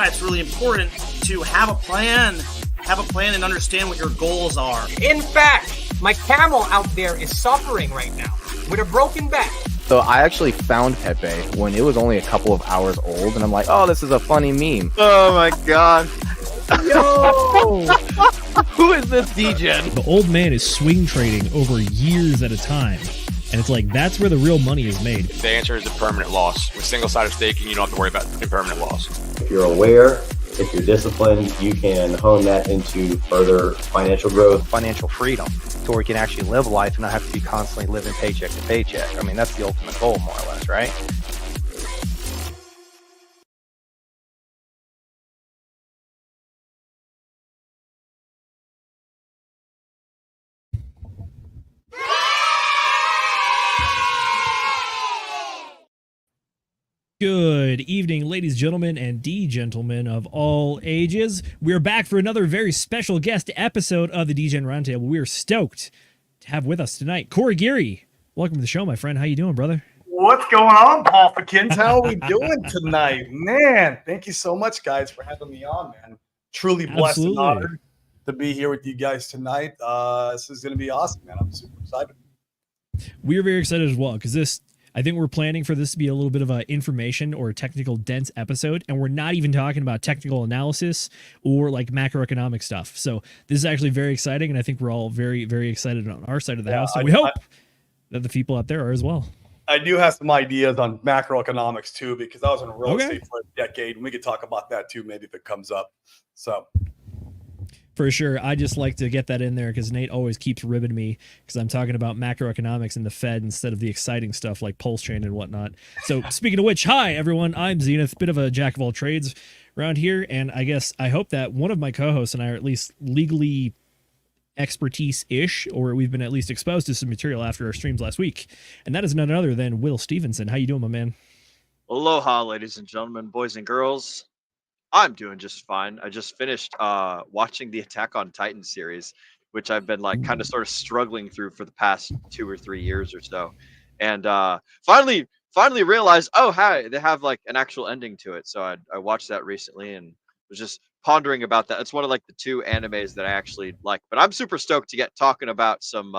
why it's really important to have a plan and understand what your goals are. In fact, my camel out there is suffering right now with a broken back. So I actually found Pepe when it was only a couple of hours old, and I'm like, oh, this is a funny meme. Oh my god. Yo! Who is this Degen? The old man is swing trading over years at a time. And it's like, that's where the real money is made. The answer is a permanent loss. With single-sided staking, you don't have to worry about impermanent loss. If you're aware, if you're disciplined, you can hone that into further financial growth. Financial freedom, to where you can actually live life and not have to be constantly living paycheck to paycheck. I mean, that's the ultimate goal, more or less, right? Good evening, ladies, gentlemen, and D-gentlemen of all ages. We're back for another very special guest episode of the Degen Roundtable. We're stoked to have with us tonight Corey Geary. Welcome to the show, my friend. How you doing, brother? What's going on, Paul Fikins? How are we doing tonight? Man, thank you so much, guys, for having me on, man. Truly blessed and honored to be here with you guys tonight. This is going to be awesome, man. I'm super excited. We're very excited as well, because I think we're planning for this to be a little bit of an information or technical dense episode, and we're not even talking about technical analysis or like macroeconomic stuff. So this is actually very exciting, and I think we're all very, very excited on our side of the house. And we hope that the people out there are as well. I do have some ideas on macroeconomics too, because I was in real estate for a decade, and we could talk about that too, maybe if it comes up. So. For sure. I just like to get that in there because Nate always keeps ribbing me because I'm talking about macroeconomics and the Fed instead of the exciting stuff like Pulse Chain and whatnot. So speaking of which, hi, everyone. I'm Zenith, bit of a jack of all trades around here. And I hope that one of my co-hosts and I are at least legally expertise-ish, or we've been at least exposed to some material after our streams last week. And that is none other than Will Stevenson. How you doing, my man? Aloha, ladies and gentlemen, boys and girls. I'm doing just fine. I just finished watching the Attack on Titan series, which I've been like kind of sort of struggling through for the past 2 or 3 years or so. And finally realized, oh, hi, they have like an actual ending to it. So I watched that recently and was just pondering about that. It's one of like the 2 animes that I actually like. But I'm super stoked to get talking about some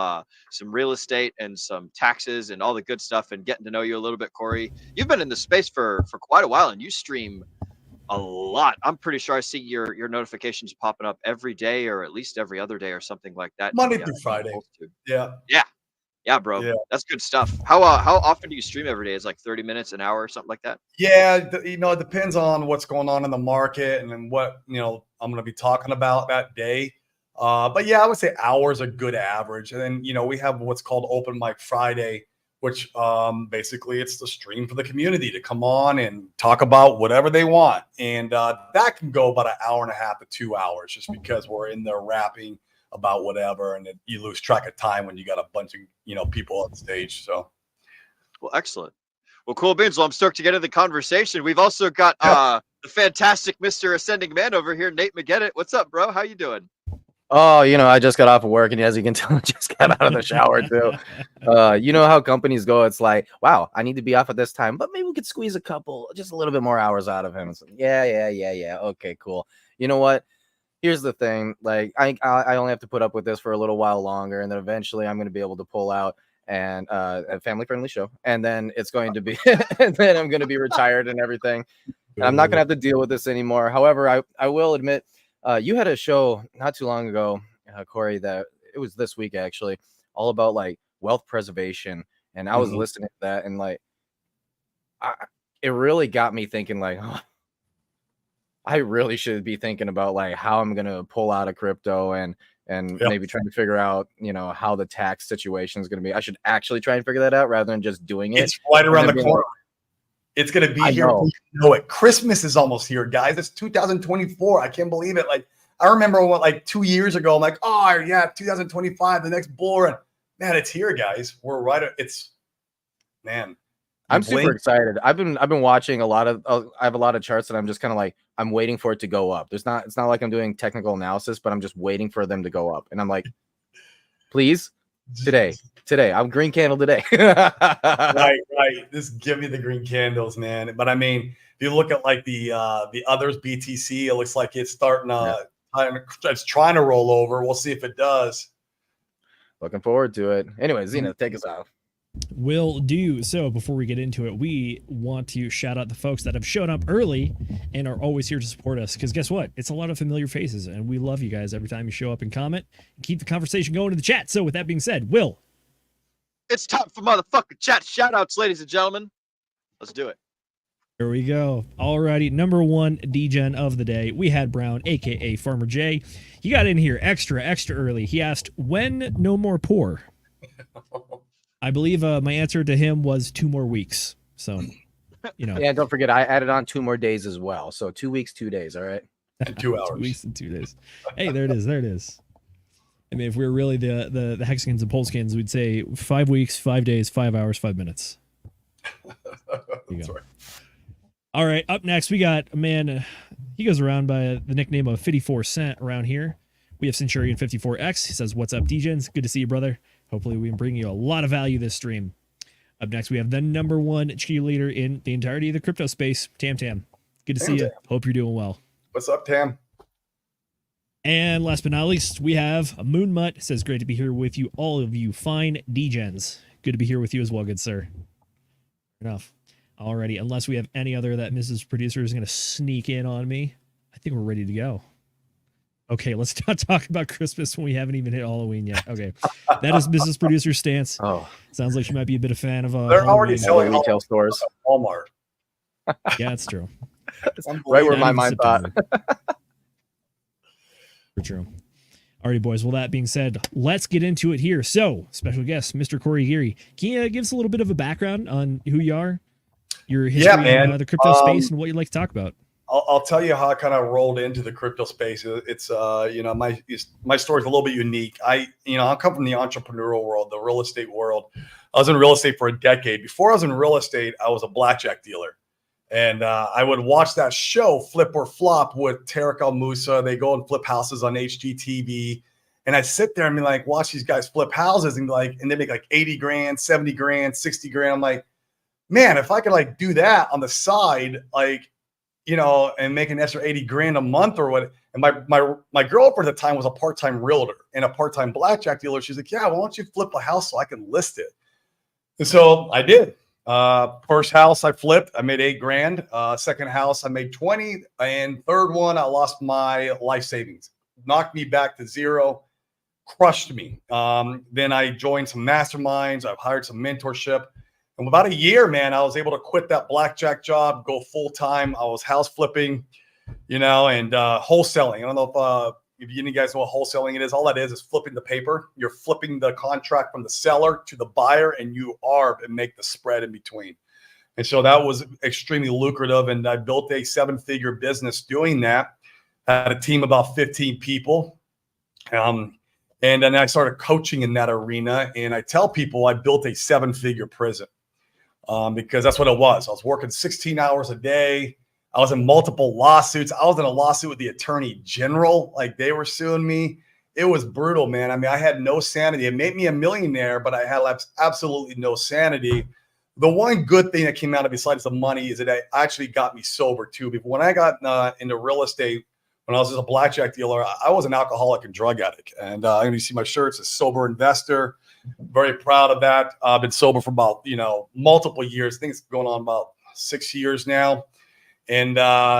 real estate and some taxes and all the good stuff and getting to know you a little bit, Corey. You've been in the space for quite a while and you stream a lot. I'm pretty sure I see your notifications popping up every day or at least every other day or something like that. Monday through Friday. Yeah, bro. Yeah. That's good stuff. How often do you stream every day? Is like 30 minutes, an hour, or something like that? Yeah, it depends on what's going on in the market and then what I'm going to be talking about that day. But yeah, I would say hours a good average. And then we have what's called Open Mic Friday, which basically it's the stream for the community to come on and talk about whatever they want. And that can go about an hour and a half to 2 hours just because we're in there rapping about whatever. And you lose track of time when you got a bunch of, people on stage. So. Well, excellent. Well, cool beans. Well, I'm stoked to get into the conversation. We've also got the fantastic Mr. Ascending Man over here, Nate McGettit. What's up, bro? How you doing? Oh, I just got off of work, and as you can tell, I just got out of the shower too. You know how companies go. It's like, wow, I need to be off at this time, but maybe we could squeeze just a little bit more hours out of him. So, yeah. Okay, cool. You know what? Here's the thing. Like, I only have to put up with this for a little while longer, and then eventually I'm going to be able to pull out and a family-friendly show, and then it's going to be, and then I'm going to be retired and everything. And I'm not going to have to deal with this anymore. However, I will admit. You had a show not too long ago, Corey, that it was this week actually, all about like wealth preservation. And I was listening to that and like, it really got me thinking like, oh, I really should be thinking about like how I'm going to pull out of crypto and maybe trying to figure out, how the tax situation is going to be. I should actually try and figure that out rather than just doing it. It's right around the corner. It's going to be here. You know it. Christmas is almost here, guys. It's 2024. I can't believe it. Like, I remember like 2 years ago, I'm like, oh, yeah, 2025, the next bull. And man, it's here, guys. We're right. I'm super excited. I've been watching a lot of, I have a lot of charts that I'm just kind of like, I'm waiting for it to go up. It's not like I'm doing technical analysis, but I'm just waiting for them to go up. And I'm like, please Today. I'm green candle today. Right. Just give me the green candles, man. But I mean, if you look at like the others BTC, it looks like it's starting it's trying to roll over. We'll see if it does. Looking forward to it. Anyway, Zenith, take us out. Will do. So before we get into it, we want to shout out the folks that have shown up early and are always here to support us. Because guess what? It's a lot of familiar faces, and we love you guys every time you show up and comment and keep the conversation going in the chat. So with that being said, Will. It's time for motherfucking chat shoutouts, ladies and gentlemen. Let's do it. Here we go. Alrighty, number one Degen of the day. We had Brown, aka Farmer J. He got in here extra early. He asked, when no more poor? I believe my answer to him was 2 more weeks. So, Yeah, don't forget, I added on 2 more days as well. So 2 weeks, 2 days. All right. 2 hours. 2 weeks and 2 days. Hey, there it is. I mean, if we were really the Hexkins and Poleskins, we'd say 5 weeks, 5 days, 5 hours, 5 minutes. That's right. All right, up next, we got a man, he goes around by the nickname of 54 Cent around here. We have Centurion 54X. He says, what's up, Degens? Good to see you, brother. Hopefully we can bring you a lot of value this stream. Up next, we have the number one cheerleader in the entirety of the crypto space, Tam. Good to see you. Hope you're doing well. What's up, Tam? And last but not least, we have Moonmutt. Says, great to be here with you, all of you fine Degens. Good to be here with you as well, good sir. Enough. Alrighty, unless we have any other that Mrs. Producer is going to sneak in on me, I think we're ready to go. Okay, let's not talk about Christmas when we haven't even hit Halloween yet. Okay, that is Mrs. Producer's stance. Oh, sounds like she might be a bit of a fan of they're Halloween. already selling retail stores. Walmart. Yeah, that's true. Right where my mind thought. For true. Alrighty, boys. Well, that being said, let's get into it here. So, special guest, Mr. Corey Geary. Can you give us a little bit of a background on who you are, your history in the crypto space, and what you'd like to talk about? I'll tell you how I kind of rolled into the crypto space. It's my story is a little bit unique. I come from the entrepreneurial world, the real estate world. I was in real estate for a decade. Before I was in real estate, I was a blackjack dealer. And I would watch that show, Flip or Flop, with Tarek El Moussa. They go and flip houses on HGTV. And I sit there and be like, watch these guys flip houses and they make like 80 grand, 70 grand, 60 grand. I'm like, man, if I could like do that on the side, like, and make an extra 80 grand a month or what. And my girlfriend at the time was a part-time realtor and a part-time blackjack dealer. She's like, yeah, why don't you flip a house so I can list it? And so I did. First house I flipped, I made 8 grand. Second house I made 20, and third one I lost my life savings, knocked me back to zero, crushed me. Then I joined some masterminds. I've hired some mentorship, and about a year, man, I was able to quit that blackjack job, go full time. I was house flipping, and wholesaling. I don't know if you guys know what wholesaling it is. All that is flipping the paper. You're flipping the contract from the seller to the buyer, and you arb and make the spread in between. And so that was extremely lucrative. And I built a 7-figure business doing that. I had a team of about 15 people. And then I started coaching in that arena. And I tell people I built a 7-figure prison because that's what it was. I was working 16 hours a day. I was in multiple lawsuits. I was in a lawsuit with the attorney general. Like, they were suing me. It was brutal, man. I mean, I had no sanity. It made me a millionaire, but I had absolutely no sanity. The one good thing that came out of it besides the money is that it actually got me sober too. Because when I got into real estate, when I was just a blackjack dealer, I was an alcoholic and drug addict. And you see my shirts, a sober investor. Very proud of that. I've been sober for about, multiple years. I think it's going on about 6 years now. And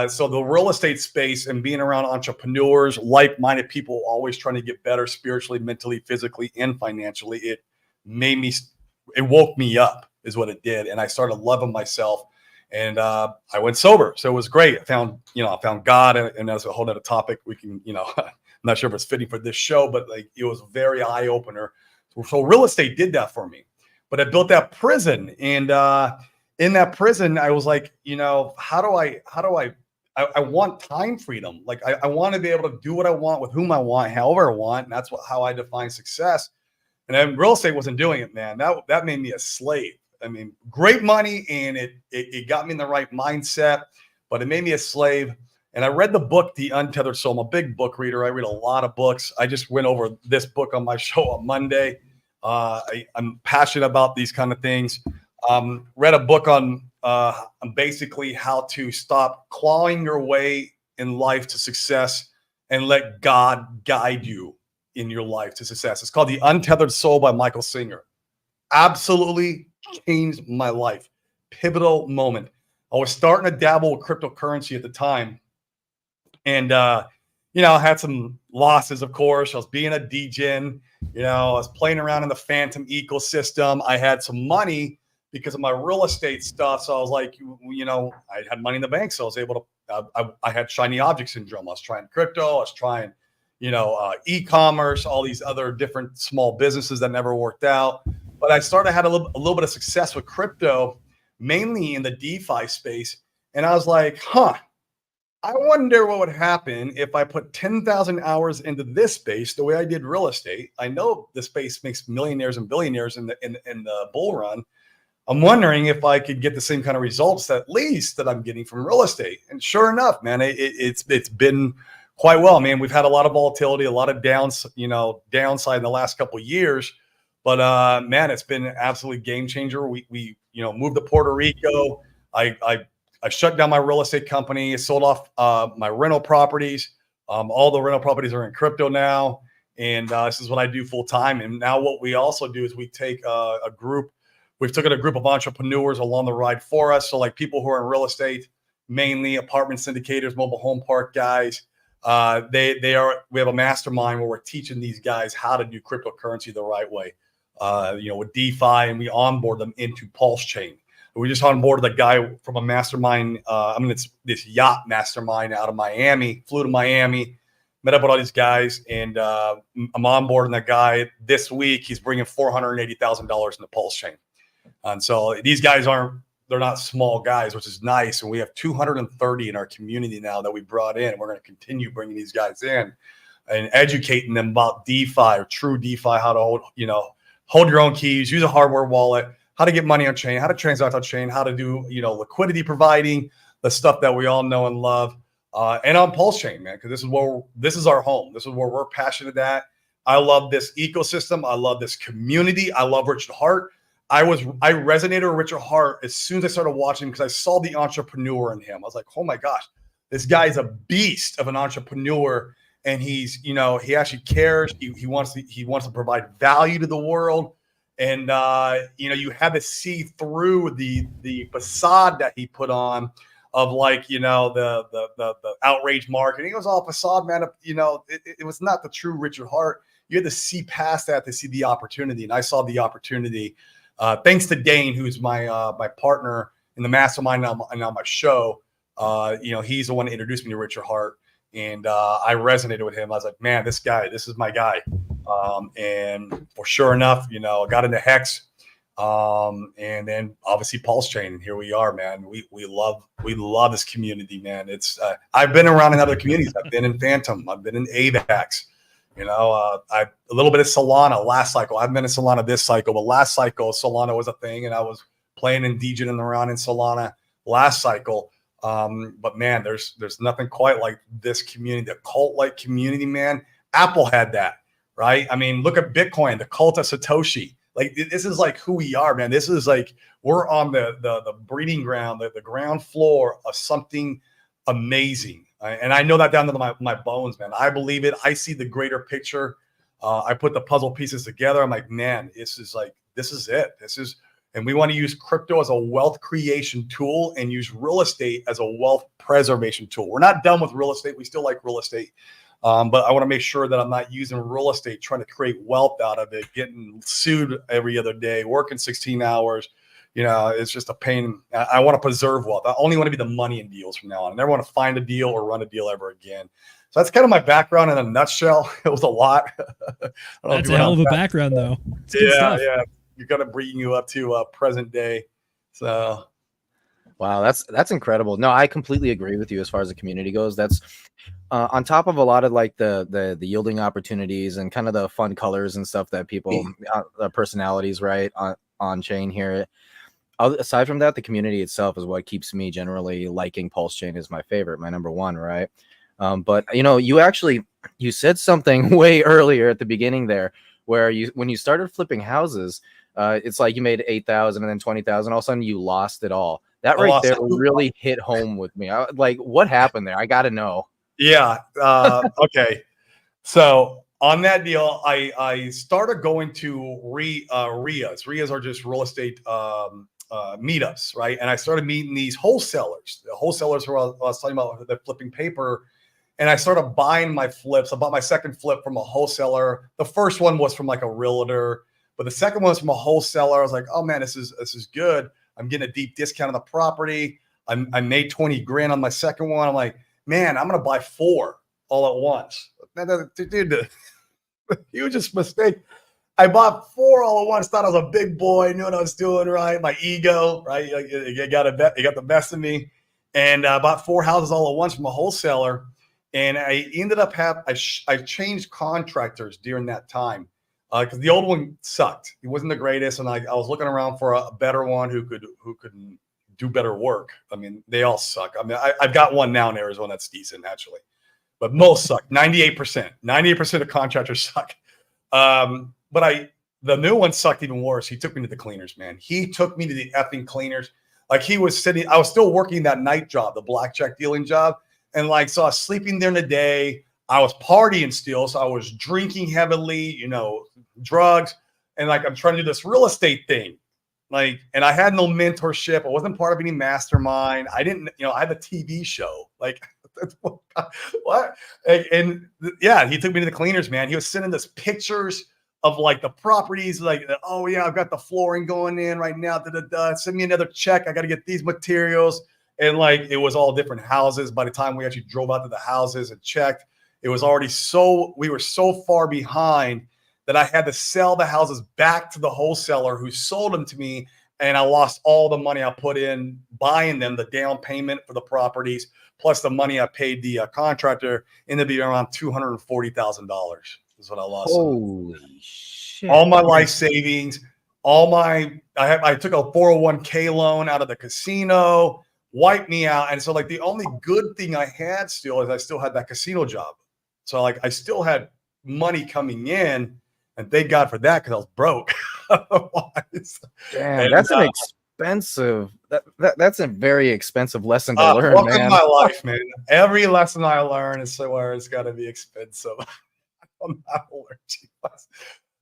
so the real estate space and being around entrepreneurs, like-minded people, always trying to get better spiritually, mentally, physically, and financially, it woke me up is what it did. And I started loving myself, and I went sober. So it was great. I found God, and that's a whole other topic. We can, I'm not sure if it's fitting for this show, but like, it was a very eye opener. So real estate did that for me, but I built that prison, and in that prison, I was like, how do I want time freedom. Like I want to be able to do what I want with whom I want, however I want. And that's how I define success. And then real estate wasn't doing it, man. That made me a slave. I mean, great money, and it got me in the right mindset, but it made me a slave. And I read the book, The Untethered Soul. I'm a big book reader. I read a lot of books. I just went over this book on my show on Monday. I'm passionate about these kind of things. Read a book on basically how to stop clawing your way in life to success and let God guide you in your life to success. It's called The Untethered Soul by Michael Singer. Absolutely changed my life. Pivotal moment. I was starting to dabble with cryptocurrency at the time. And, you know, I had some losses, of course. I was being a Degen. You know, I was playing around in the phantom ecosystem. I had some money because of my real estate stuff. So I was like, you know, I had money in the bank. So I was able to, I had shiny object syndrome. I was trying crypto. I was trying, you know, e-commerce, all these other different small businesses that never worked out. But I started, had a little bit of success with crypto, mainly in the DeFi space. And I was like, I wonder what would happen if I put 10,000 hours into this space the way I did real estate. I know the space makes millionaires and billionaires in the bull run. I'm wondering if I could get the same kind of results at least that I'm getting from real estate. And sure enough, man, it's been quite well. Man, we've had a lot of volatility, a lot of downside in the last couple of years. But man, it's been an absolute game changer. We moved to Puerto Rico. I shut down my real estate company, sold off my rental properties. All the rental properties are in crypto now. And this is what I do full time. And now what we also do is we take we've taken a group of entrepreneurs along the ride for us. So like people who are in real estate, mainly apartment syndicators, mobile home park guys. We have a mastermind where we're teaching these guys how to do cryptocurrency the right way. With DeFi, and we onboard them into Pulse Chain. We just onboarded a guy from a mastermind. It's this yacht mastermind out of Miami. Flew to Miami, met up with all these guys, and I'm onboarding that guy this week. He's bringing $480,000 in the Pulse Chain, and so these guys they're not small guys, which is nice. And we have 230 in our community now that we brought in. We're going to continue bringing these guys in and educating them about DeFi or true DeFi, how to hold your own keys, use a hardware wallet, how to get money on chain, how to transact on chain, how to do, liquidity providing, the stuff that we all know and love, and on Pulse Chain, man, because this is our home. This is where we're passionate at. I love this ecosystem. I love this community. I love Richard Hart. I resonated with Richard Hart as soon as I started watching because I saw the entrepreneur in him. I was like, oh my gosh, this guy is a beast of an entrepreneur. And he's, he actually cares. He wants to provide value to the world. And, you had to see through the facade that he put on of the outrage marketing. It was all facade, man. It was not the true Richard Hart. You had to see past that to see the opportunity. And I saw the opportunity, thanks to Dane, who's my partner in the mastermind and on my show. He's the one that introduced me to Richard Hart. And I resonated with him. I was like, man, this is my guy. And for sure enough, I got into Hex, and then obviously Pulse Chain. And here we are, man. We love this community, man. It's I've been around in other communities. I've been in Phantom. I've been in AVAX. A little bit of Solana last cycle. I've been in Solana this cycle, but last cycle Solana was a thing, and I was playing in Degen and around in Solana last cycle. But man, there's nothing quite like this community, the cult-like community, man. Apple had that, right? I mean, look at Bitcoin, the cult of Satoshi. Like this is like who we are, man. This is like we're on the breeding ground, the ground floor of something amazing. And I know that down to my bones, man. I believe it. I see the greater picture. I put the puzzle pieces together. I'm like, man, this is it. And we want to use crypto as a wealth creation tool and use real estate as a wealth preservation tool. We're not done with real estate. We still like real estate. But I want to make sure that I'm not using real estate, trying to create wealth out of it, getting sued every other day, working 16 hours. It's just a pain. I want to preserve wealth. I only want to be the money in deals from now on. I never want to find a deal or run a deal ever again. So that's kind of my background in a nutshell. It was a lot. That's a hell of a background, though. It's good stuff. Yeah. You're gonna bring you up to present day. So, wow, that's incredible. No, I completely agree with you as far as the community goes. That's on top of a lot of like the yielding opportunities and kind of the fun colors and stuff that people personalities, right, on chain here. Aside from that, the community itself is what keeps me generally liking Pulse Chain is my favorite, my number one, right? But you said something way earlier at the beginning there where when you started flipping houses, it's like you made 8,000 and then 20,000. All of a sudden, you lost it all. That right there really hit home with me. Like, what happened there? I got to know. Yeah. Okay. So on that deal, I started going to RIAs. RIAs are just real estate meetups, right? And I started meeting these wholesalers. The wholesalers who I was talking about, the flipping paper. And I started buying my flips. I bought my second flip from a wholesaler. The first one was from like a realtor, but the second one was from a wholesaler. I was like, oh man, this is good. I'm getting a deep discount on the property. I made 20 grand on my second one. I'm like, man, I'm gonna buy 4 all at once. Dude, hugest mistake. I bought 4 all at once. Thought I was a big boy, knew what I was doing right. My ego, right? You got the best of me. And I bought 4 houses all at once from a wholesaler. And I ended up I changed contractors during that time because the old one sucked. He wasn't the greatest, and I was looking around for a better one who could do better work. I mean, they all suck. I mean, I've got one now in Arizona that's decent actually, but most suck. 98% of contractors suck. But the new one sucked even worse. He took me to the cleaners, man. He took me to the effing cleaners. Like he was sitting. I was still working that night job, the blackjack dealing job. And like, so I was sleeping there in the day. I was partying still. So I was drinking heavily, drugs. And like, I'm trying to do this real estate thing. Like, and I had no mentorship. I wasn't part of any mastermind. I didn't, I had a TV show. Like, what? And yeah, he took me to the cleaners, man. He was sending us pictures of like the properties, like, oh yeah, I've got the flooring going in right now. Send me another check. I got to get these materials. And like, it was all different houses. By the time we actually drove out to the houses and checked, it was already we were so far behind that I had to sell the houses back to the wholesaler who sold them to me. And I lost all the money I put in buying them, the down payment for the properties, plus the money I paid the contractor, ended up being around $240,000 is what I lost. Holy shit. All my life savings, I took a 401k loan out of the casino, wiped me out. And so like the only good thing I had still is I still had that casino job. So like I still had money coming in, and thank God for that because I was broke. Otherwise, damn, that's an expensive. That's a very expensive lesson to learn, welcome man. My life, man. Every lesson I learn is somewhere it's got to be expensive. I'm not allergic.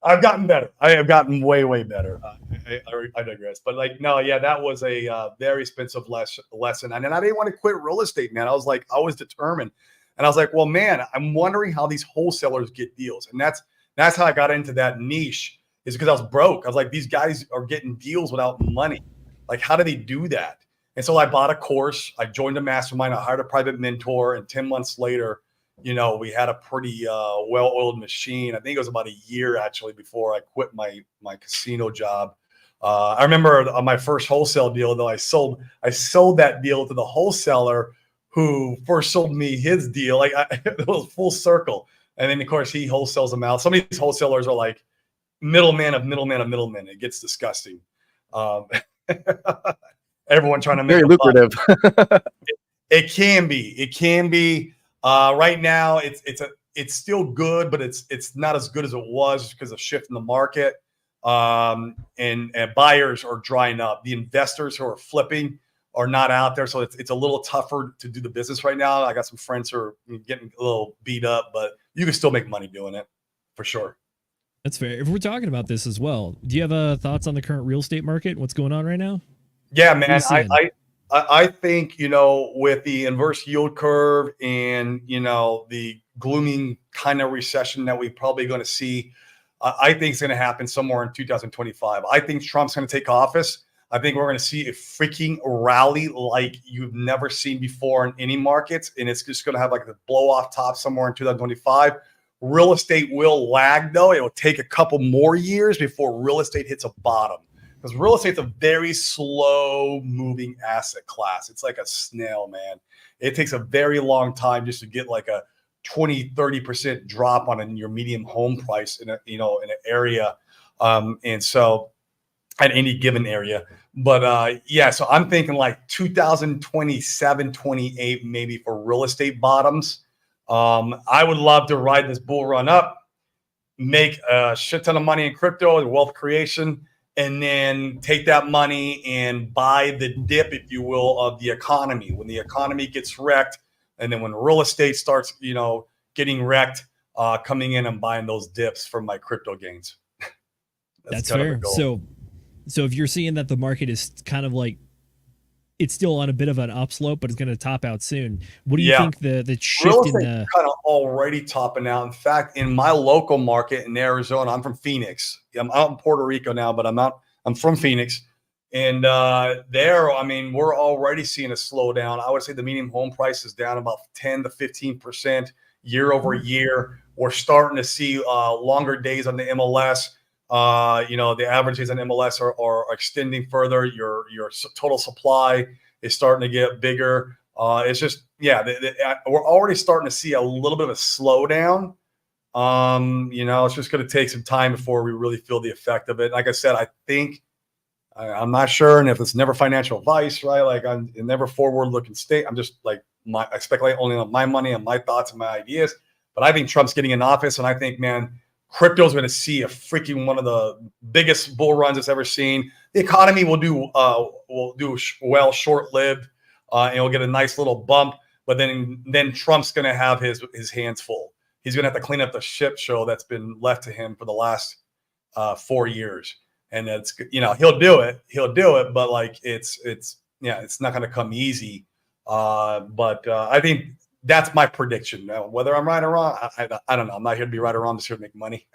I've gotten better. I have gotten way better. I digress. But like, no, yeah, that was a very expensive lesson. And then I didn't want to quit real estate, man. I was determined. And I was like, well, man, I'm wondering how these wholesalers get deals. And that's how I got into that niche, is because I was broke. I was like, these guys are getting deals without money. Like, how do they do that? And so I bought a course. I joined a mastermind. I hired a private mentor. And 10 months later, we had a pretty well-oiled machine. I think it was about a year actually before I quit my casino job. I remember on my first wholesale deal, though, I sold that deal to the wholesaler who first sold me his deal. Like it was full circle. And then of course he wholesales them out. Some of these wholesalers are like middleman of middleman of middlemen. It gets disgusting. Everyone trying to make very lucrative. It can be. Right now, it's still good, but it's not as good as it was because of shift in the market. And buyers are drying up. The investors who are flipping are not out there, so it's a little tougher to do the business right now. I got some friends who are getting a little beat up, but you can still make money doing it for sure. That's fair. If we're talking about this as well, do you have thoughts on the current real estate market? What's going on right now? Yeah, man. I think, with the inverse yield curve and, the glooming kind of recession that we're probably going to see, I think it's going to happen somewhere in 2025. I think Trump's going to take office. I think we're going to see a freaking rally like you've never seen before in any markets. And it's just going to have like the blow off top somewhere in 2025. Real estate will lag, though. It will take a couple more years before real estate hits a bottom. Because real estate's a very slow moving asset class. It's like a snail, man. It takes a very long time just to get like a 20-30% drop on your medium home price in an area. And so at any given area. But yeah, so I'm thinking like 2027, 28, maybe for real estate bottoms. I would love to ride this bull run up. make a shit ton of money in crypto and wealth creation, and then take that money and buy the dip, if you will, of the economy. When the economy gets wrecked, and then when real estate starts, getting wrecked, coming in and buying those dips from my crypto gains. That's fair. So if you're seeing that the market is kind of like, it's still on a bit of an upslope, but it's going to top out soon. What do you think the shift in the kind of already topping out? In fact, in my local market in Arizona, I'm from Phoenix. I'm out in Puerto Rico now, but I'm from Phoenix. And there, I mean, we're already seeing a slowdown. I would say the median home price is down about 10 to 15% year over year. We're starting to see longer days on the MLS. The average days on MLS are extending further. Your total supply is starting to get bigger. It's just, we're already starting to see a little bit of a slowdown. It's just going to take some time before we really feel the effect of it. Like I said, I think, I'm not sure. And if it's never financial advice, right? Like I'm never forward looking state. I'm just like, I speculate only on my money and my thoughts and my ideas. But I think Trump's getting in office, and I think, man, crypto is going to see a freaking one of the biggest bull runs it's ever seen. The economy will do well, short-lived, and he'll get a nice little bump. But then Trump's going to have his hands full. He's going to have to clean up the shit show that's been left to him for the last 4 years. And that's, he'll do it. But like it's not going to come easy. But I think that's my prediction. Now, whether I'm right or wrong, I don't know. I'm not here to be right or wrong. I'm just here to make money.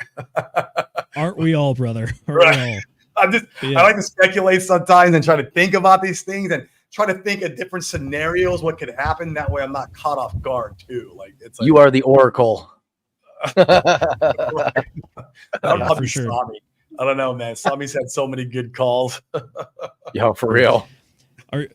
Aren't we all, brother? Aren't we all? I like to speculate sometimes and try to think about these things and try to think of different scenarios, what could happen. That way I'm not caught off guard too. Like you are the oracle. I'll for be sure. Sami. I don't know, man. Sami's had so many good calls. Yo, for real. Our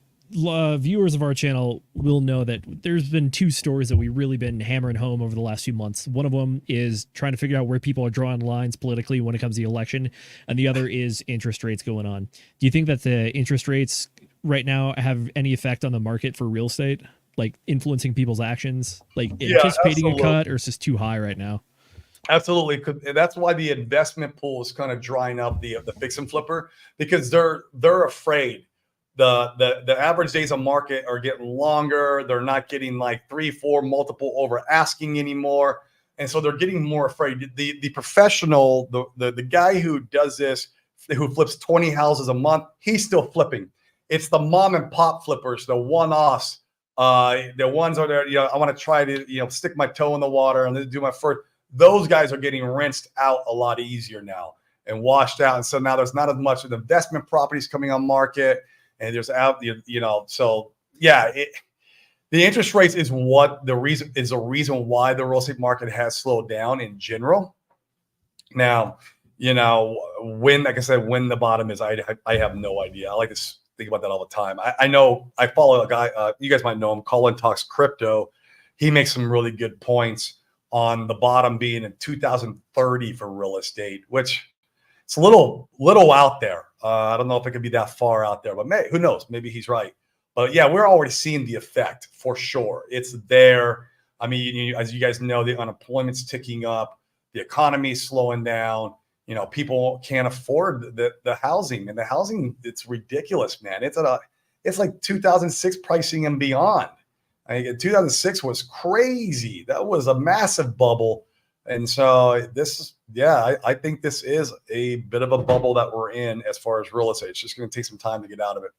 viewers of our channel will know that there's been two stories that we've really been hammering home over the last few months. One of them is trying to figure out where people are drawing lines politically when it comes to the election, and the other is interest rates going on. Do you think that the interest rates right now have any effect on the market for real estate, like influencing people's actions, like anticipating a cut, or is this too high right now? Absolutely. That's why the investment pool is kind of drying up, the fix and flipper, because they're afraid. The average days on market are getting longer. They're not getting like 3-4 multiple over asking anymore. And so they're getting more afraid. The professional, the guy who does this, who flips 20 houses a month, he's still flipping. It's the mom and pop flippers, the one-offs, the ones are there, I want to try to, stick my toe in the water and then do my first. Those guys are getting rinsed out a lot easier now and washed out. And so now there's not as much of the investment properties coming on market. And there's so yeah, the interest rates is the reason why the real estate market has slowed down in general. Now, when, like I said, when the bottom is, I have no idea. I like to think about that all the time. I know I follow a guy, you guys might know him, Colin Talks Crypto. He makes some really good points on the bottom being in 2030 for real estate, which it's a little out there. I don't know if it could be that far out there, but who knows? Maybe he's right. But yeah, we're already seeing the effect for sure. It's there. I mean, as you guys know, the unemployment's ticking up. The economy's slowing down. People can't afford the housing, and the housing, it's ridiculous, man. It's like 2006 pricing and beyond. 2006 was crazy. That was a massive bubble. And so I think this is a bit of a bubble that we're in as far as real estate. It's just going to take some time to get out of it.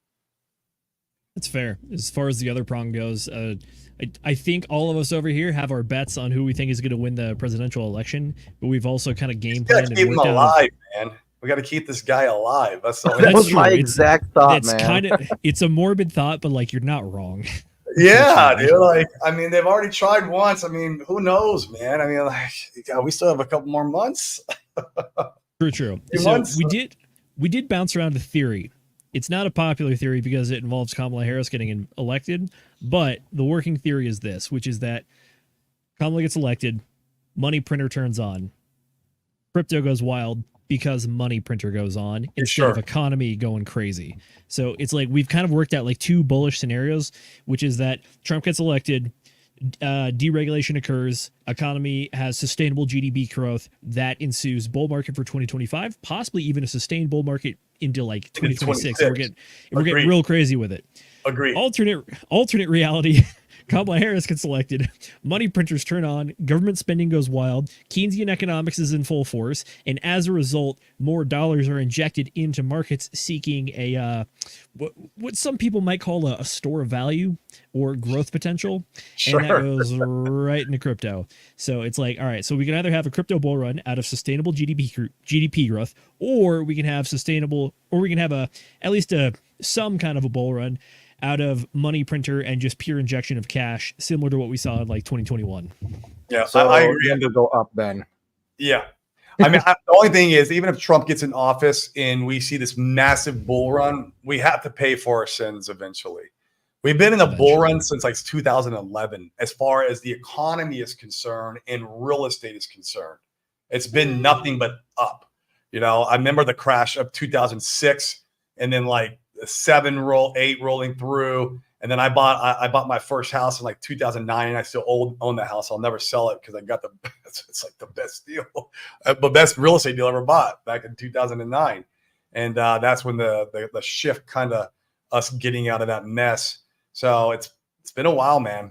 That's fair. As far as the other prong goes, I think all of us over here have our bets on who we think is going to win the presidential election, but we've also kind of game planned and keep him worked alive, man. We got to keep this guy alive. That was my exact thought, man. It's a morbid thought, but like, you're not wrong. Yeah, dude. Like, I mean, they've already tried once. I mean, who knows, man? I mean, like, we still have a couple more months. True. So we did bounce around a theory. It's not a popular theory because it involves Kamala Harris getting elected, but the working theory is this, which is that Kamala gets elected, money printer turns on, crypto goes wild because money printer goes on instead of economy going crazy. So it's like we've kind of worked out like two bullish scenarios, which is that Trump gets elected, deregulation occurs, economy has sustainable GDP growth, that ensues bull market for 2025, possibly even a sustained bull market into like 2026. We're getting real crazy with it. Agreed. Alternate reality. Kamala Harris gets elected, money printers turn on, government spending goes wild, Keynesian economics is in full force, and as a result, more dollars are injected into markets seeking a what some people might call a store of value or growth potential, Sure. and that goes right into crypto. So it's like, all right, so we can either have a crypto bull run out of sustainable GDP growth, or we can have at least some kind of a bull run out of money printer and just pure injection of cash, similar to what we saw in like 2021. Yeah, So I agree. to go up then. Yeah. I mean, the only thing is, even if Trump gets in office and we see this massive bull run, we have to pay for our sins eventually. We've been in a bull run since like 2011, as far as the economy is concerned and real estate is concerned. It's been nothing but up. You know, I remember the crash of 2006, and then like 8 rolling through, and then I bought my first house in like 2009, and I still own the house. I'll never sell it because I got it's like the best deal, the best real estate deal I ever bought back in 2009, and that's when the shift kind of us getting out of that mess. So it's been a while, man.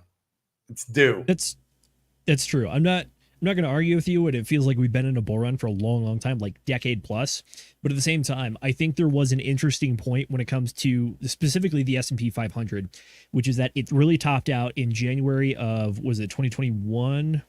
It's due. That's true. I'm not going to argue with you, and it feels like we've been in a bull run for a long time, like decade plus. But at the same time, I think there was an interesting point when it comes to specifically the S&P 500, which is that it really topped out in January of, was it 2021?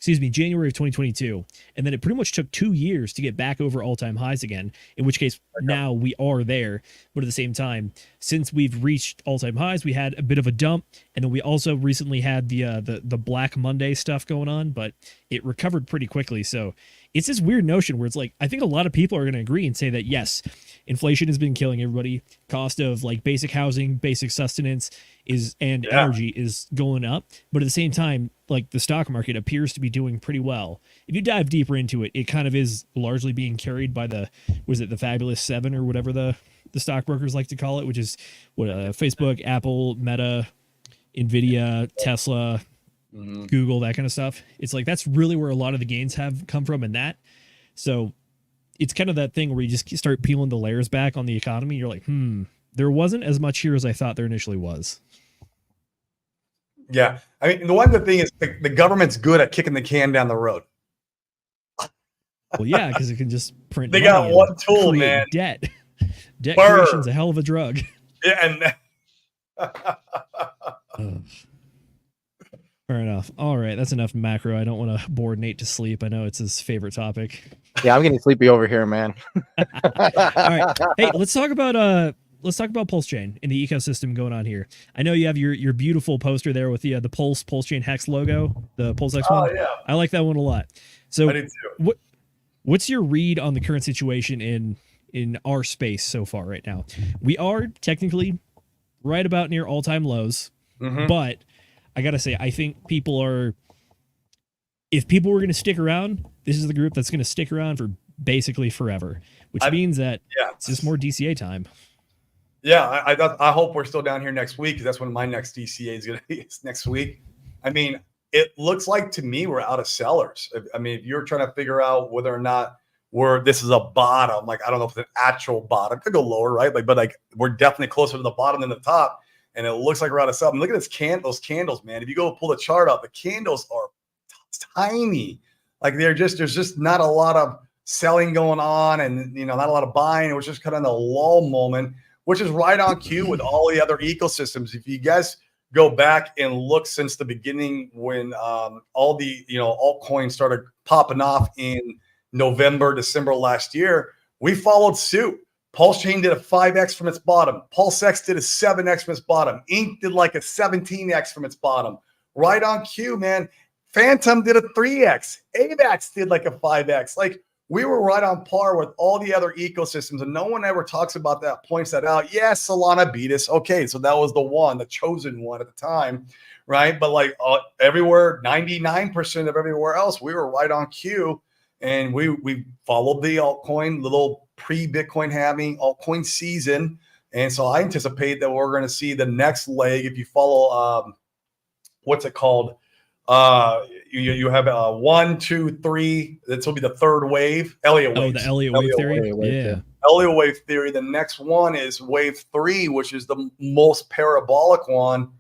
January of 2022. And then it pretty much took 2 years to get back over all-time highs again, in which case now we are there. But at the same time, since we've reached all-time highs, we had a bit of a dump. And then we also recently had the Black Monday stuff going on, but it recovered pretty quickly. So it's this weird notion where it's like, I think a lot of people are going to agree and say that, yes, inflation has been killing everybody. Cost of like basic housing, basic sustenance energy is going up. But at the same time, like the stock market appears to be doing pretty well. If you dive deeper into it, it kind of is largely being carried by the Fabulous Seven or whatever the stockbrokers like to call it, which is Facebook, Apple, Meta, Nvidia, Tesla, Google, that kind of stuff. It's like, that's really where a lot of the gains have come from in that. So it's kind of that thing where you just start peeling the layers back on the economy. You're like, there wasn't as much here as I thought there initially was. Yeah. I mean, the one good thing is the government's good at kicking the can down the road. Well, yeah, because it can just print. They got one tool, man. Debt creation's a hell of a drug. Yeah, Fair enough. All right, that's enough macro. I don't want to bore Nate to sleep. I know it's his favorite topic. Yeah, I'm getting sleepy over here, man. All right. Hey, let's talk about Pulse Chain and the ecosystem going on here. I know you have your beautiful poster there with the Pulse Chain Hex logo, the Pulse X one. Yeah. I like that one a lot. So I do too. What's your read on the current situation in our space so far right now? We are technically right about near all-time lows, but I got to say, I think if people were going to stick around, this is the group that's going to stick around for basically forever, which means that it's just more DCA time. Yeah, I hope we're still down here next week, because that's when my next DCA is going to be. It's next week. I mean, it looks like to me we're out of sellers. I mean, if you're trying to figure out whether or not this is a bottom, like I don't know if it's an actual bottom, it could go lower, right? Like, but like we're definitely closer to the bottom than the top, and it looks like we're out of sellers. Look at those candles, man. If you go pull the chart up, the candles are tiny. Like there's just not a lot of selling going on, and not a lot of buying. It was just kind of a lull moment, which is right on cue with all the other ecosystems. If you guys go back and look since the beginning, when all the altcoins started popping off in November, December last year, we followed suit. Pulse Chain did a 5x from its bottom. Pulse X did a 7x from its bottom. Ink did like a 17x from its bottom. Right on cue, man. Phantom did a 3x. AVAX did like a 5x. Like, we were right on par with all the other ecosystems, and no one ever talks about that, points that out. Yes, Solana beat us. Okay, so that was the chosen one at the time, right? But like everywhere, 99% of everywhere else, we were right on cue, and we followed the altcoin, little pre-Bitcoin halving altcoin season. And so I anticipate that we're going to see the next leg. If you follow, what's it called? You have 1, 2, 3. This will be the third wave. Elliott waves. The Elliott wave theory. Yeah. Elliott wave theory. The next one is wave 3, which is the most parabolic one,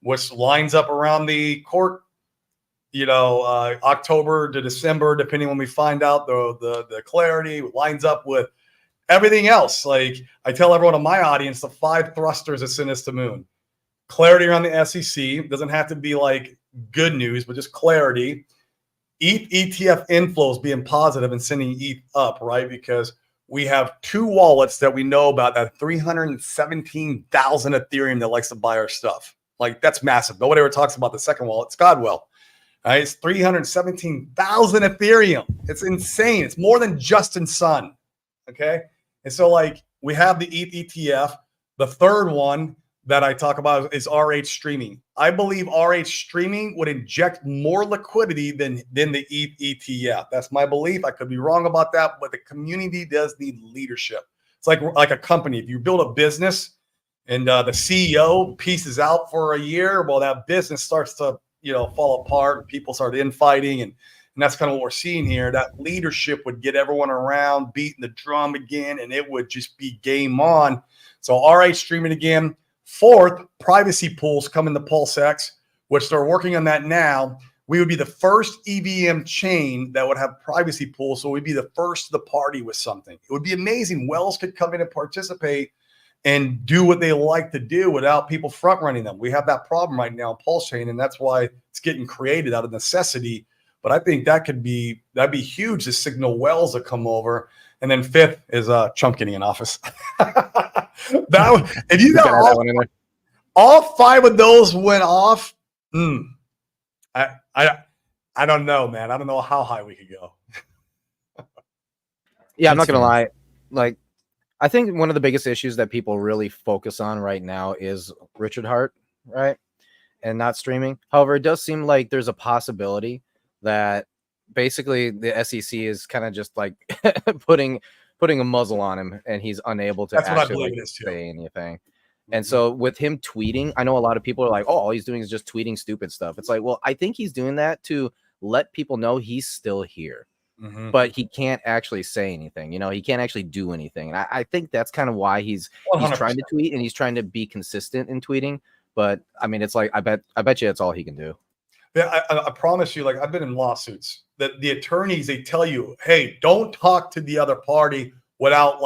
which lines up around the court. October to December, depending when we find out the clarity, lines up with everything else. Like I tell everyone in my audience, the 5 thrusters that send us to the moon. Clarity around the SEC doesn't have to be like good news, but just clarity. ETH ETF inflows being positive and sending ETH up, right? Because we have 2 wallets that we know about, that 317,000 Ethereum that likes to buy our stuff. Like that's massive. Nobody ever talks about the second wallet. It's Godwell. Right? It's 317,000 Ethereum. It's insane. It's more than Justin Sun. Okay. And so like we have the ETH ETF. The third one that I talk about is RH streaming. I believe RH streaming would inject more liquidity than the ETH ETF. That's my belief. I could be wrong about that, but the community does need leadership. It's like a company. If you build a business and the CEO pieces out for a year, well, that business starts to fall apart. People start infighting, and that's kind of what we're seeing here. That leadership would get everyone around, beating the drum again, and it would just be game on. So RH streaming again. Fourth, privacy pools come into PulseX, which they're working on that now. We would be the first EVM chain that would have privacy pools, so we'd be the first to the party with something. It would be amazing. Wells could come in and participate and do what they like to do without people front running them. We have that problem right now in Pulse Chain, and that's why it's getting created out of necessity. But I think that'd be huge to signal Wells to come over. And then fifth is Trump getting in office. If you got all 5 of those went off, I don't know, man. I don't know how high we could go. Yeah, I'm not gonna lie. Like, I think one of the biggest issues that people really focus on right now is Richard Hart, right? And not streaming. However, it does seem like there's a possibility that basically the SEC is kind of just like putting a muzzle on him, and he's unable to actually say anything. And so with him tweeting, I know a lot of people are like, oh, all he's doing is just tweeting stupid stuff. It's like, well, I think he's doing that to let people know he's still here. But he can't actually say anything. He can't actually do anything. And I think that's kind of why he's trying to tweet, and he's trying to be consistent in tweeting. But I mean, it's like I bet you that's all he can do. Yeah, I promise you, like I've been in lawsuits that the attorneys, they tell you, hey, don't talk to the other party without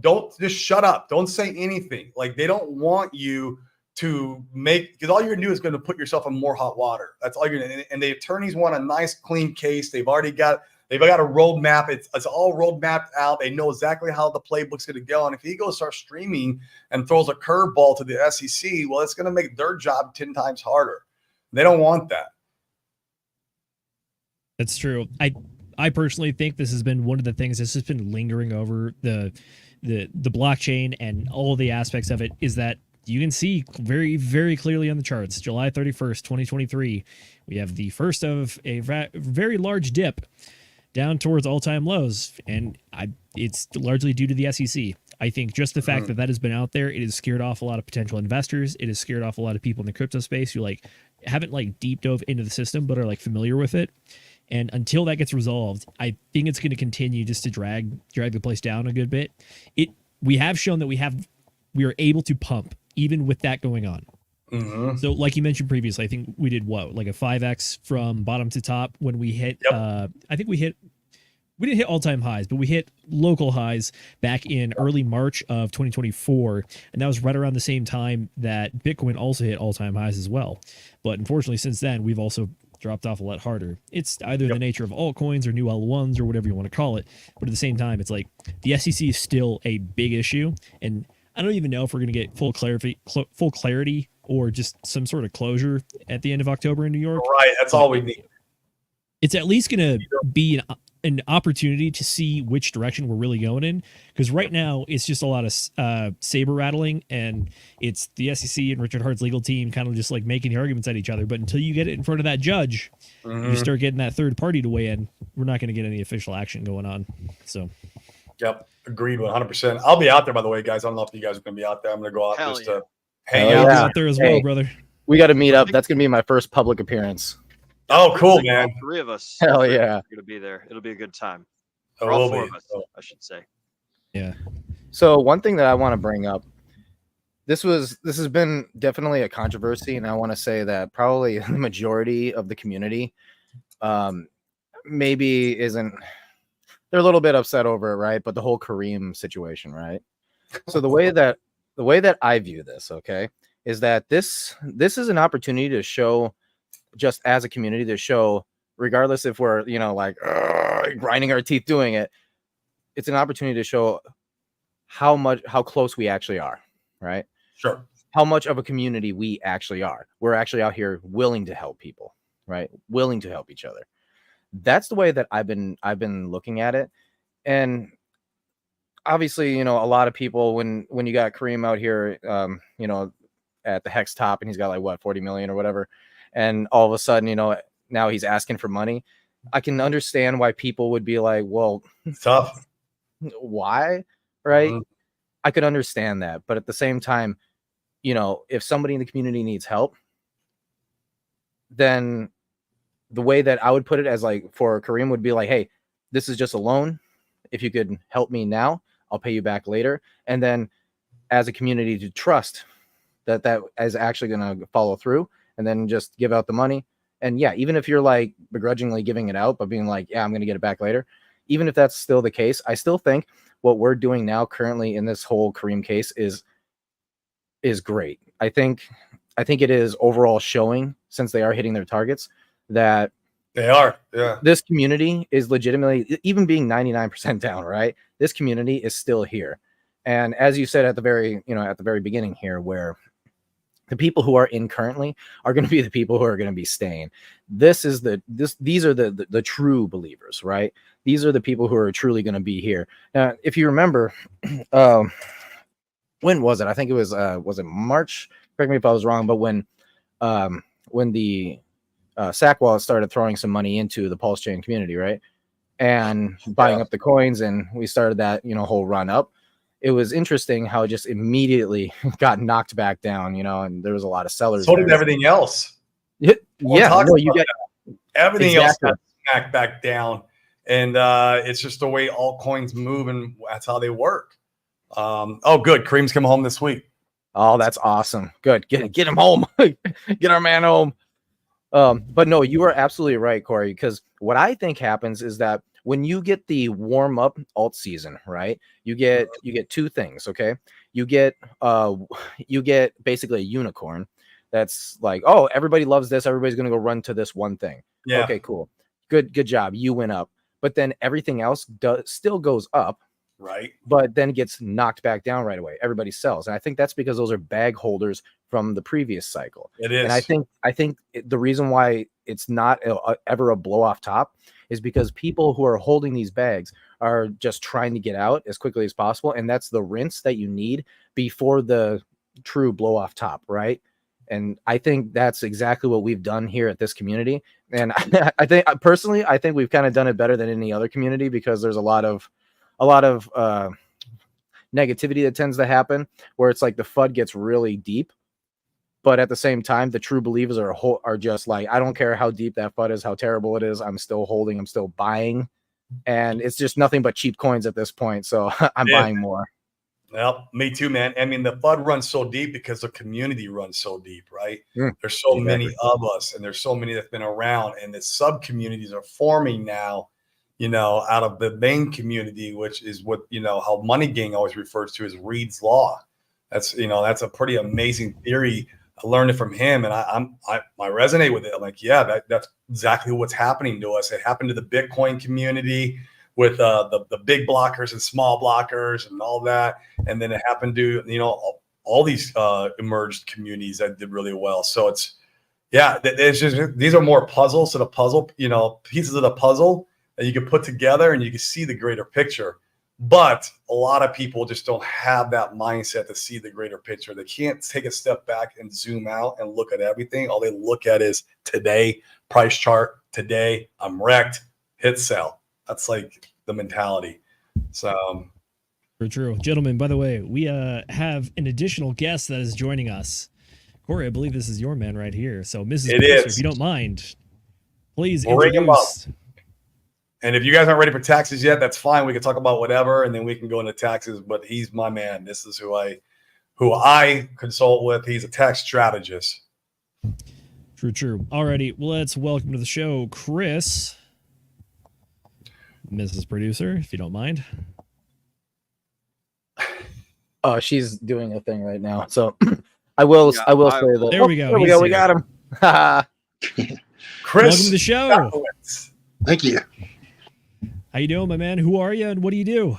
don't just shut up. Don't say anything. Like they don't want you to because all you're gonna do is going to put yourself in more hot water. That's all you're gonna. And the attorneys want a nice, clean case. They've got a roadmap. It's all roadmapped out. They know exactly how the playbook's going to go. And if he goes start streaming and throws a curveball to the SEC, well, it's going to make their job 10 times harder. They don't want that. That's true. I personally think this has been one of the things that's just been lingering over the blockchain and all the aspects of it, is that you can see very, very clearly on the charts, July 31st, 2023, we have the first of a very large dip down towards all-time lows, and it's largely due to the SEC. I think just the fact that has been out there, it has scared off a lot of potential investors. It has scared off a lot of people in the crypto space who haven't deep dove into the system but are familiar with it. And until that gets resolved, I think it's going to continue just to drag the place down a good bit. We have shown that we are able to pump even with that going on. So like you mentioned previously, I think we did a 5x from bottom to top when we hit I think we didn't hit all-time highs, but we hit local highs back in early March of 2024, and that was right around the same time that Bitcoin also hit all-time highs as well. But unfortunately, since then, we've also dropped off a lot harder. It's either the nature of altcoins or new L1s or whatever you want to call it, but at the same time, it's like the SEC is still a big issue, and I don't even know if we're going to get full clarity or just some sort of closure at the end of October in New York. Right, that's all we need. It's at least going to be an opportunity to see which direction we're really going in, because right now it's just a lot of saber rattling, and it's the SEC and Richard Hart's legal team kind of just making the arguments at each other. But until you get it in front of that judge, you start getting that third party to weigh in, we're not going to get any official action going on. So yep, agreed 100%. I'll be out there, by the way, guys. I don't know if you guys are going to be out there. I'm going to go out to hang out. out Out there as well, brother. We got to meet up. That's gonna be my first public appearance. Oh, cool, Like, man. all three of us. Hell all three of yeah. us are gonna be there. It'll be a good time. It Or all will four be. of us, I should say. Yeah. So one thing that I want to bring up, this has been definitely a controversy, and I want to say that probably the majority of the community maybe isn't, they're a little bit upset over it, right? But the whole Kareem situation, right? So the way that I view this, okay, is that this is an opportunity to show, just as a community, to show, regardless if we're, you know, like grinding our teeth doing it, it's an opportunity to show how close we actually are, right? Sure. How much of a community we actually are. We're actually out here willing to help people, right? Willing to help each other. That's the way that I've been looking at it. And obviously, you know, a lot of people, when you got Kareem out here, you know, at the Hex top, and he's got like what, 40 million or whatever, and all of a sudden, you know, now he's asking for money. I can understand why people would be like, well, It's tough. why? Right? Mhm. I could understand that. But at the same time, you know, if somebody in the community needs help, then the way that I would put it, as like for Kareem, would be like, hey, this is just a loan. If you could help me now, I'll pay you back later. And then as a community to trust that is actually going to follow through, and then just give out the money. And yeah, even if you're like begrudgingly giving it out, but being like, yeah, I'm going to get it back later. Even if that's still the case, I still think what we're doing now currently in this whole Kareem case is great. I think it is overall showing, since they are hitting their targets, that They are. Yeah. this community is legitimately, even being 99% down, right? This community is still here. And as you said at the very beginning here, where the people who are in currently are going to be the people who are going to be staying. These are the true believers, right? These are the people who are truly going to be here. Now, if you remember, when was it? I think it was it March? Correct me if I was wrong, but when the Sack Wallet started throwing some money into the Pulse Chain community, right? And buying up the coins, and we started that, you know, whole run up. It was interesting how it just immediately got knocked back down, you know, and there was a lot of sellers. So did everything else. Yeah, no, you get everything exactly. else got smacked back down, and it's just the way altcoins move, and that's how they work. Oh, good. Kareem's coming home this week. Oh, that's awesome. Good. Get him home. Get our man home. But no, you are absolutely right, Corey, because what I think happens is that when you get the warm up alt season, right, you get two things. Okay. You get basically a unicorn that's like, oh, everybody loves this. Everybody's going to go run to this one thing. Yeah. Okay, cool. Good job. You went up, but then everything else still goes up. Right. But then gets knocked back down right away. Everybody sells. And I think that's because those are bag holders from the previous cycle. It is. And I think the reason why it's not ever a blow off top is because people who are holding these bags are just trying to get out as quickly as possible. And that's the rinse that you need before the true blow off top, right? And I think that's exactly what we've done here at this community. And I think personally, I think we've kind of done it better than any other community, because there's a lot of negativity that tends to happen, where it's like the FUD gets really deep, but at the same time, the true believers are just like, I don't care how deep that FUD is, how terrible it is, I'm still holding, I'm still buying, and it's just nothing but cheap coins at this point, so I'm buying more. Well, me too, man. I mean, the FUD runs so deep because the community runs so deep, right? There's so many of us, and there's so many that's been around, and the sub communities are forming now, you know, out of the main community, which is what, you know, how Money Gang always refers to as Reed's Law. That's, you know, that's a pretty amazing theory. I learned it from him, and I resonate with it. I'm like, yeah, that's exactly what's happening to us. It happened to the Bitcoin community with the big blockers and small blockers and all that, and then it happened to, you know, all these emerged communities that did really well. So it's, yeah, it's just, these are more puzzles to the puzzle, you know, pieces of the puzzle that you can put together, and you can see the greater picture. But a lot of people just don't have that mindset to see the greater picture. They can't take a step back and zoom out and look at everything. All they look at is today, price chart, today, I'm wrecked, hit sell. That's like the mentality. So true. Gentlemen, by the way, we have an additional guest that is joining us. Corey, I believe this is your man right here. So, Mrs. It Producer, is. if you don't mind, please Bring him up. introduce. And if you guys aren't ready for taxes yet, that's fine. We can talk about whatever, and then we can go into taxes. But he's my man. This is who I consult with. He's a tax strategist. True. Alrighty, well, let's welcome to the show, Chris, Mrs. Producer, if you don't mind. Oh, she's doing a thing right now. So I will say that. There we go. There we He's go. We here. got him. Chris, Welcome to the show. Gowitz. Thank you. How you doing, my man? Who are you and what do you do?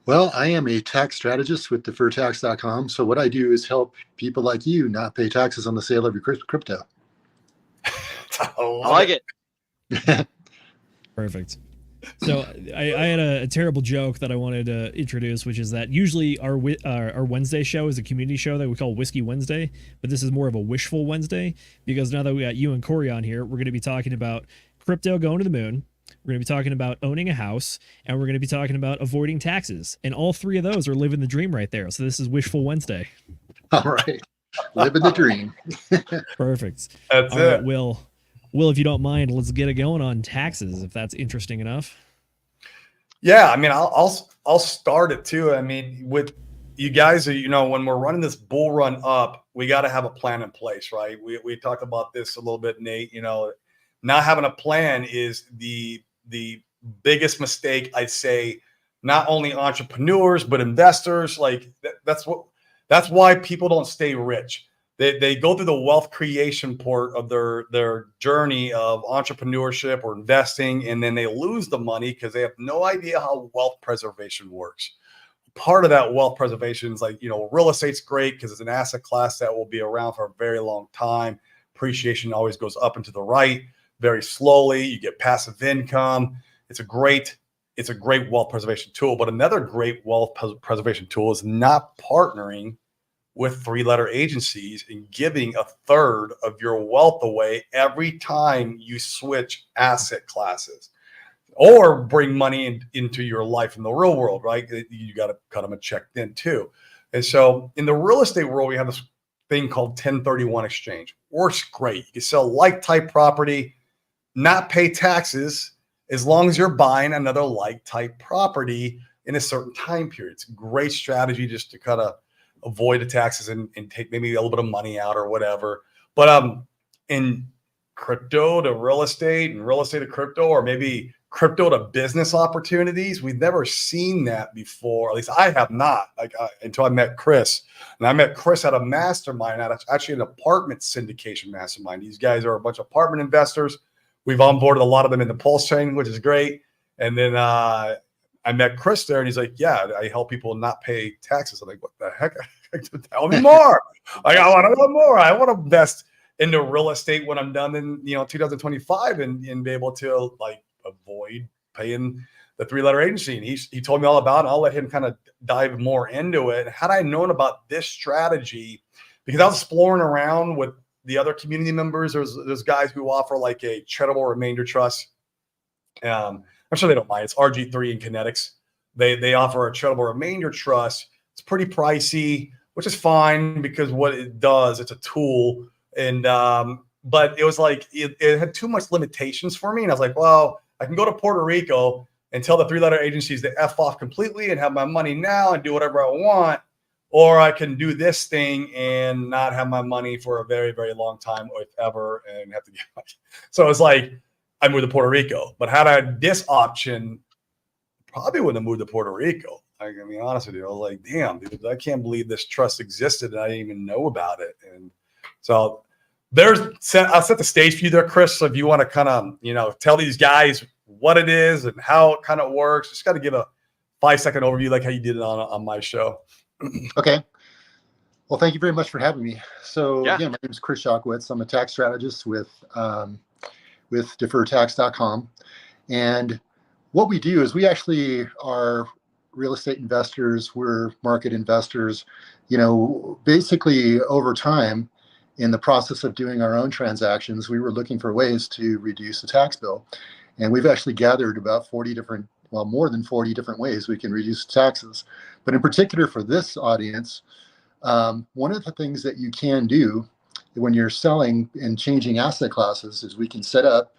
Well, I am a tax strategist with defertax.com. So what I do is help people like you not pay taxes on the sale of your crypto. I like it. Perfect. So I had a terrible joke that I wanted to introduce, which is that usually our Wednesday show is a community show that we call Whiskey Wednesday, but this is more of a wishful Wednesday because now that we got you and Corey on here, we're going to be talking about crypto going to the moon. We're going to be talking about owning a house, and we're going to be talking about avoiding taxes. And all three of those are living the dream right there. So this is Wishful Wednesday. All right. Living the dream. Perfect. That's all it. right, Will, if you don't mind, let's get it going on taxes, if that's interesting enough. Yeah, I mean, I'll start it too. I mean, with you guys, when we're running this bull run up, we got to have a plan in place, right? We talked about this a little bit, Nate. Not having a plan is the biggest mistake, I'd say, not only entrepreneurs but investors. Like that's why people don't stay rich. They go through the wealth creation part of their journey of entrepreneurship or investing, and then they lose the money because they have no idea how wealth preservation works. Part of that wealth preservation is real estate's great because it's an asset class that will be around for a very long time. Appreciation always goes up and to the right very slowly. You get passive income. It's a great wealth preservation tool. But another great wealth preservation tool is not partnering with three-letter agencies and giving a third of your wealth away every time you switch asset classes or bring money into your life in the real world, right? You got to cut them a check then too. And so in the real estate world, we have this thing called 1031 exchange. Works great. You can sell like-type property, not pay taxes as long as you're buying another like-type property in a certain time period. It's a great strategy just to kind of avoid the taxes and take maybe a little bit of money out or whatever. But in crypto to real estate and real estate to crypto, or maybe crypto to business opportunities, we've never seen that before. At least I have not, until I met Chris. And I met Chris at a mastermind, actually an apartment syndication mastermind. These guys are a bunch of apartment investors. We've onboarded a lot of them in the Pulse chain, which is great. And then I met Chris there, and he's like, "Yeah, I help people not pay taxes." I'm like, "What the heck? Tell me more." I want to know more. I want to invest into real estate when I'm done in 2025 and be able to avoid paying the three-letter agency. And he told me all about it. I'll let him kind of dive more into it. Had I known about this strategy, because I was exploring around with the other community members, there's guys who offer a charitable remainder trust. I'm sure they don't mind. It's RG3 and Kinetics. They offer a charitable remainder trust. It's pretty pricey, which is fine because what it does, it's a tool. And but it was it had too much limitations for me. And I was like, well, I can go to Puerto Rico and tell the three-letter agencies to F off completely and have my money now and do whatever I want. Or I can do this thing and not have my money for a very, very long time, or if ever, and have to get money. So it's I moved to Puerto Rico. But had I had this option, probably wouldn't have moved to Puerto Rico. I mean, honest with you, I was like, damn, dude, I can't believe this trust existed and I didn't even know about it. And so I'll set the stage for you there, Chris. So if you want to kind of, tell these guys what it is and how it kind of works, just got to give a 5-second overview like how you did it on my show. Okay. Well, thank you very much for having me. So Yeah. again, my name is Chris Shockwitz. I'm a tax strategist with defertax.com. And what we do is we actually are real estate investors. We're market investors. Basically over time, in the process of doing our own transactions, we were looking for ways to reduce the tax bill. And we've actually gathered about more than 40 different ways we can reduce taxes. But in particular for this audience, One of the things that you can do when you're selling and changing asset classes is we can set up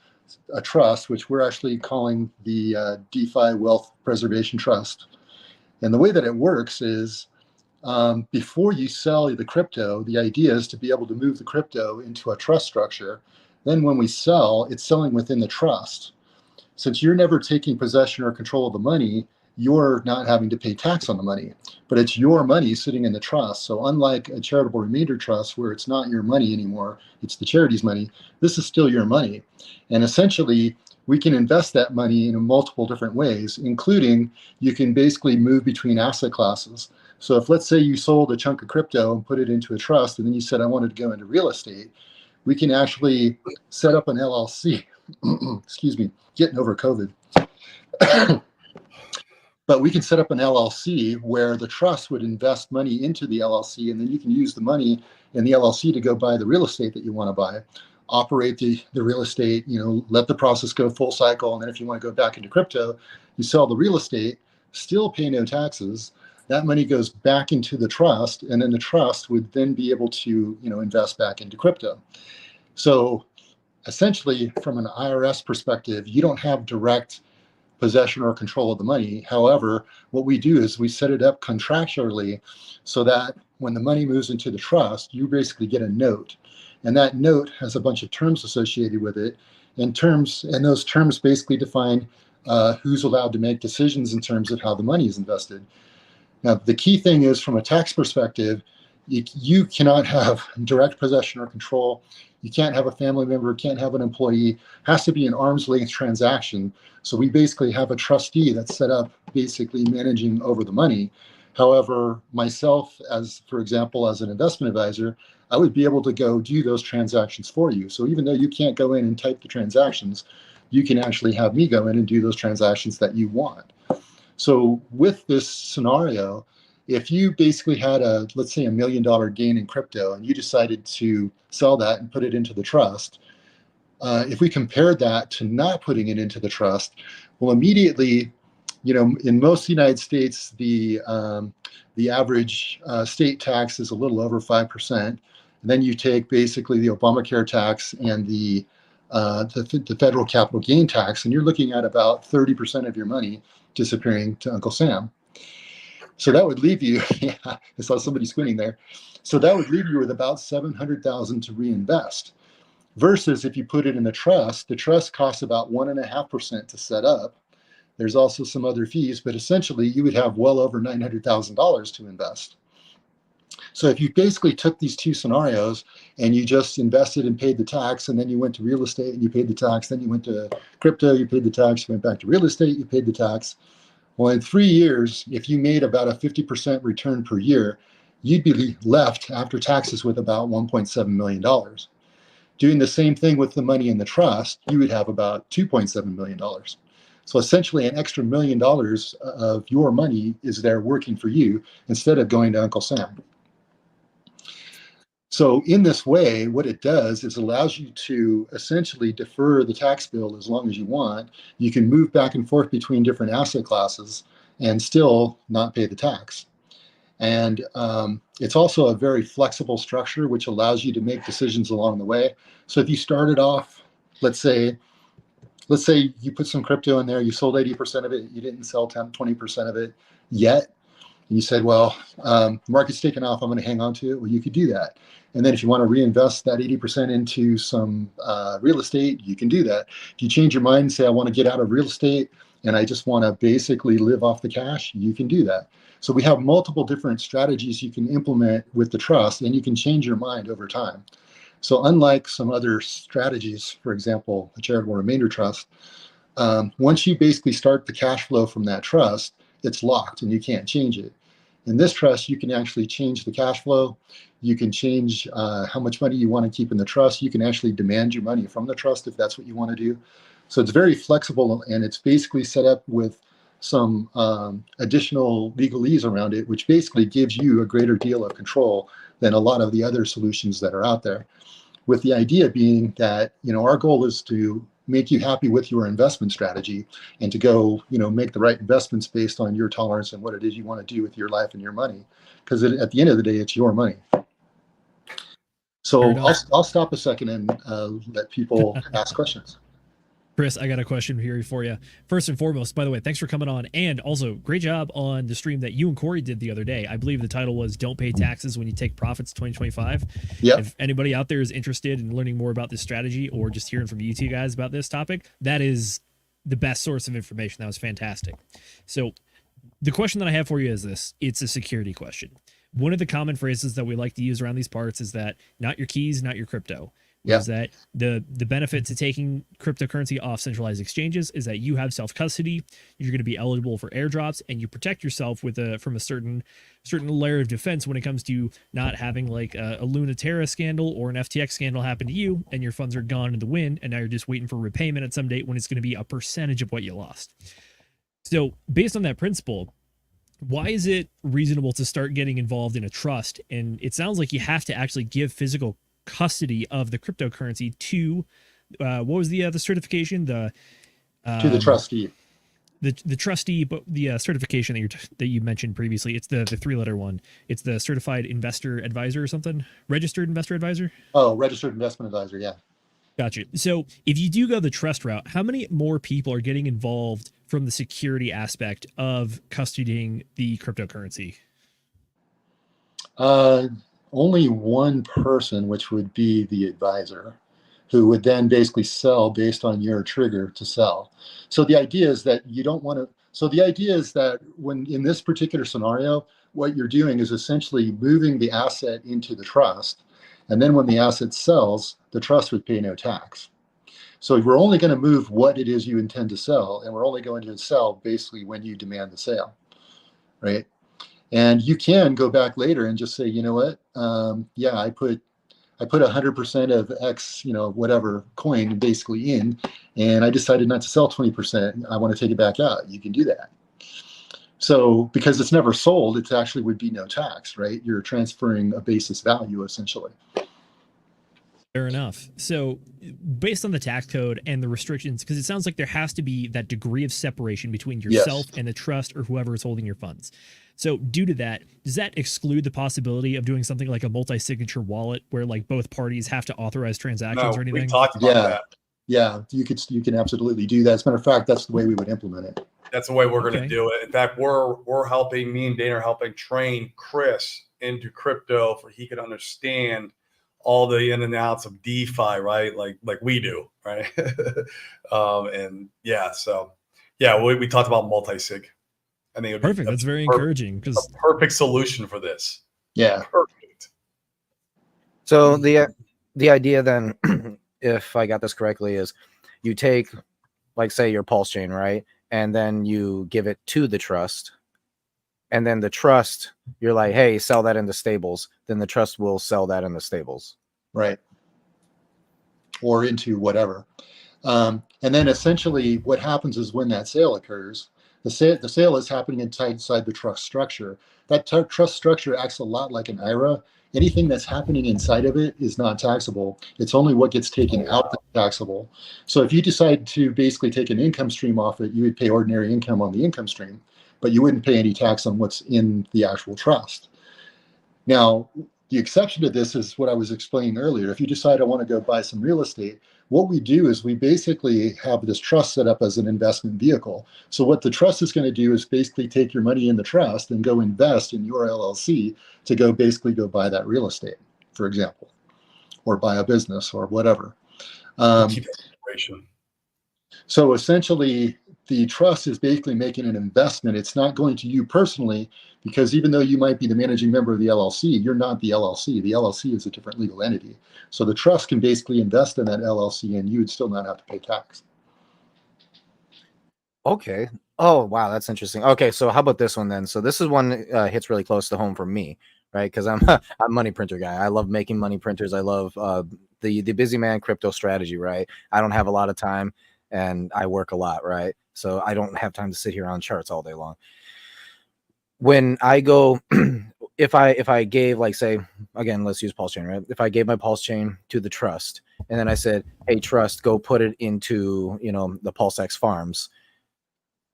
a trust, which we're actually calling the DeFi Wealth Preservation Trust. And the way that it works is before you sell the crypto, the idea is to be able to move the crypto into a trust structure. Then when we sell, it's selling within the trust. Since you're never taking possession or control of the money, you're not having to pay tax on the money, but it's your money sitting in the trust. So unlike a charitable remainder trust where it's not your money anymore, it's the charity's money, this is still your money. And essentially, we can invest that money in multiple different ways, including you can basically move between asset classes. So if, let's say, you sold a chunk of crypto and put it into a trust, and then you said, I wanted to go into real estate, we can actually set up an LLC. Excuse me, getting over COVID. But we can set up an LLC where the trust would invest money into the LLC, and then you can use the money in the LLC to go buy the real estate that you want to buy, operate the real estate, let the process go full cycle. And then if you want to go back into crypto, you sell the real estate, still pay no taxes. That money goes back into the trust, and then the trust would then be able to, invest back into crypto. So essentially, from an IRS perspective, you don't have direct possession or control of the money. However, what we do is we set it up contractually so that when the money moves into the trust, you basically get a note. And that note has a bunch of terms associated with it. And those terms basically define who's allowed to make decisions in terms of how the money is invested. Now, the key thing is, from a tax perspective, you cannot have direct possession or control. You can't have a family member, can't have an employee. It has to be an arm's length transaction. So we basically have a trustee that's set up basically managing over the money. However, myself, for example, as an investment advisor, I would be able to go do those transactions for you. So even though you can't go in and type the transactions, you can actually have me go in and do those transactions that you want. So with this scenario, if you basically had let's say $1 million gain in crypto, and you decided to sell that and put it into the trust, if we compared that to not putting it into the trust, well, immediately, in most United States, the average state tax is a little over 5%. And then you take basically the Obamacare tax and the federal capital gain tax, and you're looking at about 30% of your money disappearing to Uncle Sam. So that would leave you, yeah, I saw somebody squinting there. So that would leave you with about $700,000 to reinvest. Versus if you put it in the trust costs about 1.5% to set up. There's also some other fees, but essentially you would have well over $900,000 to invest. So if you basically took these two scenarios and you just invested and paid the tax, and then you went to real estate and you paid the tax, then you went to crypto, you paid the tax, you went back to real estate, you paid the tax. Well, in 3 years, if you made about a 50% return per year, you'd be left after taxes with about $1.7 million. Doing the same thing with the money in the trust, you would have about $2.7 million. So essentially an extra $1 million of your money is there working for you instead of going to Uncle Sam. So in this way, what it does is allows you to essentially defer the tax bill as long as you want. You can move back and forth between different asset classes and still not pay the tax. And it's also a very flexible structure, which allows you to make decisions along the way. So if you started off, let's say you put some crypto in there, you sold 80% of it, you didn't sell 10, 20% of it yet. And you said, well, the market's taken off, I'm going to hang on to it. Well, you could do that. And then if you want to reinvest that 80% into some real estate, you can do that. If you change your mind and say, I want to get out of real estate and I just want to basically live off the cash, you can do that. So we have multiple different strategies you can implement with the trust, and you can change your mind over time. So unlike some other strategies, for example, a charitable remainder trust, once you basically start the cash flow from that trust, it's locked and you can't change it. In this trust, you can actually change the cash flow. You can change how much money you want to keep in the trust. You can actually demand your money from the trust if that's what you want to do. So it's very flexible, and it's basically set up with some additional legalese around it, which basically gives you a greater deal of control than a lot of the other solutions that are out there. With the idea being that, our goal is to make you happy with your investment strategy and to go, make the right investments based on your tolerance and what it is you want to do with your life and your money. because at the end of the day, it's your money. So I'll stop a second and let people ask questions. Chris, I got a question here for you. First and foremost, by the way, thanks for coming on. And also, great job on the stream that you and Corey did the other day. I believe the title was Don't Pay Taxes When You Take Profits 2025. Yep. If anybody out there is interested in learning more about this strategy or just hearing from you two guys about this topic, that is the best source of information. That was fantastic. So the question that I have for you is this. It's a security question. One of the common phrases that we like to use around these parts is that not your keys, not your crypto. Is that the benefit to taking cryptocurrency off centralized exchanges is that you have self-custody, you're going to be eligible for airdrops, and you protect yourself with from a certain layer of defense when it comes to not having like a Luna Terra scandal or an FTX scandal happen to you and your funds are gone in the wind and now you're just waiting for repayment at some date when it's going to be a percentage of what you lost. So based on that principle, why is it reasonable to start getting involved in a trust? And it sounds like you have to actually give physical custody of the cryptocurrency to what was the certification, to the trustee, the trustee, but the certification that you mentioned previously, it's the 3-letter one. It's the certified investor advisor or something, registered investor advisor. Oh, registered investment advisor. Yeah. Gotcha. So if you do go the trust route, how many more people are getting involved from the security aspect of custodying the cryptocurrency? Only one person, which would be the advisor, who would then basically sell based on your trigger to sell. So the idea is that you don't want to. So the idea is that when in this particular scenario, what you're doing is essentially moving the asset into the trust. And then when the asset sells, the trust would pay no tax. So we're only going to move what it is you intend to sell. And we're only going to sell basically when you demand the sale, right? And you can go back later and just say, you know what? I put 100% of X, whatever coin basically in, and I decided not to sell 20%. I want to take it back out. You can do that. So because it's never sold, it actually would be no tax, right? You're transferring a basis value essentially. Fair enough. So based on the tax code and the restrictions, because it sounds like there has to be that degree of separation between yourself and the trust or whoever is holding your funds. So due to that, does that exclude the possibility of doing something like a multi-signature wallet where like both parties have to authorize transactions or anything? We talked about that. Yeah, you can absolutely do that. As a matter of fact, that's the way we would implement it. That's the way we're going to do it. In fact, we're helping, me and Dana are helping train Chris into crypto for he could understand all the in and outs of DeFi, right? Like we do, right? We talked about multi-sig. I think perfect. That's very encouraging because a perfect solution for this. Yeah, perfect. So the idea then, if I got this correctly, is you take, like, say your pulse chain, right, and then you give it to the trust, and then the trust, you're like, hey, sell that in the stables. Then the trust will sell that in the stables, right, or into whatever. And then essentially, what happens is when that sale occurs. The sale is happening inside the trust structure. That trust structure acts a lot like an IRA. Anything that's happening inside of it is not taxable. It's only what gets taken out that's taxable. So if you decide to basically take an income stream off it, you would pay ordinary income on the income stream, but you wouldn't pay any tax on what's in the actual trust. Now, the exception to this is what I was explaining earlier. If you decide I want to go buy some real estate, what we do is we basically have this trust set up as an investment vehicle. So what the trust is going to do is basically take your money in the trust and go invest in your LLC to go buy that real estate, for example, or buy a business or whatever. So essentially, the trust is basically making an investment. It's not going to you personally, because even though you might be the managing member of the LLC, you're not the LLC. The LLC is a different legal entity. So the trust can basically invest in that LLC and you would still not have to pay tax. Okay. Oh, wow. That's interesting. Okay. So how about this one then? So this is one hits really close to home for me, right? Because I'm a money printer guy. I love making money printers. I love the busy man crypto strategy, right? I don't have a lot of time and I work a lot, right? So I don't have time to sit here on charts all day long. When I go, if I gave, like, say, again, let's use pulse chain, right? If I gave my pulse chain to the trust and then I said, hey, trust, go put it into, the PulseX farms,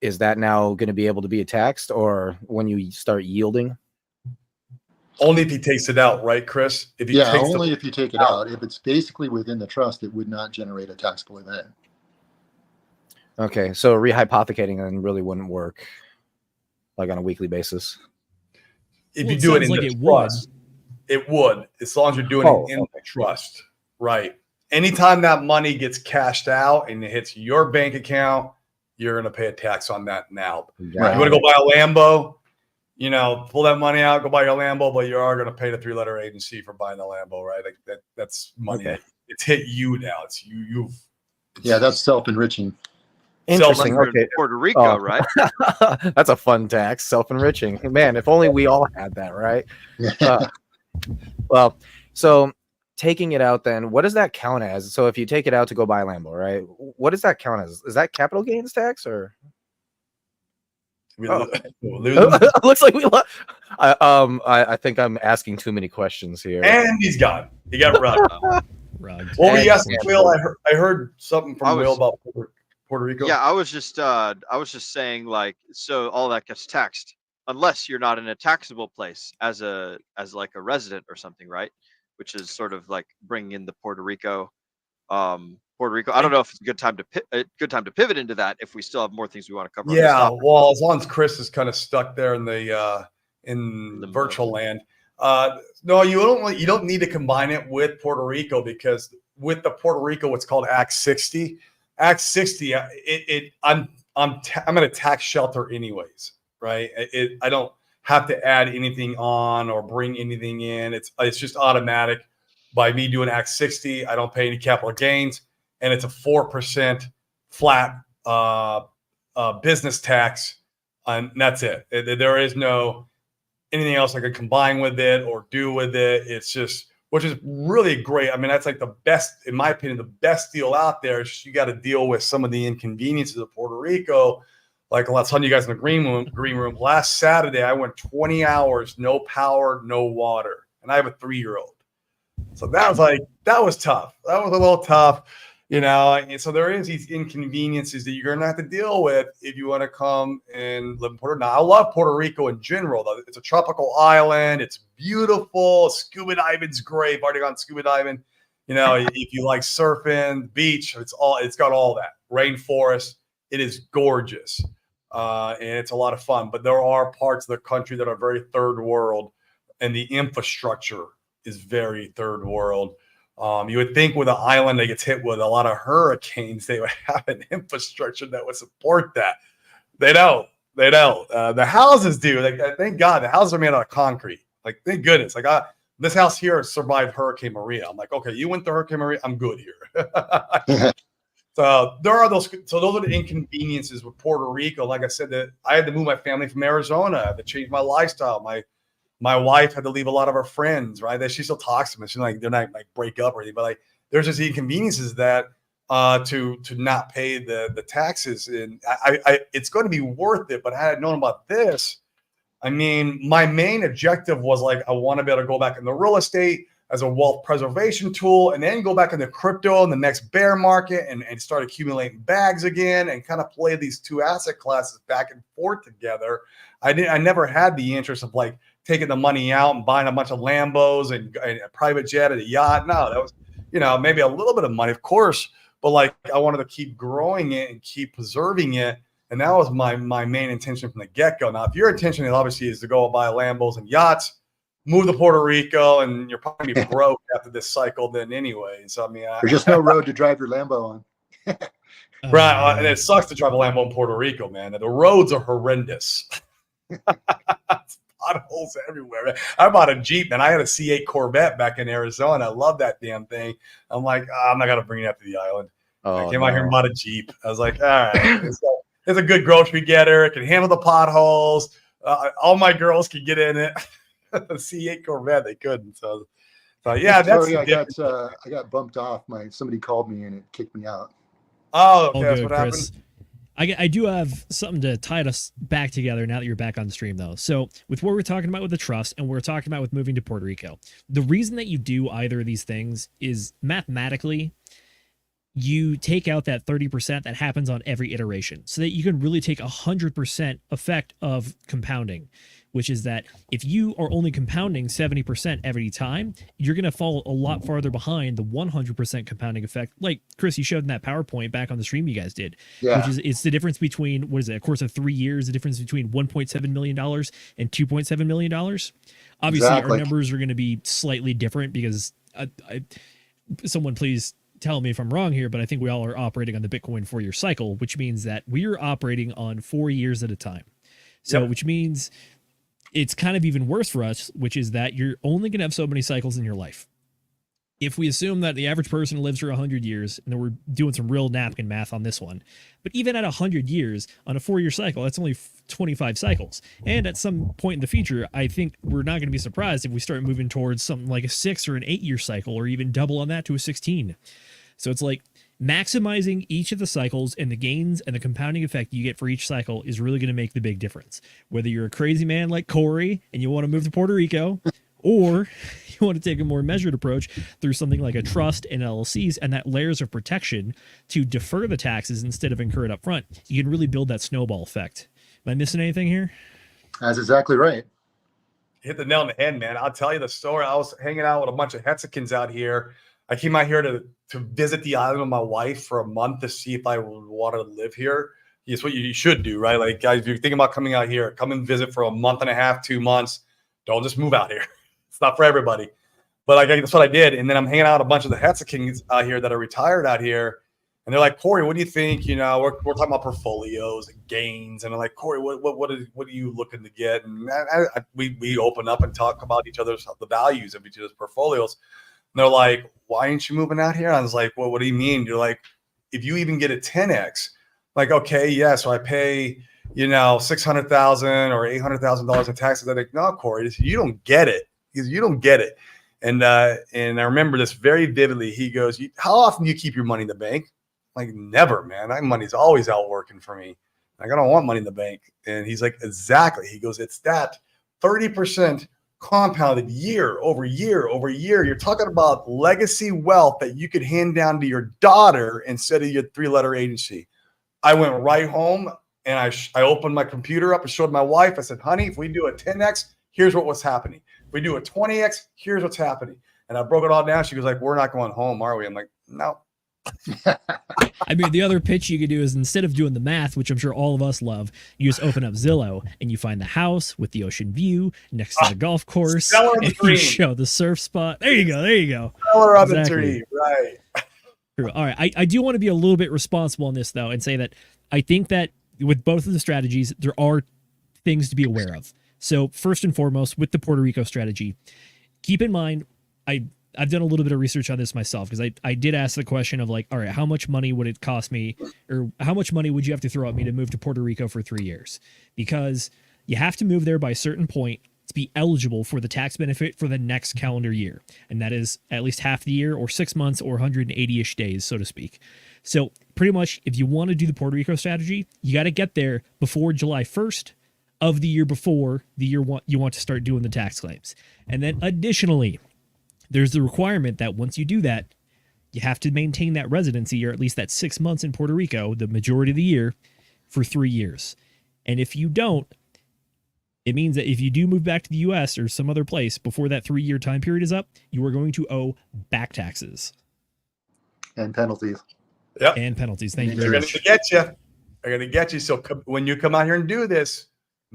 is that now going to be able to be taxed, or when you start yielding? Only if he takes it out, right, Chris? If he Yeah, takes only if you take it out. If it's basically within the trust, it would not generate a taxable event. Okay, so rehypothecating then really wouldn't work, like on a weekly basis. If Well, you it do it sounds in like the it would. trust, it would, as long as you're doing Oh, it in the trust, right? Anytime that money gets cashed out and it hits your bank account, you're going to pay a tax on that now. Right. You want to go buy a Lambo, you know, pull that money out, go buy your Lambo, but you are going to pay the 3-letter agency for buying the Lambo, right? Like that's money. Okay. It's hit you now. It's you. Yeah, that's self-enriching. Interesting. Unless you're Okay. in Puerto Rico, Oh. right? That's a fun tax, self-enriching. Man, if only we all had that, right? Well, so taking it out then, what does that count as? So if you take it out to go buy a Lambo, right? What does that count as? Is that capital gains tax or? Oh. Looks like we I think I'm asking too many questions here. And he's gone. He got rugged. Rugged. What were you asking, Will? I heard something from I was- Will about Puerto Rico. Yeah, I was just saying, like, so all that gets taxed unless you're not in a taxable place as like a resident or something, right? Which is sort of like bringing in the Puerto Rico. I don't know if it's a good time to pivot into that if we still have more things we want to cover. Yeah, well, as long as Chris is kind of stuck there in the virtual land. No, you don't need to combine it with Puerto Rico, because with the Puerto Rico, what's called Act 60. Act 60, I'm in a tax shelter anyways, right? I don't have to add anything on or bring anything in. It's just automatic. By me doing Act 60, I don't pay any capital gains, and it's a 4% flat business tax, and that's it. There is no anything else I could combine with it or do with it. It's just, which is really great. I mean, that's like the best, in my opinion, the best deal out there. It's just, you got to deal with some of the inconveniences of Puerto Rico. Like, let's tell you guys in the green room. Last Saturday, I went 20 hours, no power, no water, and I have a 3-year-old. So that was tough. That was a little tough, you know. And so there is these inconveniences that you're going to have to deal with if you want to come and live in Puerto Rico. Now, I love Puerto Rico in general, though. It's a tropical island. It's beautiful. Scuba diving's great. I've already gone scuba diving. You know, if you like surfing, beach, it's got all that. Rainforest. It is gorgeous. And it's a lot of fun. But there are parts of the country that are very third world, and the infrastructure is very third world. You would think with an island that gets hit with a lot of hurricanes, they would have an infrastructure that would support that. They don't. The houses do. Like, thank God, the houses are made out of concrete. Like, thank goodness. Like, this house here survived Hurricane Maria. I'm like, okay, you went to Hurricane Maria, I'm good here. So there are those. So those are the inconveniences with Puerto Rico. Like I said, that I had to move my family from Arizona. I had to change my lifestyle. My wife had to leave a lot of her friends, right? She still talks to me. She's like, they're not like break up or anything, but like there's just inconveniences that to not pay the taxes. And it's going to be worth it. But had I known about this, I mean, my main objective was like, I want to be able to go back into real estate as a wealth preservation tool, and then go back into crypto in the next bear market and start accumulating bags again and kind of play these two asset classes back and forth together. I never had the interest of like taking the money out and buying a bunch of Lambos and a private jet and a yacht. No, that was, you know, maybe a little bit of money, of course, but like I wanted to keep growing it and keep preserving it. And that was my main intention from the get-go. Now, if your intention obviously is to go buy Lambos and yachts, move to Puerto Rico, and you're probably broke after this cycle then anyway. So, I mean, there's just no road to drive your Lambo on. Right. And it sucks to drive a Lambo in Puerto Rico, man. The roads are horrendous. Potholes everywhere, man. I bought a Jeep, and I had a C8 Corvette back in Arizona. I love that damn thing. I'm like, I'm not going to bring it up to the island. I came out here and bought a Jeep. I was like, all right, it's a good grocery getter. It can handle the potholes. All my girls can get in it. The C8 Corvette, they couldn't. So yeah, that's. Sorry, I got bumped off. Somebody called me and it kicked me out. Oh, okay, that's good, what Chris. happened. I do have something to tie us back together now that you're back on stream, though. So with what we're talking about with the trust and we're talking about with moving to Puerto Rico, the reason that you do either of these things is mathematically, you take out that 30% that happens on every iteration so that you can really take 100% effect of compounding. which is that if you are only compounding 70% every time, you're going to fall a lot farther behind the 100% compounding effect. Like Chris, you showed in that PowerPoint back on the stream you guys did, which is it's the difference between, what is it, a course of 3 years, the difference between $1.7 million and $2.7 million. Obviously, our numbers are going to be slightly different because someone please tell me if I'm wrong here, but I think we all are operating on the Bitcoin 4-year cycle, which means that we are operating on 4 years at a time. So, which means it's kind of even worse for us, which is that you're only going to have so many cycles in your life. If we assume that the average person lives for 100 years, and then we're doing some real napkin math on this one, but even at 100 years on a 4-year cycle, that's only 25 cycles. And at some point in the future, I think we're not going to be surprised if we start moving towards something like a 6 or an 8-year cycle, or even double on that to a 16. So it's like maximizing each of the cycles and the gains and the compounding effect you get for each cycle is really going to make the big difference. Whether you're a crazy man like Corey and you want to move to Puerto Rico, or you want to take a more measured approach through something like a trust and LLCs and that layers of protection to defer the taxes instead of incur it up front, you can really build that snowball effect. Am I missing anything here? That's exactly right. Hit the nail on the head, man. I'll tell you the story. I was hanging out with a bunch of Hexicans out here. I came out here to visit the island with my wife for a month to see if I would want to live here. It's what you should do, right? Like, guys, if you're thinking about coming out here, come and visit for a month and a half, 2 months. Don't just move out here. It's not for everybody. But like, that's what I did. And then I'm hanging out with a bunch of the Hexicans out here that are retired out here. And they're like, Corey, what do you think? You know, we're talking about portfolios and gains. And I'm like, Corey, what are you looking to get? And we open up and talk about the values of each other's portfolios. And they're like, why aren't you moving out here? And I was like, well, what do you mean? You're like, if you even get a 10X, like, okay, yeah, so I pay, $600,000 or $800,000 in taxes. I'm like, no, Corey, you don't get it. Because you don't get it. And I remember this very vividly. He goes, how often do you keep your money in the bank? I'm like, never, man. My money's always out working for me. Like, I don't want money in the bank. And he's like, exactly. He goes, it's that 30% compounded year over year over year. You're talking about legacy wealth that you could hand down to your daughter instead of your 3-letter agency. I went right home and I opened my computer up and showed my wife. I said, honey, if we do a 10X, here's what was happening. If we do a 20X, here's what's happening. And I broke it all down. She was like, we're not going home, are we? I'm like, no. I mean, the other pitch you could do is, instead of doing the math, which I'm sure all of us love, you just open up Zillow and you find the house with the ocean view next to the golf course, and you show the surf spot. There you go. Seller on the tree, right. True. All right. I do want to be a little bit responsible on this, though, and say that I think that with both of the strategies, there are things to be aware of. So first and foremost, with the Puerto Rico strategy, keep in mind, I've done a little bit of research on this myself, because I did ask the question of, like, all right, how much money would it cost me, or how much money would you have to throw at me to move to Puerto Rico for 3 years? Because you have to move there by a certain point to be eligible for the tax benefit for the next calendar year. And that is at least half the year, or 6 months, or 180-ish days, so to speak. So pretty much, if you want to do the Puerto Rico strategy, you got to get there before July 1st of the year before the year you want to start doing the tax claims. And then additionally, there's the requirement that once you do that, you have to maintain that residency, or at least that 6 months in Puerto Rico, the majority of the year, for 3 years. And if you don't, it means that if you do move back to the U.S. or some other place before that 3-year time period is up, you are going to owe back taxes. And penalties. Yep. And penalties. Thank you very They're much. going to get you. They're going to get you. So when you come out here and do this,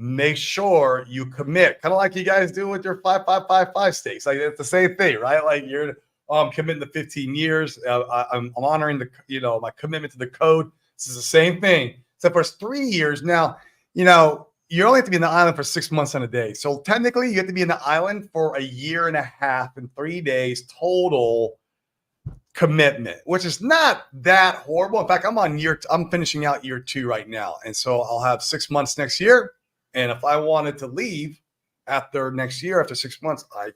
make sure you commit, kind of like you guys do with your 5555 stakes. Like, it's the same thing, right? Like, I'm committing to 15 years. I'm honoring my commitment to the code. This is the same thing, except for it's 3 years. Now, you only have to be in the island for 6 months and a day. So technically, you have to be in the island for a year and a half and 3 days total commitment, which is not that horrible. In fact, I'm finishing out year 2 right now. And so I'll have 6 months next year. And if I wanted to leave after next year, after 6 months, I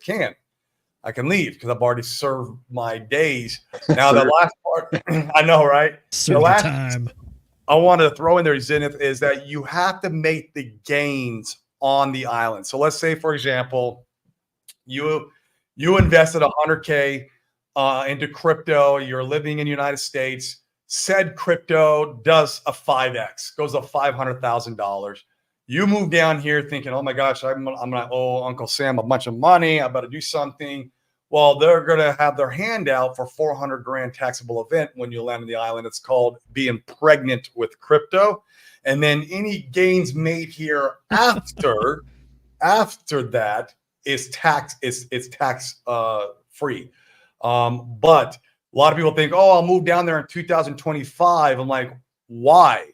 can leave because I've already served my days. Now, the last part, I know, right? Serve the last time I wanted to throw in there, Zenith, is that you have to make the gains on the island. So let's say, for example, you invested $100K into crypto. You're living in the United States. Said crypto does a 5X, goes to $500,000. You move down here thinking, oh my gosh, I'm gonna owe Uncle Sam a bunch of money. I better do something. Well, they're gonna have their hand out for 400 grand taxable event when you land on the island. It's called being pregnant with crypto, and then any gains made here after that is tax free. But a lot of people think, oh, I'll move down there in 2025. I'm like, why?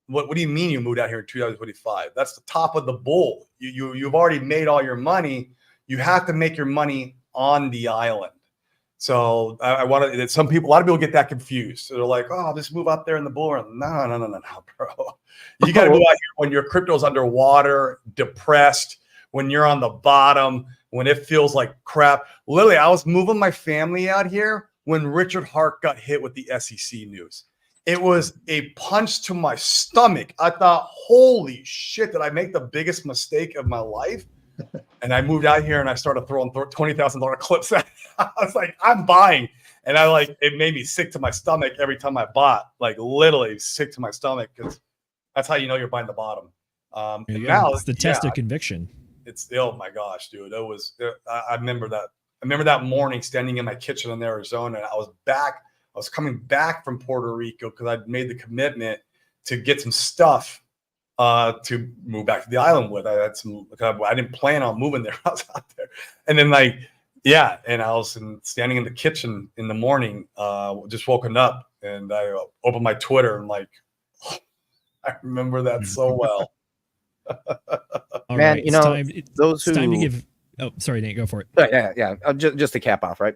What do you mean you moved out here in 2025? That's the top of the bull. You've already made all your money. You have to make your money on the island. So I want to. A lot of people get that confused. So they're like, "Oh, I'll just move out there in the bull run." No, bro. You got to move out here when your crypto's underwater, depressed, when you're on the bottom, when it feels like crap. Literally, I was moving my family out here when Richard Hart got hit with the SEC news. It was a punch to my stomach. I thought, holy shit, did I make the biggest mistake of my life? And I moved out here and I started throwing $20,000 clips at it. I was like, I'm buying. And it made me sick to my stomach every time I bought, like literally sick to my stomach, because that's how you know you're buying the bottom. And now it's the test of conviction. It's, oh my gosh, dude. I remember that. I remember that morning standing in my kitchen in Arizona, and I was coming back from Puerto Rico because I'd made the commitment to get some stuff to move back to the island with. I didn't plan on moving there. I was out there. And then and I was standing in the kitchen in the morning, just woken up, and I opened my Twitter and I remember that so well. All Man, right, you know, it's time to give. Oh, sorry, Nate, go for it. Yeah. Just to cap off, right?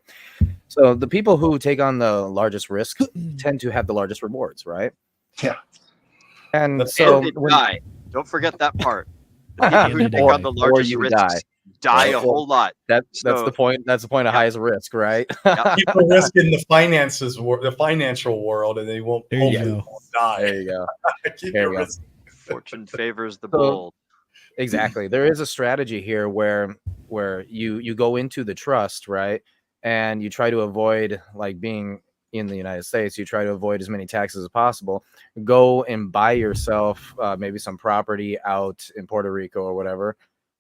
So the people who take on the largest risk tend to have the largest rewards, right? Yeah. And die. Don't forget that part. The people who take on the largest risks die a whole lot. That's the point. That's the point of highest risk, right? Keep the risk in the financial world, and they won't. There you go. Die. There you go. Keep your risk. Fortune favors the bold. Exactly. There is a strategy here where you go into the trust, right? And you try to avoid being in the United States. You try to avoid as many taxes as possible. Go and buy yourself maybe some property out in Puerto Rico or whatever.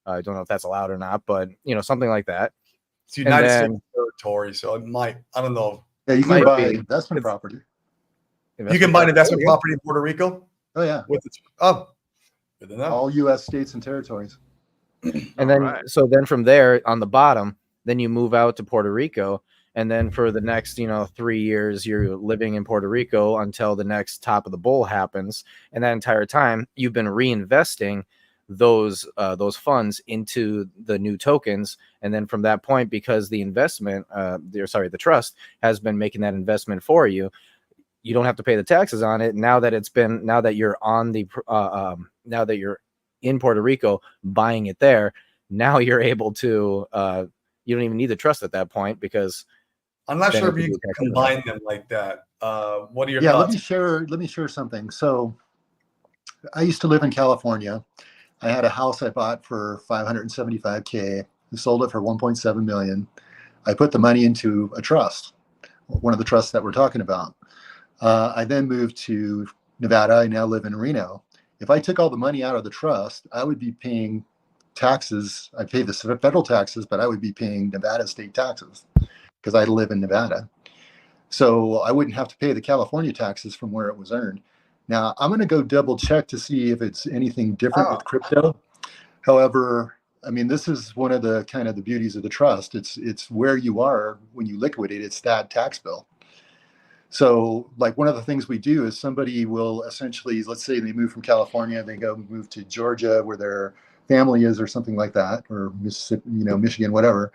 I don't know if that's allowed or not, but something like that. It's United States territory, so it might. I don't know. Yeah, you can buy investment property. You can buy an investment property in Puerto Rico. Oh yeah. Good enough. All U.S. states and territories. And then, so then from there on the bottom, then you move out to Puerto Rico. And then for the next, 3 years, you're living in Puerto Rico until the next top of the bull happens. And that entire time, you've been reinvesting those funds into the new tokens. And then from that point, because the the trust has been making that investment for you, you don't have to pay the taxes on it. Now that you're now that you're in Puerto Rico buying it there, now you're able to, you don't even need the trust at that point, because I'm not sure if you can combine them like that. What are your thoughts? Let me share something. So I used to live in California. I had a house I bought for $575K. I sold it for $1.7 million. I put the money into a trust, one of the trusts that we're talking about. I then moved to Nevada. I now live in Reno. If I took all the money out of the trust, I would be paying taxes. I pay the federal taxes, but I would be paying Nevada state taxes because I live in Nevada. So I wouldn't have to pay the California taxes from where it was earned. Now, I'm going to go double check to see if it's anything different with crypto. However, I mean, this is one of the kind of the beauties of the trust. It's where you are when you liquidate. It's that tax bill. So one of the things we do is somebody will essentially, let's say they move from California, they go move to Georgia where their family is or something like that, or Mississippi, Michigan, whatever.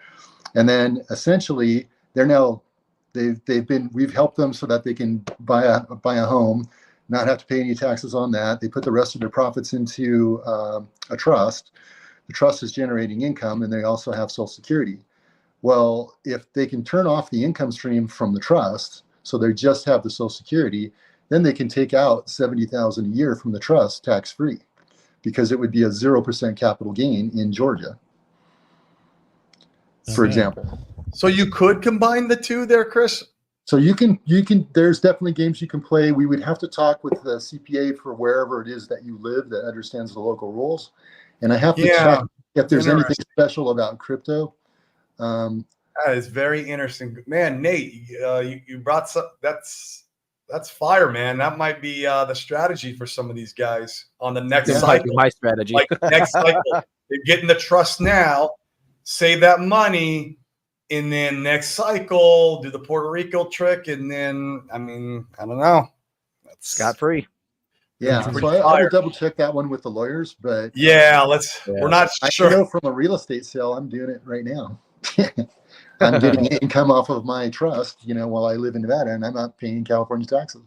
And then essentially we've helped them so that they can buy a home, not have to pay any taxes on that. They put the rest of their profits into a trust. The trust is generating income, and they also have Social Security. Well, if they can turn off the income stream from the trust, so they just have the Social Security, then they can take out $70,000 a year from the trust tax-free, because it would be a 0% capital gain in Georgia, for example. So you could combine the two there, Chris? So you can, there's definitely games you can play. We would have to talk with the CPA for wherever it is that you live that understands the local rules. And I have to check if there's anything special about crypto. That is very interesting, man. Nate, you brought some. That's fire, man. That might be the strategy for some of these guys on the next cycle. Might be my strategy. Like next cycle, they're getting the trust now. Save that money, and then next cycle do the Puerto Rico trick, and then I don't know. That's Scot free. Yeah, so I will double check that one with the lawyers, but we're not sure. I know from a real estate sale, I'm doing it right now. I'm getting income off of my trust, while I live in Nevada, and I'm not paying California taxes.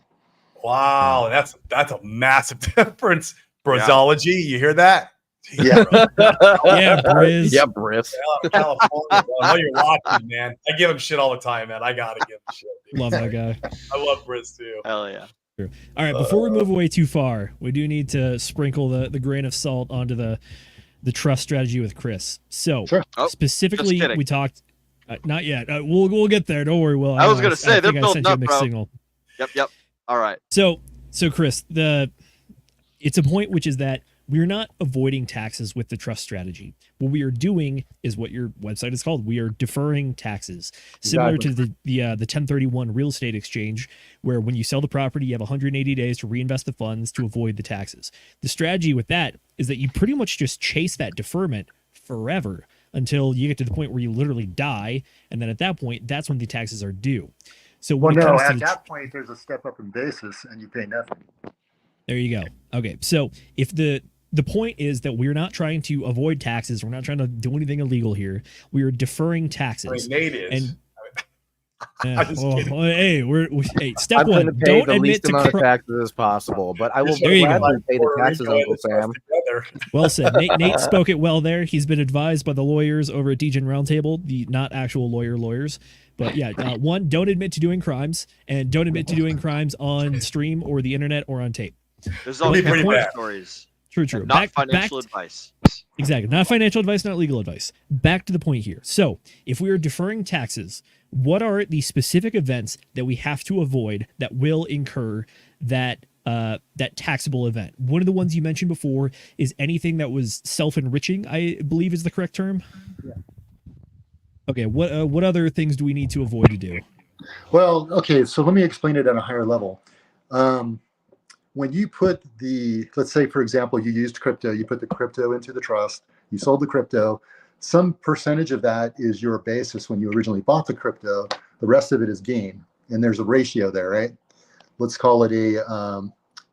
Wow, that's a massive difference. Brazology, you hear that? Yeah, yeah, Briz. Yeah, Briz. California, bro. I know you're watching, man. I give him shit all the time, man. I gotta give him shit. Dude. Love that guy. I love Briz too. Hell yeah. All right, before we move away too far, we do need to sprinkle the grain of salt onto the trust strategy with Chris. So specifically, we talked. Not yet. We'll get there. Don't worry, Will. I was gonna say they're building up, bro. Signal. Yep. All right. So Chris, it's a point which is that we're not avoiding taxes with the trust strategy. What we are doing is what your website is called. We are deferring taxes, similar to the 1031 real estate exchange, where when you sell the property, you have 180 days to reinvest the funds to avoid the taxes. The strategy with that is that you pretty much just chase that deferment forever until you get to the point where you literally die, and then at that point, that's when the taxes are due. So when at that point, there's a step up in basis, and you pay nothing. There you go. Okay, so if the point is that we're not trying to avoid taxes, we're not trying to do anything illegal here. We are deferring taxes. Nate is. Hey, step I'm one, going to pay don't the admit least to amount of taxes as possible, but I will gladly pay the taxes, Uncle Sam. Well said. Nate spoke it well there. He's been advised by the lawyers over at Degen Roundtable, the not actual lawyers. But yeah, one, don't admit to doing crimes, and don't admit to doing crimes on stream or the internet or on tape. There's always horror stories. True. Not financial advice. Exactly. Not financial advice, not legal advice. Back to the point here. So if we are deferring taxes, what are the specific events that we have to avoid that will incur that taxable event? One of the ones you mentioned before is anything that was self-enriching, I believe is the correct term. Yeah. Okay. What other things do we need to avoid to do? Well, okay. So let me explain it at a higher level. When you put let's say, for example, you used crypto, you put the crypto into the trust, you sold the crypto, some percentage of that is your basis when you originally bought the crypto. The rest of it is gain. And there's a ratio there, right? Let's call it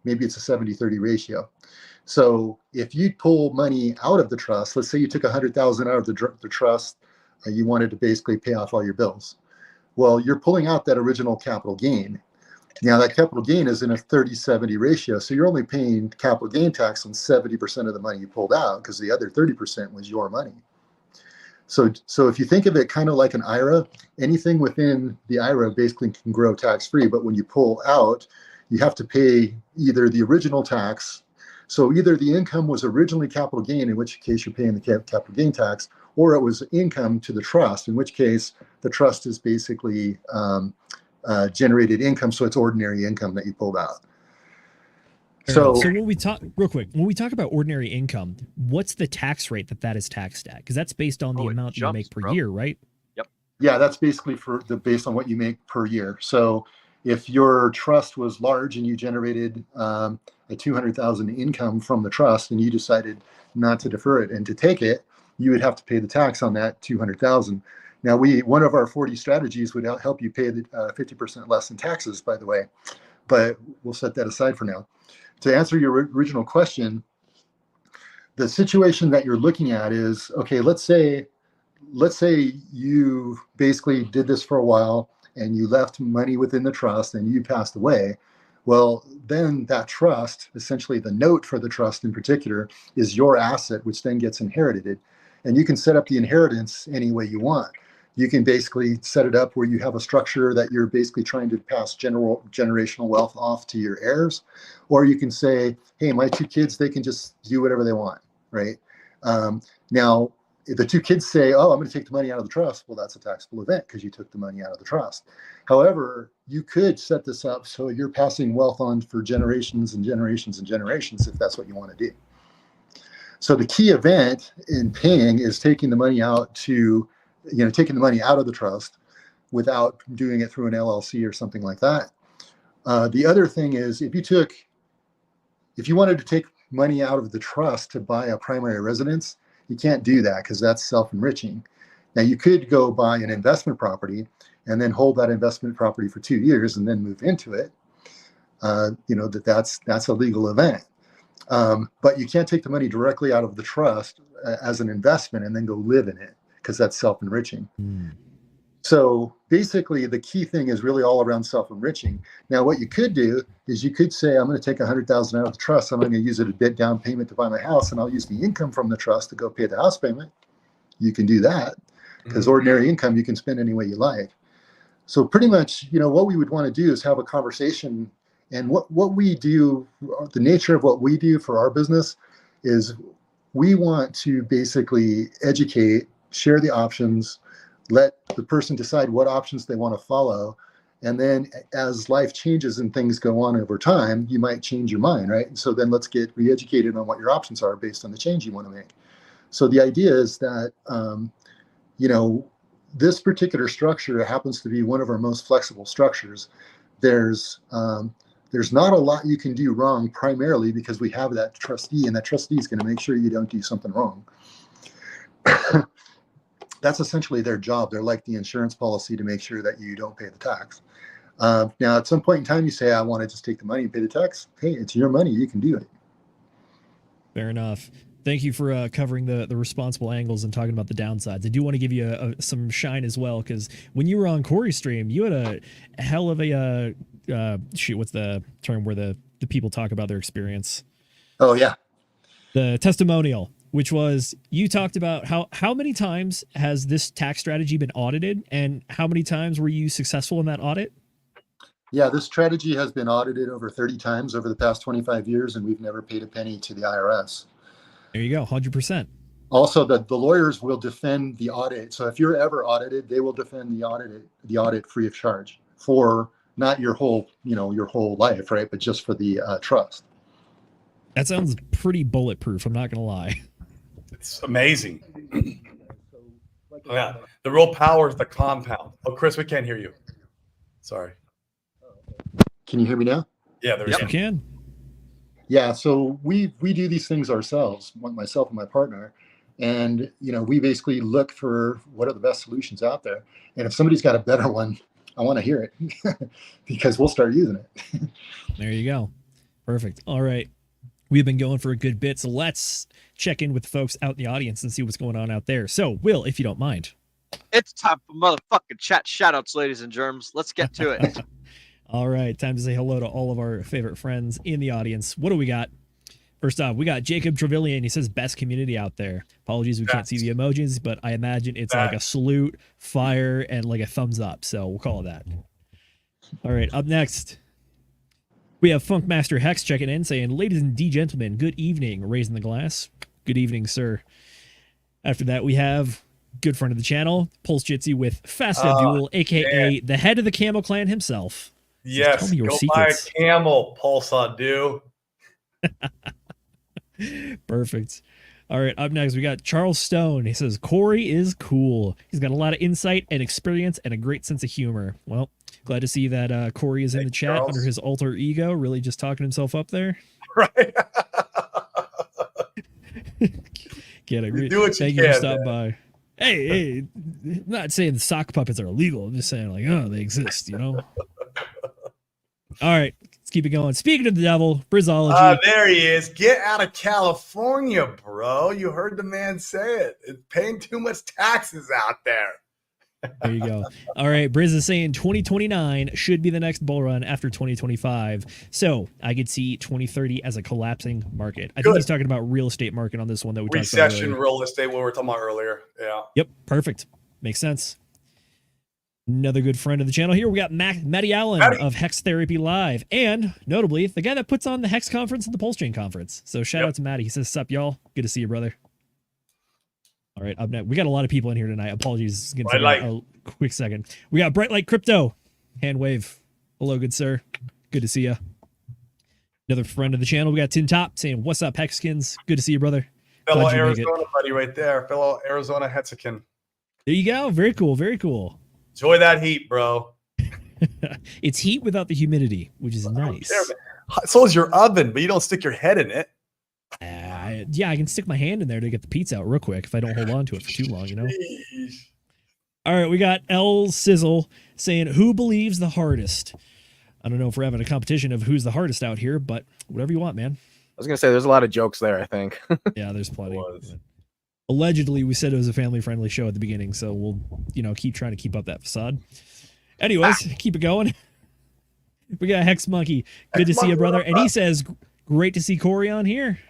maybe it's a 70-30 ratio. So if you pull money out of the trust, let's say you took 100,000 out of the trust, and you wanted to basically pay off all your bills. Well, you're pulling out that original capital gain. Now that capital gain is in a 30-70 ratio. So you're only paying capital gain tax on 70% of the money you pulled out, because the other 30% was your money. So if you think of it kind of like an IRA, anything within the IRA basically can grow tax-free. But when you pull out, you have to pay either the original tax. So either the income was originally capital gain, in which case you're paying the capital gain tax, or it was income to the trust, in which case the trust is basically generated income, so it's ordinary income that you pulled out. So when we talk about ordinary income, what's the tax rate that is taxed at? Because that's based on the amount you make per year, right? Yep. Yeah, that's basically based on what you make per year. So if your trust was large and you generated a 200,000 income from the trust, and you decided not to defer it and to take it, you would have to pay the tax on that 200,000. Now, one of our 40 strategies would help you pay the 50% less in taxes, by the way, but we'll set that aside for now. To answer your original question, the situation that you're looking at is, okay, let's say you basically did this for a while and you left money within the trust and you passed away. Well, then that trust, essentially the note for the trust in particular, is your asset, which then gets inherited. And you can set up the inheritance any way you want. You can basically set it up where you have a structure that you're basically trying to pass generational wealth off to your heirs. Or you can say, hey, my two kids, they can just do whatever they want, right? Now, the two kids say, oh, I'm going to take the money out of the trust. Well, that's a taxable event because you took the money out of the trust. However, you could set this up so you're passing wealth on for generations and generations and generations if that's what you want to do. So the key event in paying is taking the money out to, taking the money out of the trust without doing it through an LLC or something like that. The other thing is if you wanted to take money out of the trust to buy a primary residence, you can't do that because that's self-enriching. Now you could go buy an investment property and then hold that investment property for 2 years and then move into it. That's a legal event. But you can't take the money directly out of the trust as an investment and then go live in it because that's self-enriching. So basically the key thing is really all around self-enriching. Now what you could do is you could say, I'm going to take $100,000 out of the trust. I'm going to use it a bit down payment to buy my house, and I'll use the income from the trust to go pay the house payment. You can do that because ordinary income you can spend any way you like. So pretty much, what we would want to do is have a conversation. And what we do, the nature of what we do for our business is we want to basically educate, share the options, let the person decide what options they want to follow. And then as life changes and things go on over time, you might change your mind, right? And so then let's get re-educated on what your options are based on the change you want to make. So the idea is that, this particular structure happens to be one of our most flexible structures. There's not a lot you can do wrong, primarily because we have that trustee, and that trustee is going to make sure you don't do something wrong. That's essentially their job. They're like the insurance policy to make sure that you don't pay the tax. Now, at some point in time, you say, I want to just take the money and pay the tax. Hey, it's your money. You can do it. Fair enough. Thank you for covering the responsible angles and talking about the downsides. I do want to give you some shine as well, because when you were on Corey's stream, you had a hell of a what's the term where the people talk about their experience? Oh yeah, the testimonial, which was, you talked about how many times has this tax strategy been audited, and how many times were you successful in that audit? Yeah, this strategy has been audited over 30 times over the past 25 years, and we've never paid a penny to the IRS. There you go, 100%. Also, the lawyers will defend the audit. So if you're ever audited, they will defend the audit free of charge for not your whole life, right? But just for the trust. That sounds pretty bulletproof. I'm not gonna lie. It's amazing. Yeah, the real power is the compound. Oh, Chris, we can't hear you. Sorry. Can you hear me now? Yeah, there's. You can. Yeah, so we do these things ourselves, myself and my partner, and we basically look for what are the best solutions out there. And if somebody's got a better one, I want to hear it because we'll start using it. There you go. Perfect. All right. We've been going for a good bit, so let's check in with the folks out in the audience and see what's going on out there. So, Will, if you don't mind. It's time for motherfucking chat shoutouts, ladies and germs. Let's get to it. All right, time to say hello to all of our favorite friends in the audience. What do we got? First off, we got Jacob Trevelyan. He says, best community out there. Apologies, we can't see the emojis, but I imagine it's like a salute, fire, and like a thumbs up. So we'll call it that. All right, up next, we have Funkmaster Hex checking in, saying, ladies and gentlemen, good evening. Raising the glass. Good evening, sir. After that, we have good friend of the channel, Pulse Jitsi with Fast Abdul, a.k.a. the head of the Camel Clan himself. Yes, tell me your go secrets. buy a camel, Pulse Adu. Perfect. All right, up next, we got Charles Stone. He says, Corey is cool. He's got a lot of insight and experience and a great sense of humor. Well, glad to see that Corey is in the chat Charles. under his alter ego, really just talking himself up there. Right. Get it. Do what you Thank can, you for stopping man. by. Hey, I'm not saying the sock puppets are illegal. I'm just saying, like, oh, they exist, All right, let's keep it going. Speaking of the devil, Brizology. There he is. Get out of California, bro. You heard the man say it. It's paying too much taxes out there. There you go. All right, Briz is saying 2029 should be the next bull run after 2025. So I could see 2030 as a collapsing market. I think he's talking about real estate market on this one that we talked about Recession, earlier. real estate, what we were talking about earlier. Yeah. Yep, perfect. Makes sense. Another good friend of the channel here. We got Matty Allen of Hex Therapy Live. And notably, the guy that puts on the Hex Conference and the Pulse Chain Conference. So shout out to Matty. He says, sup, y'all? Good to see you, brother. All right, up next, we got a lot of people in here tonight. Apologies, it's gonna Bright take a quick second. We got Bright Light Crypto, hand wave. Hello, good sir. Good to see you. Another friend of the channel. We got Tin Top saying, "What's up, Hexkins? Good to see you, brother." Fellow Glad you make it. Arizona buddy right there. Fellow Arizona Hexican. There you go. Very cool. Very cool. Enjoy that heat, bro. It's heat without the humidity, which is nice. So is your oven, but you don't stick your head in it. Yeah, I can stick my hand in there to get the pizza out real quick if I don't hold on to it for too long, you know? Jeez. All right, we got L Sizzle saying, "Who believes the hardest?" I don't know if we're having a competition of who's the hardest out here, but whatever you want, man. I was gonna say there's a lot of jokes there. I think. Yeah, there's plenty. Allegedly, we said it was a family-friendly show at the beginning, so we'll, keep trying to keep up that facade. Anyways, keep it going. We got Hex Monkey. Good to see you, brother. And he says, "Great to see Corey on here."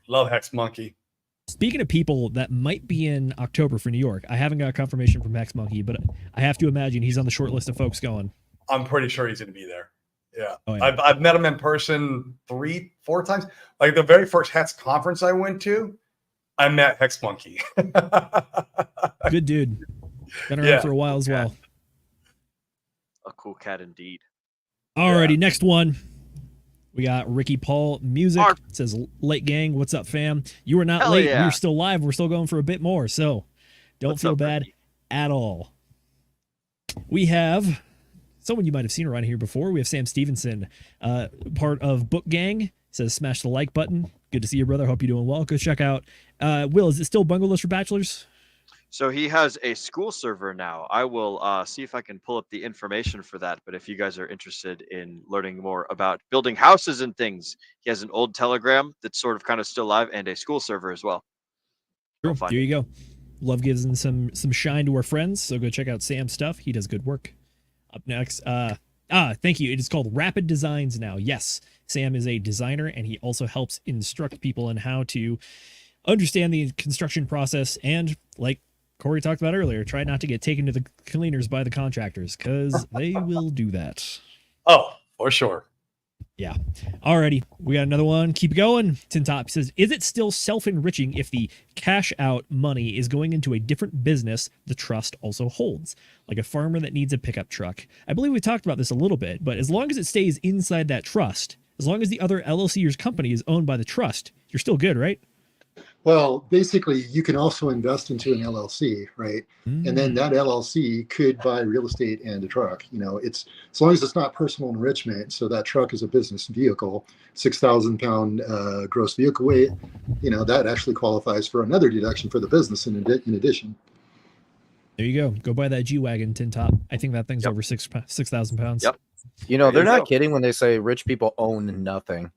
Love Hex Monkey. Speaking of people that might be in October for New York, I haven't got confirmation from Hex Monkey, but I have to imagine he's on the short list of folks going. I'm pretty sure he's going to be there. Yeah. Oh, yeah. I've met him in person 3-4 times. Like the very first Hex conference I went to, I met Hex Monkey. Good dude. Been around for a while as well. A cool cat indeed. Alrighty, next one. We got Ricky Paul Music. It says, "Late gang, what's up, fam? You are not Hell late. yeah. We're still live. We're still going for a bit more. So don't What's feel up, bad Ricky? at all." We have someone you might have seen around here before. We have Sam Stevenson, part of Book Gang. Says, "Smash the like button." Good to see you, brother. Hope you're doing well. Go check out. Will, is it still Bungalows for Bachelors? So he has a school server now. I will see if I can pull up the information for that. But if you guys are interested in learning more about building houses and things, he has an old Telegram that's sort of kind of still live and a school server as well. Sure. There you go. Love gives in some shine to our friends. So go check out Sam's stuff. He does good work. Up next, thank you. It is called Rapid Designs now. Yes, Sam is a designer, and he also helps instruct people on how to understand the construction process. And like Corey talked about earlier, try not to get taken to the cleaners by the contractors, because they will do that. Oh, for sure. Yeah. Alrighty. We got another one. Keep it going. Tin Top says, "Is it still self-enriching if the cash out money is going into a different business the trust also holds? Like a farmer that needs a pickup truck." I believe we talked about this a little bit, but as long as it stays inside that trust, as long as the other LLC or company is owned by the trust, you're still good, right? Well, basically, you can also invest into an LLC, right? And then that LLC could buy real estate and a truck. It's as long as it's not personal enrichment. So that truck is a business vehicle, 6,000 pound gross vehicle weight. That actually qualifies for another deduction for the business in addition. There you go. Go buy that G-Wagon, Tin Top. I think that thing's over 6,000 pounds. Yep. They're not kidding when they say rich people own nothing.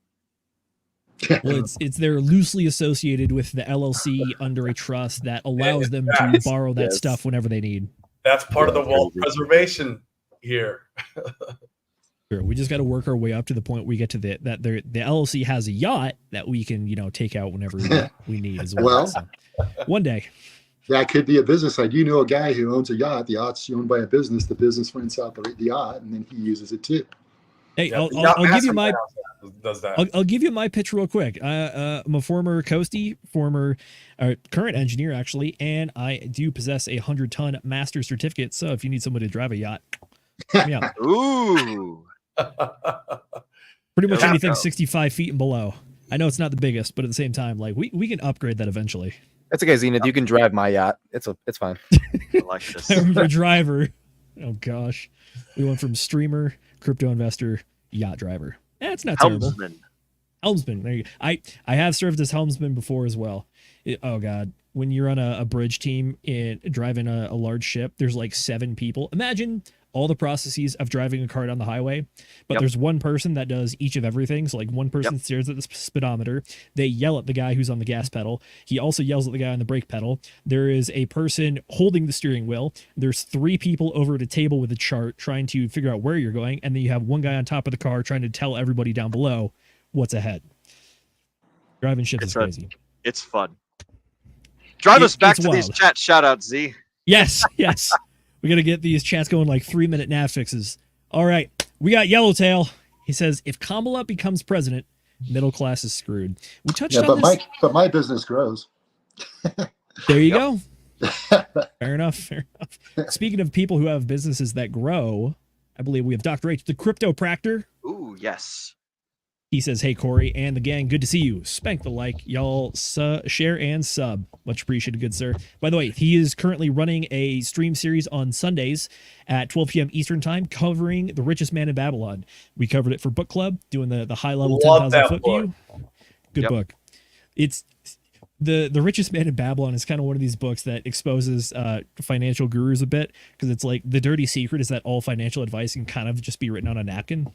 Well, it's they're loosely associated with the LLC under a trust that allows them to borrow that stuff whenever they need. That's part of the wealth preservation here. Sure. We just got to work our way up to the point we get to the LLC has a yacht that we can take out whenever we need as well. Well, so, one day. That could be a business. I do know a guy who owns a yacht. The yacht's owned by a business. The business rents out the yacht, and then he uses it too. Hey, I'll give you my I'll give you my pitch real quick. I'm a former Coastie, current engineer actually, and I do possess a 100-ton master certificate. So if you need someone to drive a yacht, hit me up. Ooh. Pretty much anything 65 feet and below. I know it's not the biggest, but at the same time, like we can upgrade that eventually. It's okay, Zenith. You can drive my yacht. It's fine. I like this. For driver. Oh gosh, we went from streamer, crypto investor, yacht driver. It's not terrible. Helmsman. There you go. I have served as helmsman before as well. Oh god, when you're on a bridge team driving a large ship, there's like 7 people. Imagine all the processes of driving a car down the highway, but there's one person that does each of everything. So like one person stares at the speedometer, they yell at the guy who's on the gas pedal, he also yells at the guy on the brake pedal. There is a person holding the steering wheel, there's 3 people over at a table with a chart trying to figure out where you're going, and then you have one guy on top of the car trying to tell everybody down below what's ahead. Driving ships is crazy. It's fun. Drive us back to these chat shout-outs, Z. Yes. We got to get these chats going like 3-minute nav fixes. All right. We got Yellowtail. He says, if Kamala becomes president, middle class is screwed. We touched on this. But my business grows. There you go. Fair enough. Fair enough. Speaking of people who have businesses that grow, I believe we have Dr. H, the cryptopractor. Ooh, yes. He says, hey, Corey and the gang, good to see you. Spank the like. Y'all share and sub. Much appreciated, good sir. By the way, he is currently running a stream series on Sundays at 12 p.m. Eastern time covering The Richest Man in Babylon. We covered it for book club, doing the high-level 10,000 foot view. Good book. It's the Richest Man in Babylon is kind of one of these books that exposes financial gurus a bit, because it's like the dirty secret is that all financial advice can kind of just be written on a napkin.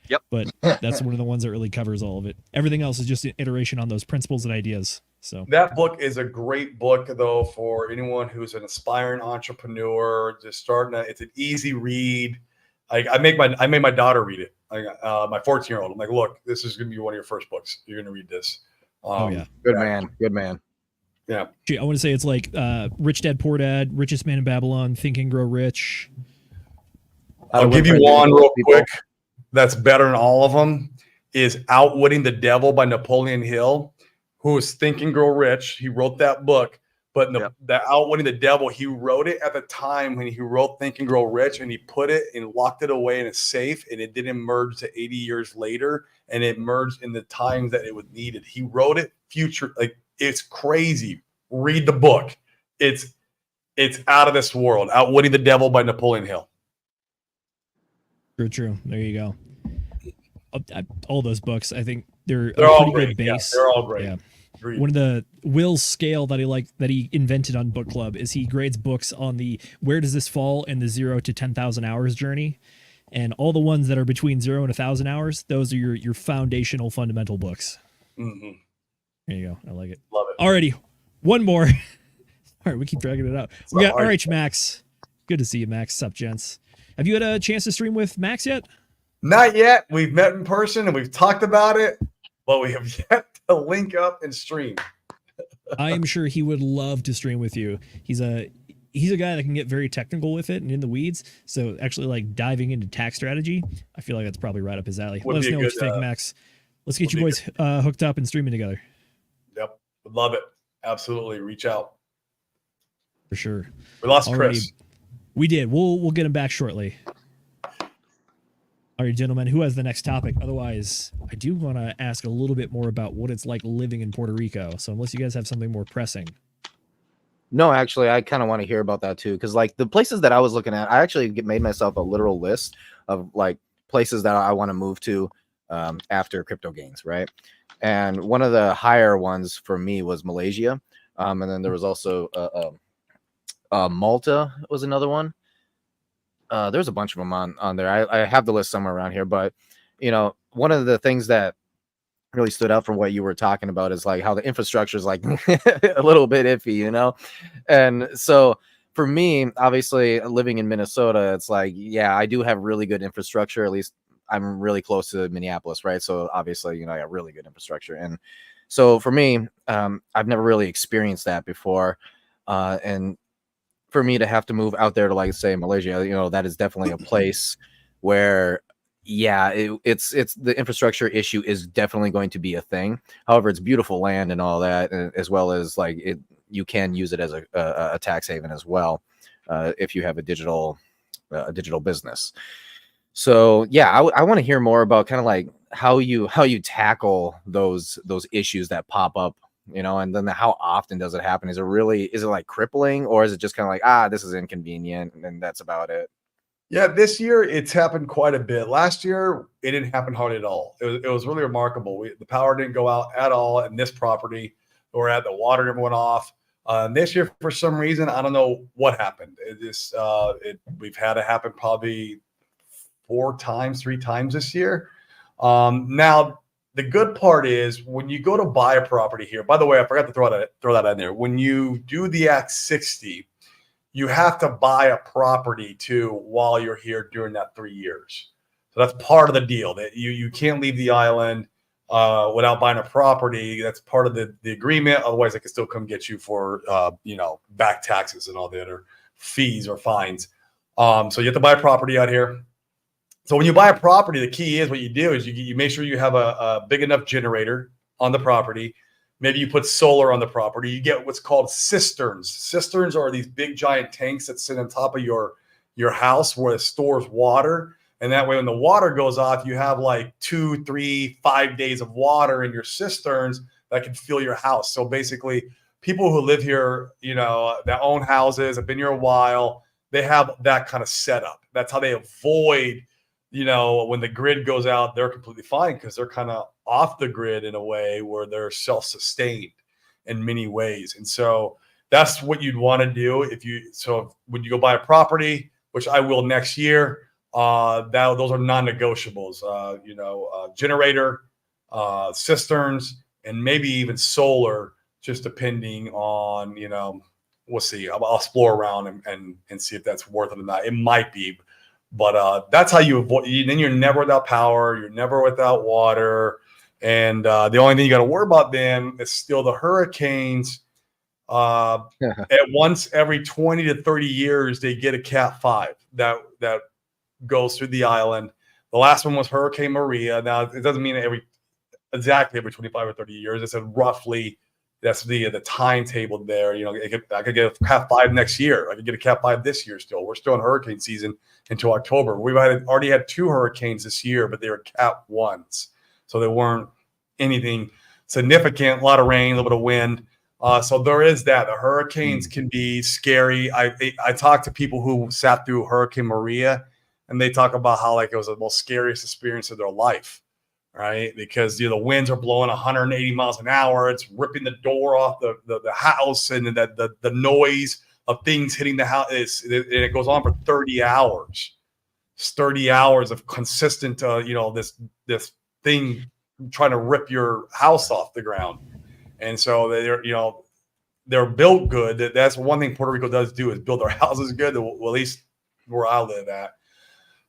Yep. But that's one of the ones that really covers all of it. Everything else is just an iteration on those principles and ideas. So that book is a great book, though, for anyone who's an aspiring entrepreneur, just starting. It's an easy read. I made my daughter read it. My 14-year-old. I'm like, look, this is going to be one of your first books. You're going to read this. Oh yeah, good man. Yeah. I want to say it's like Rich Dad Poor Dad, Richest Man in Babylon, Think and Grow Rich. I'll give you one real quick. That's better than all of them, is Outwitting the Devil by Napoleon Hill, who is Think and Grow Rich. He wrote that book, but the Outwitting the Devil, he wrote it at the time when he wrote Think and Grow Rich, and he put it and locked it away in a safe, and it didn't merge to 80 years later, and it merged in the times that it was needed. He wrote it future, like, it's crazy. Read the book. It's out of this world. Outwitting the Devil by Napoleon Hill. True. There you go. All those books, I think they're all pretty great. good base. Yeah, they're all great. Yeah. One of the Will's scale that he invented on Book Club is he grades books on the where does this fall in the 0 to 10,000 hours journey, and all the ones that are between 0 and 1,000 hours, those are your foundational fundamental books. Mm-hmm. There you go. I like it. Love it. Alrighty, one more. All right, we keep dragging it out. We got RH Max. Good to see you, Max. Sup, gents? Have you had a chance to stream with Max yet? Not yet. We've met in person and we've talked about it, but we have yet to link up and stream. I am sure he would love to stream with you. He's a guy that can get very technical with it and in the weeds. So actually, like, diving into tax strategy, I feel like that's probably right up his alley. Let us know what you think, Max. Let's get you boys hooked up and streaming together. Yep. Would love it. Absolutely. Reach out. For sure. We lost Chris. We did. We'll get him back shortly. All right, gentlemen, who has the next topic? Otherwise, I do want to ask a little bit more about what it's like living in Puerto Rico. So unless you guys have something more pressing. No, actually, I kind of want to hear about that too. Because like the places that I was looking at, I actually made myself a literal list of like places that I want to move to after crypto gains, right? And one of the higher ones for me was Malaysia. And then there was also Malta was another one. There's a bunch of them on there. I have the list somewhere around here, but you know, one of the things that really stood out from what you were talking about is like how the infrastructure is like a little bit iffy, you know? And so for me, obviously living in Minnesota, it's like, yeah, I do have really good infrastructure. At least I'm really close to Minneapolis, right? So obviously, you know, I got really good infrastructure. And so for me, I've never really experienced that before. And for me to have to move out there to, like, say, Malaysia, you know, that is definitely a place where, yeah, it's the infrastructure issue is definitely going to be a thing. However, it's beautiful land and all that, as well as like you can use it as a tax haven as well if you have a digital business. So yeah, I want to hear more about kind of like how you tackle those issues that pop up. You know, and then how often does it happen? Is it like crippling, or is it just kind of like, this is inconvenient and that's about it? Yeah, this year it's happened quite a bit. Last year it didn't happen hardly at all. It was really remarkable. The power didn't go out at all in this property, or at the water never went off. This year, for some reason, I don't know what happened. We've had it happen probably 3 times this year. Now, the good part is when you go to buy a property here, by the way, I forgot to throw that in there. When you do the Act 60, you have to buy a property too while you're here during that 3 years. So that's part of the deal, that you can't leave the island without buying a property. That's part of the agreement. Otherwise, they can still come get you for back taxes and all the other fees or fines. So you have to buy a property out here. So when you buy a property, the key is what you do is you make sure you have a big enough generator on the property. Maybe you put solar on the property. You get what's called cisterns. Cisterns are these big giant tanks that sit on top of your house where it stores water. And that way, when the water goes off, you have like 2, 3, 5 days of water in your cisterns that can fill your house. So basically, people who live here, that own houses, have been here a while, they have that kind of setup. That's how they avoid, when the grid goes out, they're completely fine because they're kind of off the grid in a way where they're self-sustained in many ways. And so that's what you'd want to do when you go buy a property, which I will next year. Those are non-negotiables. Generator, cisterns, and maybe even solar, just depending on, we'll see. I'll explore around and see if that's worth it or not. It might be, but that's how you avoid. Then you're never without power. You're never without water, and the only thing you got to worry about then is still the hurricanes. At once every 20 to 30 years, they get a Cat 5 that goes through the island. The last one was Hurricane Maria. Now it doesn't mean exactly every 25 or 30 years. It's roughly. That's the timetable there. I could get a Cat 5 next year. I could get a Cat 5 this year still. We're still in hurricane season until October. We've already had 2 hurricanes this year, but they were Cat 1s. So they weren't anything significant, a lot of rain, a little bit of wind. So there is that. The hurricanes can be scary. I talked to people who sat through Hurricane Maria, and they talk about how it was the most scariest experience of their life. Right, because the winds are blowing 180 miles an hour. It's ripping the door off the house, and the noise of things hitting the house. It goes on for 30 hours. It's 30 hours of consistent, this thing trying to rip your house off the ground. And so they're built good. That's one thing Puerto Rico does do, is build their houses good. Well, at least where I live at.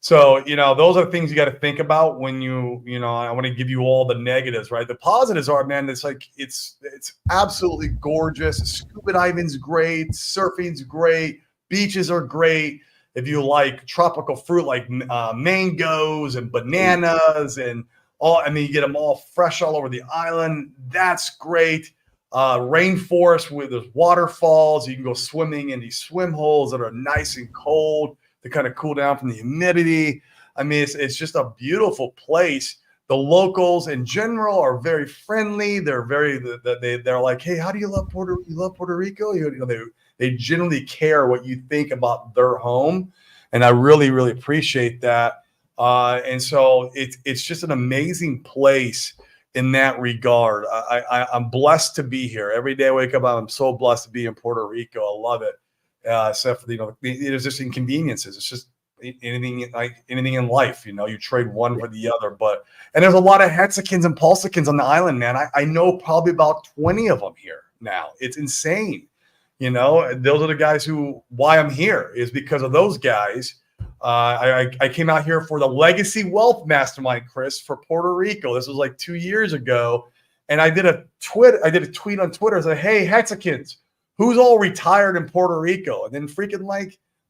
So, those are things you got to think about when I want to give you all the negatives, right? The positives are, man, it's absolutely gorgeous. Scuba diving's great. Surfing's great. Beaches are great. If you like tropical fruit like mangoes and bananas and you get them all fresh all over the island. That's great. Rainforest where there's waterfalls. You can go swimming in these swim holes that are nice and cold to kind of cool down from the humidity. I mean, it's just a beautiful place. The locals in general are very friendly. They're they're like, hey, how do you love Puerto Rico? They generally care what you think about their home, and I really, really appreciate that. And so it's just an amazing place in that regard. I'm blessed to be here. Every day I wake up, I'm so blessed to be in Puerto Rico. I love it. Except for there's just inconveniences. It's just anything in life. You trade one for the other. And there's a lot of Hexicans and Pulsicans on the island, man. I know probably about 20 of them here now. It's insane. Those are the guys why I'm here is because of those guys. I came out here for the Legacy Wealth Mastermind, Chris, for Puerto Rico. This was like 2 years ago, and I did a tweet on Twitter. I said, "Hey, Hexicans, who's all retired in Puerto Rico?" And then freaking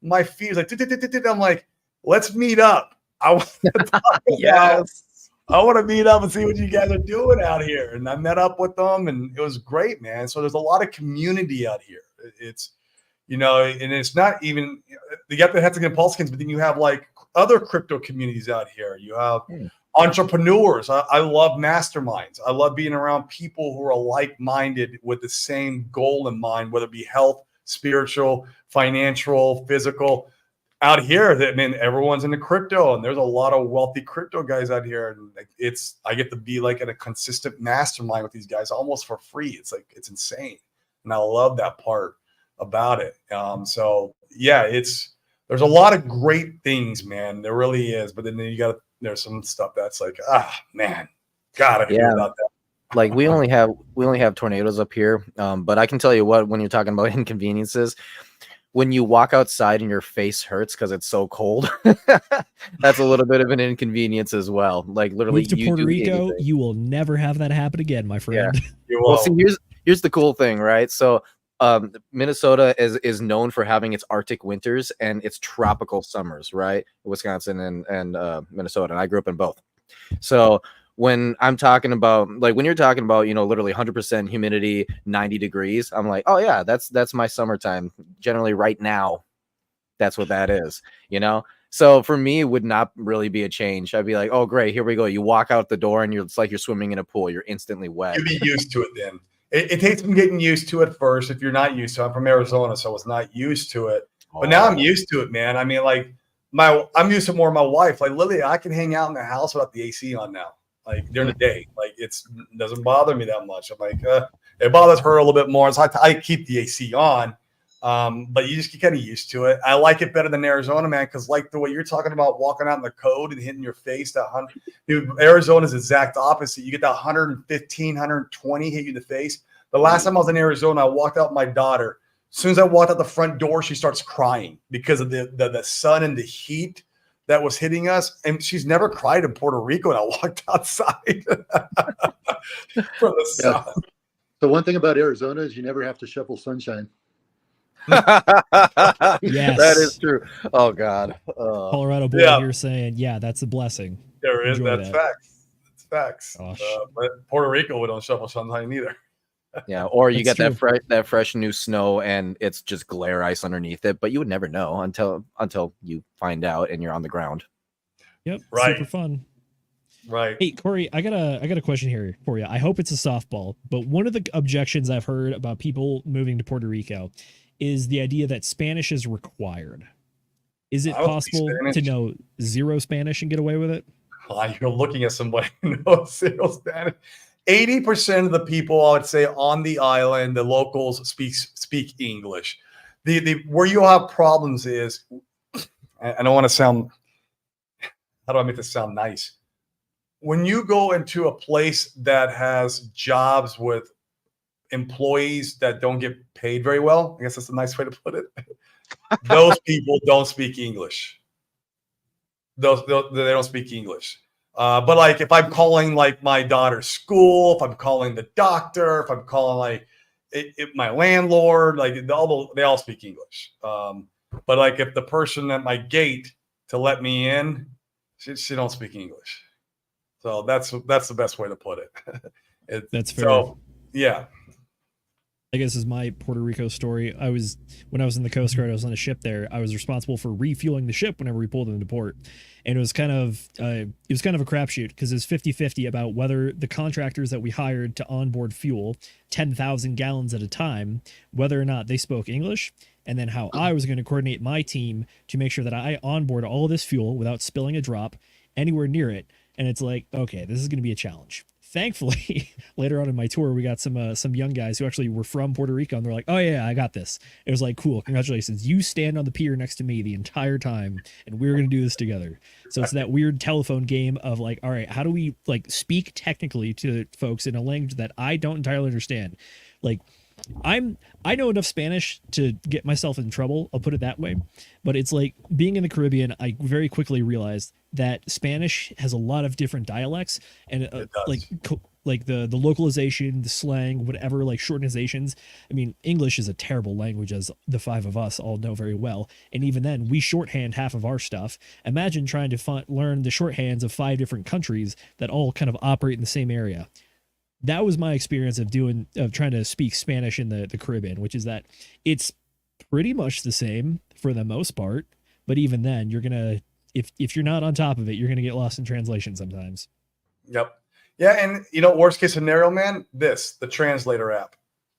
my feed was like, I'm like, let's meet up. I want to meet up and see what you guys are doing out here. And I met up with them, and it was great, man. So there's a lot of community out here. It's, and it's not even, you got the Hexican Pulsicans, but then you have like other crypto communities out here. You have entrepreneurs. I love masterminds. I love being around people who are like-minded with the same goal in mind, whether it be health, spiritual, financial, physical. Out here, everyone's into crypto, and there's a lot of wealthy crypto guys out here. And I get to be like in a consistent mastermind with these guys almost for free. It's insane, and I love that part about it. So yeah, there's a lot of great things, man. There really is. But then there's some stuff that's like, man, gotta hear about that. Like we only have tornadoes up here, but I can tell you what, when you're talking about inconveniences, when you walk outside and your face hurts because it's so cold, that's a little bit of an inconvenience as well. Like literally, move to Puerto Rico, you will never have that happen again, my friend. Yeah. Well, see, here's the cool thing, right? So Minnesota is known for having its Arctic winters and its tropical summers, right? Wisconsin and Minnesota, and I grew up in both. So when I'm talking about, like, when you're talking about, you know, literally 100% humidity, 90 degrees, I'm like, oh yeah, that's my summertime. Generally right now, that's what that is, you know? So for me, it would not really be a change. I'd be like, oh, great, here we go. You walk out the door and it's like you're swimming in a pool. You're instantly wet. You'll be used to it then. It takes some getting used to it first if you're not used to it. I'm from Arizona, so I was not used to it. But now I'm used to it, man. I mean, like, I'm used to more of my wife. Like, literally, I can hang out in the house without the AC on now, like during the day. Like, it doesn't bother me that much. I'm like, it bothers her a little bit more. So I keep the AC on. But you just get kind of used to it. I like it better than Arizona, man, because like the way you're talking about walking out in the cold and hitting your face, dude, Arizona is the exact opposite. You get that 115, 120 hit you in the face. The last time I was in Arizona, I walked out with my daughter. As soon as I walked out the front door, she starts crying because of the sun and the heat that was hitting us. And she's never cried in Puerto Rico, and I walked outside from the sun. The one thing about Arizona is you never have to shovel sunshine. Yes, that is true. Oh God, Colorado boy here saying, yeah, that's a blessing. There is. Enjoy That's that. facts. That's facts. Gosh. But Puerto Rico, we don't shovel sunshine either. yeah. Or you That's get that fresh new snow and it's just glare ice underneath it, but you would never know until you find out and you're on the ground. Yep, Right. super fun. Right. Hey Corey, I got a question here for you. I hope it's a softball, but one of the objections I've heard about people moving to Puerto Rico is the idea that Spanish is required. Is it possible to know zero Spanish and get away with it? You're looking at somebody who knows zero Spanish. 80% of the people, I would say, on the island, the locals speak English. The where you have problems is, I don't want to sound, how do I make this sound nice? When you go into a place that has jobs with employees that don't get paid very well, I guess that's a nice way to put it. Those people don't speak English. They don't speak English. But like if I'm calling like my daughter's school, if I'm calling the doctor, if I'm calling like my landlord, like they all speak English. But like if the person at my gate to let me in, she don't speak English. So that's the best way to put it. That's fair. So yeah. I guess is my Puerto Rico story. When I was in the Coast Guard, I was on a ship there. I was responsible for refueling the ship whenever we pulled into port. And it was kind of a crapshoot because it was 50-50 about whether the contractors that we hired to onboard fuel 10,000 gallons at a time, whether or not they spoke English, and then how I was going to coordinate my team to make sure that I onboard all of this fuel without spilling a drop anywhere near it. And it's like, okay, this is going to be a challenge. Thankfully, later on in my tour, we got some young guys who actually were from Puerto Rico, and they're like, "Oh yeah, I got this." It was like, "Cool, congratulations! You stand on the pier next to me the entire time, and we're gonna do this together." So it's that weird telephone game of like, all right, how do we like speak technically to folks in a language that I don't entirely understand? Like, I know enough Spanish to get myself in trouble. I'll put it that way. But it's like being in the Caribbean, I very quickly realized that Spanish has a lot of different dialects and like the localization, the slang, whatever, like shortenizations. I mean, English is a terrible language, as the five of us all know very well. And even then, we shorthand half of our stuff. Imagine trying to learn the shorthands of 5 different countries that all kind of operate in the same area. That was my experience of trying to speak Spanish in the Caribbean, which is that it's pretty much the same for the most part. But even then, you're going to, if you're not on top of it, you're going to get lost in translation sometimes. Yep. Yeah. And worst case scenario, man, the translator app,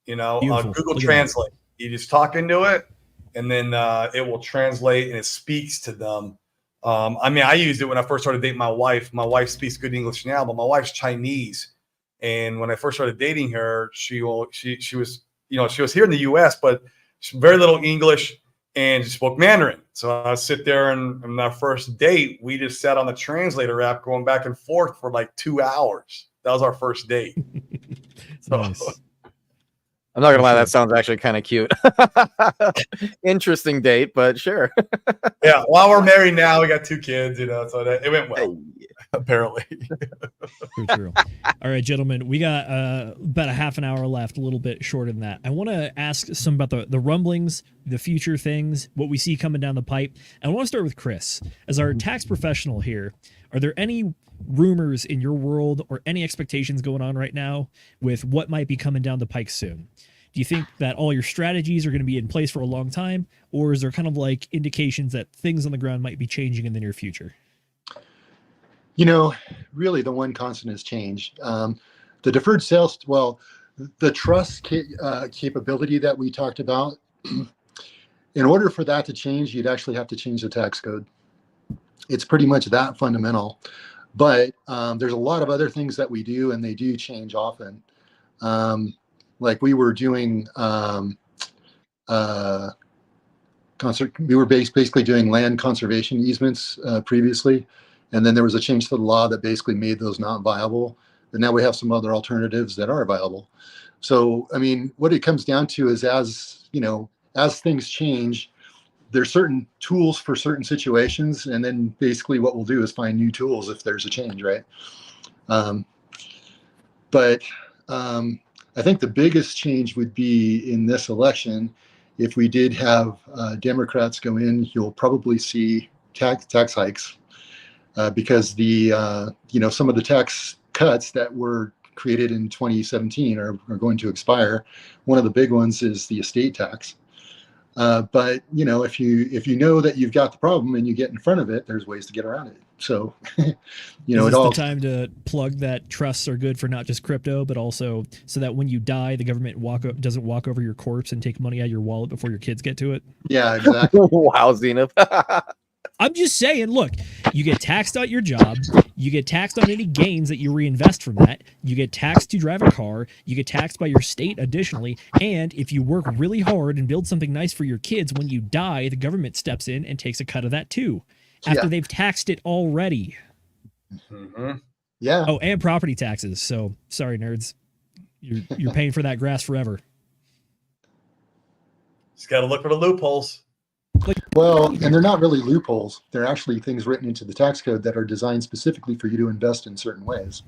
Google Translate, you just talk into it and then it will translate and it speaks to them. I mean, I used it when I first started dating my wife. My wife speaks good English now, but my wife's Chinese. And when I first started dating her, she was here in the U.S., but very little English and she spoke Mandarin. So I sit there and on our first date, we just sat on the translator app going back and forth for like 2 hours. That was our first date. So, nice. I'm not gonna lie, that sounds actually kind of cute. Interesting date, but sure. Yeah, while we're married now, we got 2 kids, so it went well. Apparently. Very true. All right, gentlemen, we got about a half an hour left, a little bit shorter than that. I want to ask some about the rumblings the future things, what we see coming down the pipe. And I want to start with Chris. As our tax professional here, are there any rumors in your world or any expectations going on right now with what might be coming down the pike soon? Do you think that all your strategies are going to be in place for a long time, or is there kind of like indications that things on the ground might be changing in the near future? You know, really the one constant is change. The deferred sales, well, the trust capability that we talked about, in order for that to change, you'd actually have to change the tax code. It's pretty much that fundamental. But there's a lot of other things that we do, and they do change often. Like we were doing, we were basically doing land conservation easements previously, and then there was a change to the law that basically made those not viable. And now we have some other alternatives that are viable. So, I mean, what it comes down to is, as you know, as things change, there's certain tools for certain situations, and then basically what we'll do is find new tools if there's a change, right? I think the biggest change would be in this election. If we did have Democrats go in, you'll probably see tax hikes because the some of the tax cuts that were created in 2017 are going to expire. One of the big ones is the estate tax. But if you know that you've got the problem and you get in front of it, there's ways to get around it. So, Is this the time to plug that trusts are good for not just crypto, but also so that when you die, the government doesn't walk over your corpse and take money out of your wallet before your kids get to it? Yeah, exactly. Wow, Zenith. I'm just saying, look, you get taxed on your job. You get taxed on any gains that you reinvest from that. You get taxed to drive a car. You get taxed by your state additionally. And if you work really hard and build something nice for your kids, when you die, the government steps in and takes a cut of that too, after they've taxed it already. Mm-hmm. Yeah. Oh, and property taxes. So sorry, nerds. You're paying for that grass forever. Just got to look for the loopholes. Well, and they're not really loopholes. They're actually things written into the tax code that are designed specifically for you to invest in certain ways.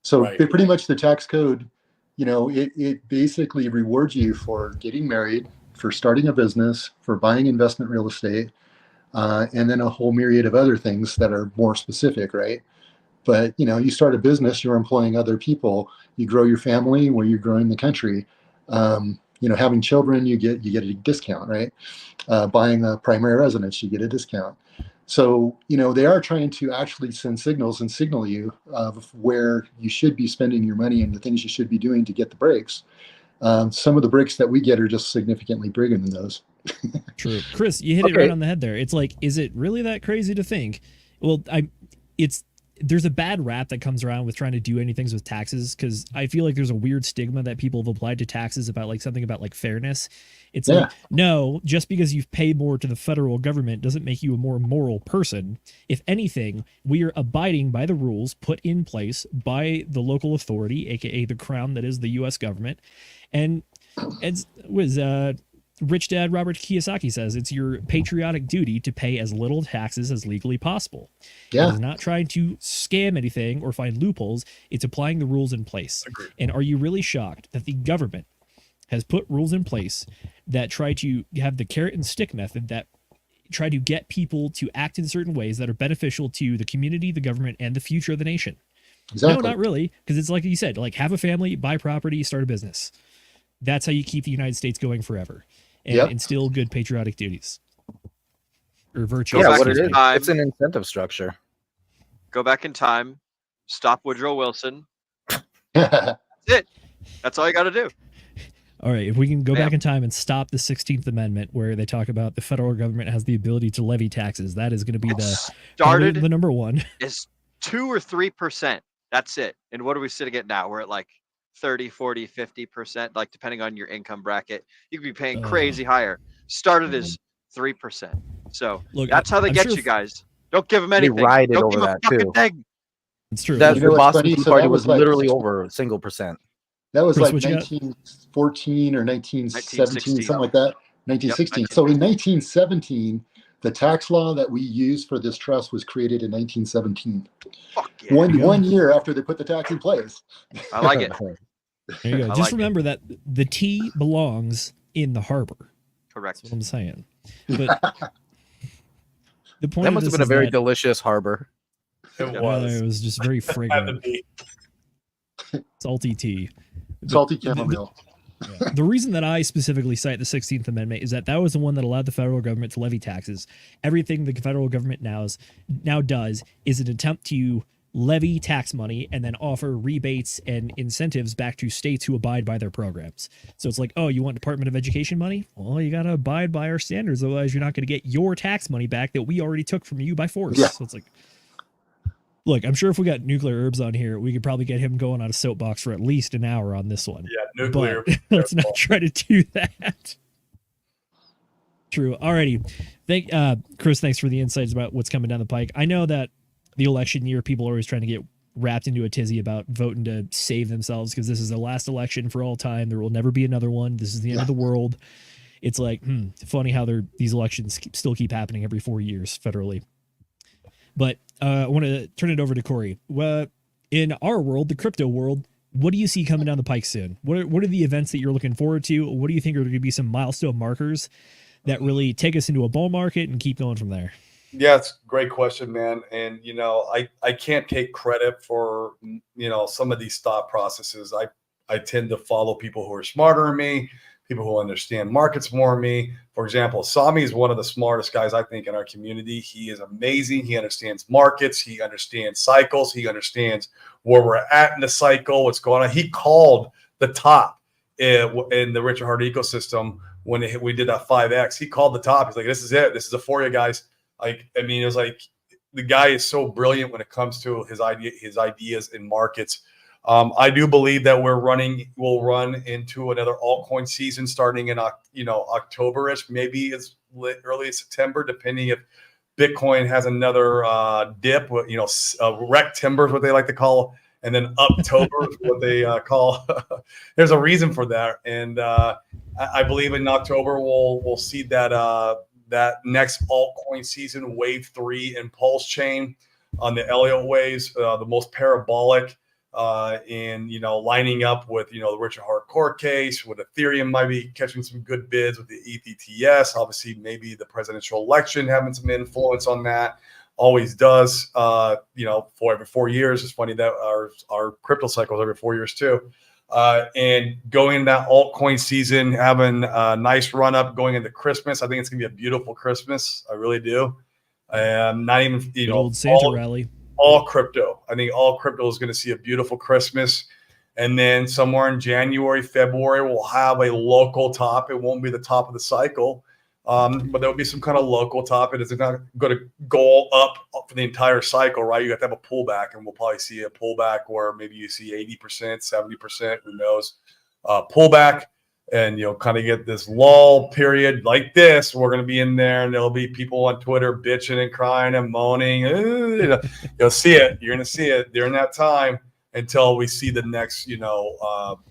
So pretty much the tax code, it basically rewards you for getting married, for starting a business, for buying investment real estate, and then a whole myriad of other things that are more specific, right? But, you start a business, you're employing other people, you grow your family where you're growing the country. Having children, you get a discount, right? Buying a primary residence, you get a discount. So, they are trying to actually send signals and signal you of where you should be spending your money and the things you should be doing to get the breaks. Some of the breaks that we get are just significantly bigger than those. True. Chris, you hit it right on the head there. It's like, is it really that crazy to think? Well, there's a bad rap that comes around with trying to do anything with taxes, because I feel like there's a weird stigma that people have applied to taxes about like something about like fairness. It's like, no, just because you've paid more to the federal government doesn't make you a more moral person. If anything, we are abiding by the rules put in place by the local authority, aka the crown that is the U.S. government. And as Rich Dad Robert Kiyosaki says, it's your patriotic duty to pay as little taxes as legally possible. Yeah. It is not trying to scam anything or find loopholes. It's applying the rules in place. Agreed. And are you really shocked that the government has put rules in place that try to have the carrot and stick method, that try to get people to act in certain ways that are beneficial to the community, the government, and the future of the nation? Exactly. No, not really. Because it's like you said, like have a family, buy property, start a business. That's how you keep the United States going forever. And instill good patriotic duties or virtues. Yeah, what it is, it's an incentive structure. Go back in time, stop Woodrow Wilson. That's it. That's all you got to do. All right, if we can go back in time and stop the 16th Amendment, where they talk about the federal government has the ability to levy taxes, that is going to be the number one. Is 2 or 3%. That's it. And what are we sitting at now? We're at like 30, 40, 50%, like depending on your income bracket. You could be paying crazy higher. Started as 3%. So look, that's how they get you guys. Don't give them anything. Don't give over them that a fucking too. thing. It's true. That the Boston Tea Party that was like, literally over a single percent. That was Chris, like 1914 or 1917, something like that. 1916. Yep, so in 1917, the tax law that we use for this trust was created in 1917. Fuck yeah. One year after they put the tax in place. I like it. There you go. Just remember that the tea belongs in the harbor. Correct. That's what I'm saying. But the point That of must have this been a is very that- delicious harbor. It Yeah, was. it was just very Had to fragrant, be. salty tea. Salty The- chamomile. Yeah. The reason that I specifically cite the 16th Amendment is that was the one that allowed the federal government to levy taxes. Everything the federal government now does is an attempt to levy tax money and then offer rebates and incentives back to states who abide by their programs. So it's like, oh, you want Department of Education money? Well, you got to abide by our standards. Otherwise, you're not going to get your tax money back that we already took from you by force. Yeah. So it's like, look, I'm sure if we got Nuclear Herbs on here, we could probably get him going on a soapbox for at least an hour on this one. Yeah, nuclear. But let's not try to do that. True. Alrighty. Chris, thanks for the insights about what's coming down the pike. I know that the election year, people are always trying to get wrapped into a tizzy about voting to save themselves because this is the last election for all time. There will never be another one. This is the end of the world. It's like, funny how these elections still keep happening every 4 years federally. But I want to turn it over to Corey. In our world, the crypto world, what do you see coming down the pike soon? What are the events that you're looking forward to? What do you think are going to be some milestone markers that really take us into a bull market and keep going from there? Yeah, it's a great question, man. And, I can't take credit for, some of these thought processes. I tend to follow people who are smarter than me, people who understand markets more than me. For example, Sami is one of the smartest guys, I think, in our community. He is amazing. He understands markets. He understands cycles. He understands where we're at in the cycle, what's going on. He called the top in the Richard Hart ecosystem when we did that 5X. He called the top. He's like, this is it. This is it for you guys. It was like the guy is so brilliant when it comes to his ideas in markets. I do believe that we'll run into another altcoin season starting in October-ish, maybe as early as September, depending if Bitcoin has another dip. Wreck timber is what they like to call, and then Uptober is what they call. There's a reason for that, and I believe in October we'll see that next altcoin season, wave 3 in Pulse Chain on the Elliott waves, the most parabolic. Lining up with, the Richard Hart court case, with Ethereum might be catching some good bids with the ETHs. Obviously, maybe the presidential election having some influence on that. Always does, for every 4 years. It's funny that our crypto cycles every 4 years too. And going that altcoin season, having a nice run up going into Christmas. I think it's going to be a beautiful Christmas. I really do. Not even, old Santa rally. All crypto. I think all crypto is going to see a beautiful Christmas. And then somewhere in January, February, we'll have a local top. It won't be the top of the cycle, but there'll be some kind of local top. It is not going to go up for the entire cycle, right? You have to have a pullback, and we'll probably see a pullback where maybe you see 80%, 70%, who knows, pullback. And kind of get this lull period like this. We're going to be in there, and there'll be people on Twitter bitching and crying and moaning. You'll see it. You're going to see it during that time until we see the next,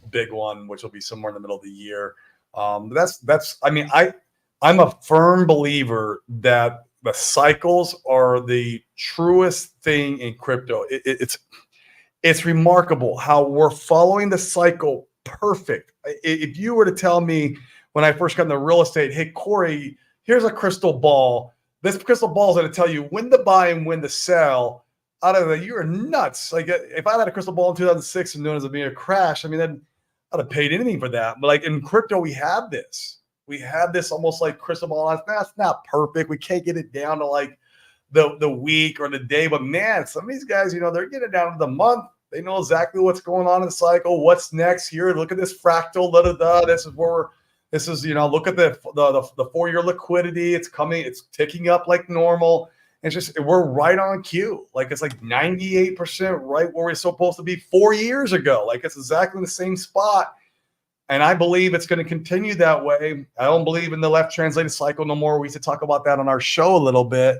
big one, which will be somewhere in the middle of the year. I'm a firm believer that the cycles are the truest thing in crypto. It's remarkable how we're following the cycle perfect. If you were to tell me when I first got into real estate, hey, Corey, here's a crystal ball. This crystal ball is going to tell you when to buy and when to sell. You're nuts. Like if I had a crystal ball in 2006 and known as a crash, then I'd have paid anything for that. But like in crypto, we have this. We have this almost like crystal ball. That's not perfect. We can't get it down to like the week or the day. But man, some of these guys, they're getting it down to the month. They know exactly what's going on in the cycle. What's next here? Look at this fractal. This is where look at the 4 year liquidity. It's coming. It's ticking up like normal. It's just we're right on cue. Like it's like 98% right where we're supposed to be 4 years ago. Like it's exactly in the same spot. And I believe it's going to continue that way. I don't believe in the left translated cycle no more. We used to talk about that on our show a little bit.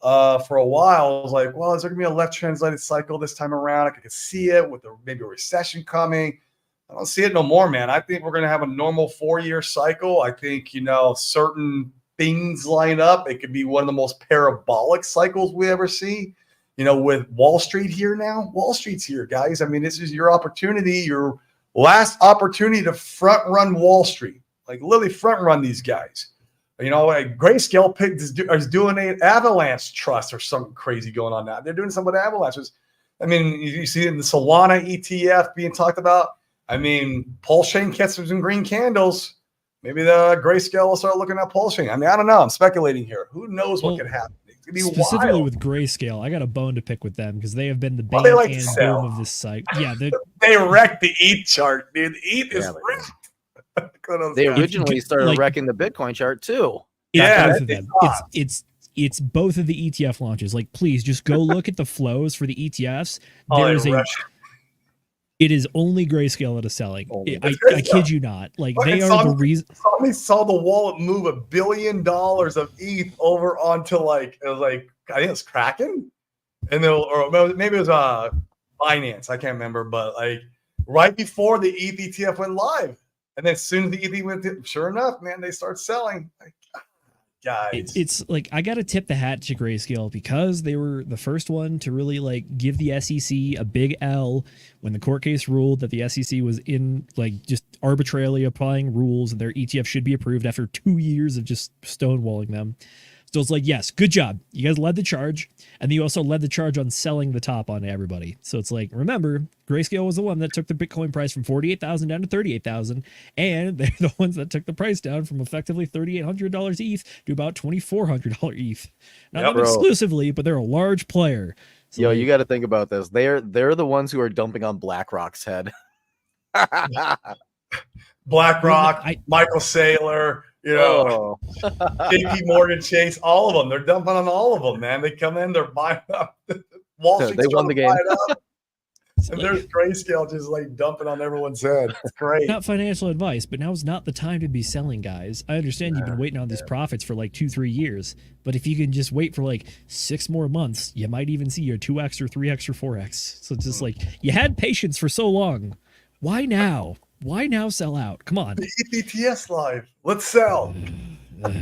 For a while, I was like, well, is there going to be a left translated cycle this time around? I could see it with maybe a recession coming. I don't see it no more, man. I think we're going to have a normal 4 year cycle. I think, certain things line up. It could be one of the most parabolic cycles we ever see, with Wall Street here now. Wall Street's here, guys. This is your opportunity, your last opportunity to front run Wall Street, like literally front run these guys. Like Grayscale is doing an Avalanche trust or something crazy going on now. They're doing something with Avalanches. I mean, you see in the Solana ETF being talked about. I mean, Pulse Chain gets some green candles. Maybe the Grayscale will start looking at Pulse Chain. I mean, I don't know. I'm speculating here. Who knows what could happen? It's gonna be specifically wild. with Grayscale, I got a bone to pick with them because they have been the Well, bane they like to and sell. boom of this site. Yeah, They wrecked the ETH chart, dude. The ETH is wrecked. They originally started wrecking the Bitcoin chart too. Both of them. It's both of the ETF launches. Like, please just go look at the flows for the ETFs. It is only Grayscale that is selling. I kid you not. Like, they are the reason. Somebody saw the wallet move $1 billion of ETH over onto I think it was Kraken, and or maybe it was Binance. I can't remember, but right before the ETH ETF went live, and then as soon as the ETH went, sure enough, man, they start selling. Guys, it's like I gotta tip the hat to Grayscale because they were the first one to really give the SEC a big L when the court case ruled that the SEC was in just arbitrarily applying rules and their ETF should be approved after 2 years of just stonewalling them. So it's yes, good job. You guys led the charge, and then you also led the charge on selling the top on everybody. So it's remember, Grayscale was the one that took the Bitcoin price from 48,000 down to 38,000, and they're the ones that took the price down from effectively $3,800 ETH to about $2,400 ETH. Not exclusively, but they're a large player. So you got to think about this. They're the ones who are dumping on BlackRock's head. BlackRock, Michael Saylor. JP Morgan Chase, all of them. They're dumping on all of them, man. They come in, they're buying up. Wall Street's they won the game. And there's Grayscale just dumping on everyone's head. It's great. Not financial advice, but now's not the time to be selling, guys. I understand you've been waiting on these profits for 2-3 years, but if you can just wait for 6 more months, you might even see your 2x or 3x or 4x. So it's just you had patience for so long. Why now? Why now sell out? Come on. The ETS live. Let's sell. All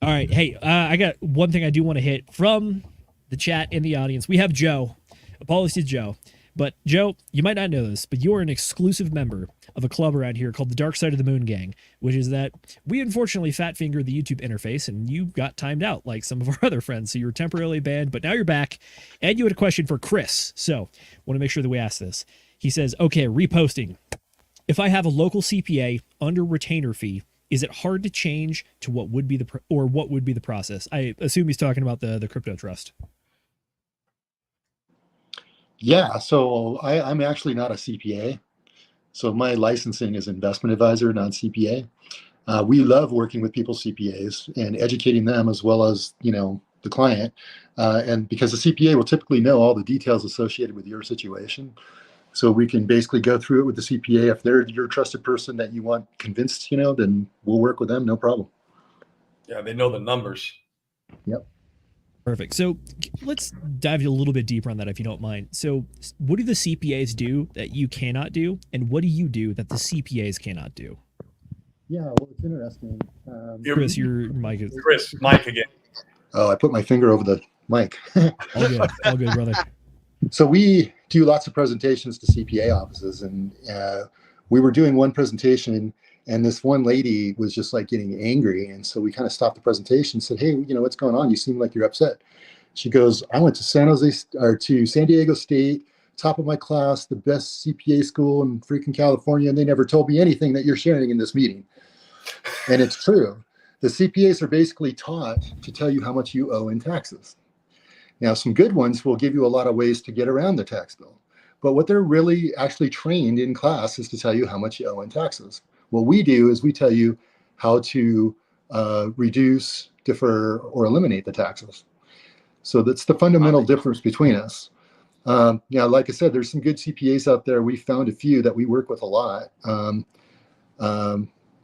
right. Hey, I got one thing I do want to hit from the chat in the audience. We have Joe. Apologies to Joe. But Joe, you might not know this, but you are an exclusive member of a club around here called the Dark Side of the Moon Gang, which is that we unfortunately fat fingered the YouTube interface and you got timed out like some of our other friends. So you were temporarily banned, but now you're back. And you had a question for Chris. So want to make sure that we ask this. He says, okay, reposting. If I have a local CPA under retainer fee, is it hard to change to what would be the process? I assume he's talking about the crypto trust. Yeah, so I'm actually not a CPA. So my licensing is investment advisor, not CPA. We love working with people's CPAs and educating them as well as, the client. And because the CPA will typically know all the details associated with your situation. So we can basically go through it with the CPA. If they're your trusted person that you want convinced, then we'll work with them, no problem. Yeah, they know the numbers. Yep. Perfect. So let's dive a little bit deeper on that if you don't mind. So what do the CPAs do that you cannot do? And what do you do that the CPAs cannot do? Yeah, well, it's interesting. Chris, your mic is... Chris, mic again. Oh, I put my finger over the mic. All good, brother. So we do lots of presentations to CPA offices, and we were doing one presentation, and this one lady was just getting angry, and so we kind of stopped the presentation and said, "Hey, what's going on? You seem like you're upset." She goes, "I went to San Diego State, top of my class, the best CPA school in freaking California, and they never told me anything that you're sharing in this meeting." And it's true. The CPAs are basically taught to tell you how much you owe in taxes. Now, some good ones will give you a lot of ways to get around the tax bill. But what they're really actually trained in class is to tell you how much you owe in taxes. What we do is we tell you how to reduce, defer, or eliminate the taxes. So that's the fundamental difference between us. Like I said, there's some good CPAs out there. We found a few that we work with a lot.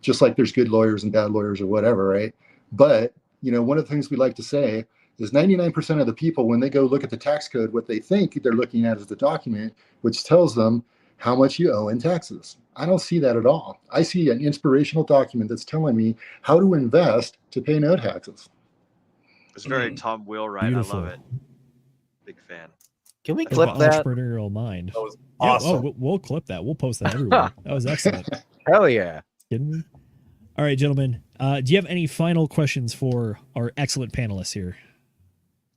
Just like there's good lawyers and bad lawyers or whatever, right? But, one of the things we like to say is 99% of the people, when they go look at the tax code, what they think they're looking at is the document, which tells them how much you owe in taxes. I don't see that at all. I see an inspirational document that's telling me how to invest to pay no taxes. It's very Tom Wheelwright. Beautiful. I love it. Big fan. Can we clip that? Entrepreneurial mind. That was awesome. Yeah, we'll clip that. We'll post that everywhere. That was excellent. Hell yeah. Kidding me? All right, gentlemen. Do you have any final questions for our excellent panelists here?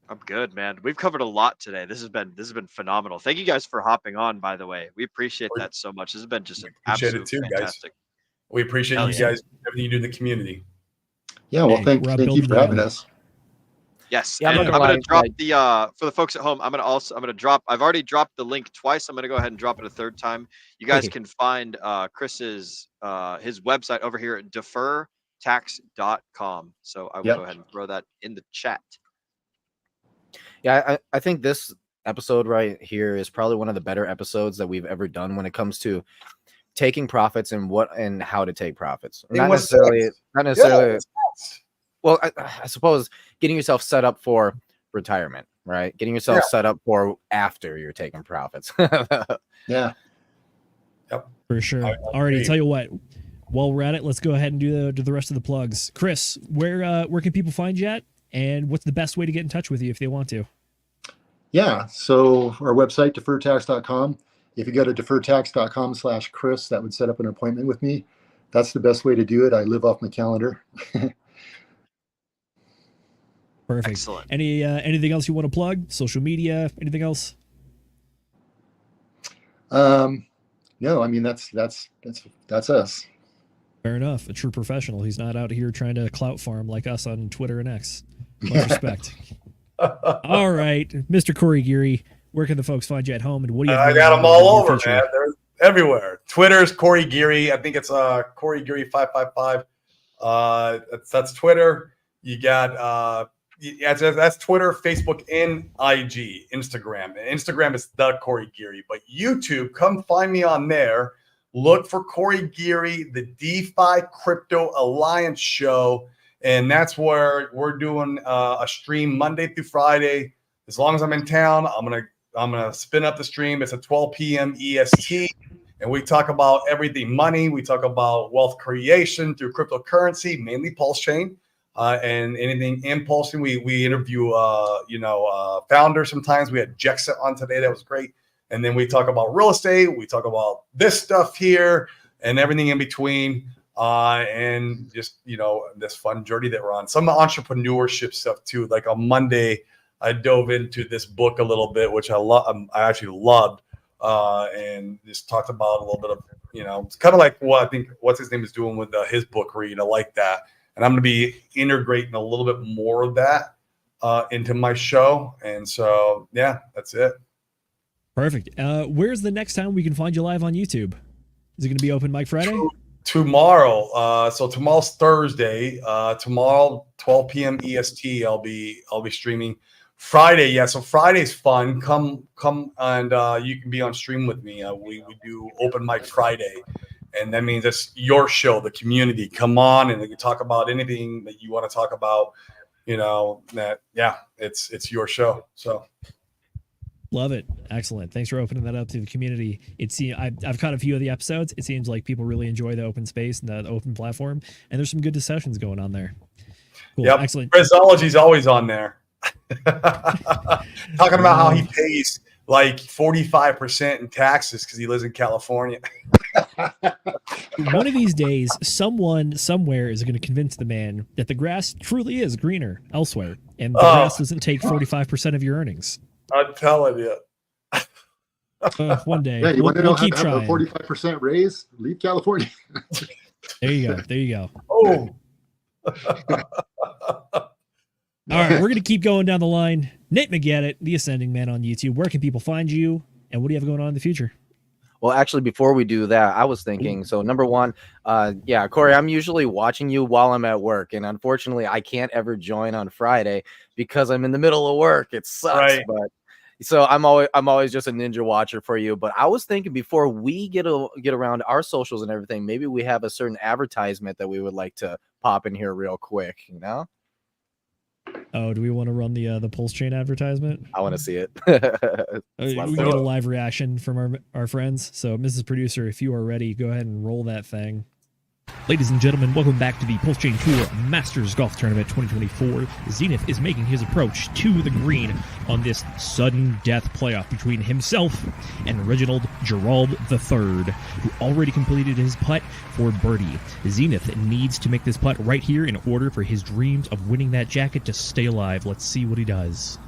I'm good, man. We've covered a lot today. This has been phenomenal. Thank you guys for hopping on, by the way. We appreciate that so much. This has been just an Appreciate it absolute too, fantastic. guys. We appreciate Hell you yeah. guys, everything you do in the community. Yeah, well, Hey, thank we're you building for the having us. Yes, Yeah, I'm and not I'm gonna gonna drop lie, the for the folks at home. I'm gonna drop. I've already dropped the link twice. I'm gonna go ahead and drop it a third time. You guys can find Chris's his website over here at defertax.com. So I will Yep. go ahead and throw that in the chat. Yeah, I think this episode right here is probably one of the better episodes that we've ever done when it comes to taking profits and what and how to take profits. It Not was necessarily, sense. not Yeah, necessarily. it was sense. Well, I suppose getting yourself set up for retirement, right? Getting yourself set up for after you're taking profits. Yeah. For sure. I Alrighty, agree. tell you what. While we're at it, let's go ahead and do the rest of the plugs. Chris, where can people find you at? And what's the best way to get in touch with you if they want to? Yeah. So our website, defertax.com. If you go to defertax.com/Chris, that would set up an appointment with me. That's the best way to do it. I live off my calendar. Perfect. Excellent. Anything else you want to plug? Social media? Anything else? No, I mean that's us. Fair enough. A true professional. He's not out here trying to clout farm like us on Twitter and X. Much respect. All right, Mr. Corey Geary, where can the folks find you at home, and what do you have I going got on them all in your over, future? man. They're everywhere. Twitter's Corey Geary. I think it's Corey Geary 555. That's Twitter. You got that's Twitter, Facebook, and IG, Instagram. And Instagram is the Corey Geary. But YouTube, come find me on there. Look for Corey Geary, the DeFi Crypto Alliance show. And that's where we're doing a stream Monday through Friday. As long as I'm in town, I'm gonna spin up the stream. It's at 12 p.m. EST, and we talk about everything money. We talk about wealth creation through cryptocurrency, mainly Pulse Chain, and anything impulsing. We interview founders. Sometimes we had Jexa on today. That was great. And then we talk about real estate. We talk about this stuff here and everything in between. And just, this fun journey that we're on. Some entrepreneurship stuff too. Like on Monday, I dove into this book a little bit, which I actually loved, and just talked about a little bit of, it's kind of like what I think what's his name is doing with his book read. I like that, and I'm going to be integrating a little bit more of that into my show. And so, yeah, that's it. Perfect. Where's the next time we can find you live on YouTube? Is it going to be Open Mic Friday? Tomorrow. So tomorrow's Thursday. Tomorrow, 12 p.m. EST. I'll be streaming. Friday, yeah. So Friday's fun. Come, and you can be on stream with me. We do Open Mic Friday, and that means it's your show, the community. Come on, and we can talk about anything that you want to talk about. It's your show. So. Love it. Excellent. Thanks for opening that up to the community. I've caught a few of the episodes. It seems like people really enjoy the open space and the open platform, and there's some good discussions going on there. Cool. Yep. Excellent. Phraseology's always on there. Talking about how he pays like 45% in taxes because he lives in California. One of these days, someone somewhere is going to convince the man that the grass truly is greener elsewhere, and the grass doesn't take 45% of your earnings. I'm telling you. One day. Yeah, you want to know how keep to have a trying. 45% raise? Leave California. There you go. There you go. Oh. All right, we're going to keep going down the line. Nate McGaddett, the Ascending Man on YouTube. Where can people find you, and what do you have going on in the future? Well, actually, before we do that, I was thinking, so number one, Corey, I'm usually watching you while I'm at work, and unfortunately, I can't ever join on Friday because I'm in the middle of work. It sucks, Right. but so I'm always just a ninja watcher for you. But I was thinking before we get around our socials and everything, maybe we have a certain advertisement that we would like to pop in here real quick, Oh, do we want to run the Pulse Chain advertisement? I want to see it. We can get a live reaction from our friends. So, Mrs. Producer, if you are ready, go ahead and roll that thing. Ladies and gentlemen, welcome back to the Pulse Chain Tour Masters Golf Tournament 2024. Zenith is making his approach to the green on this sudden death playoff between himself and Reginald Gerald III, who already completed his putt for birdie. Zenith needs to make this putt right here in order for his dreams of winning that jacket to stay alive. Let's see what he does.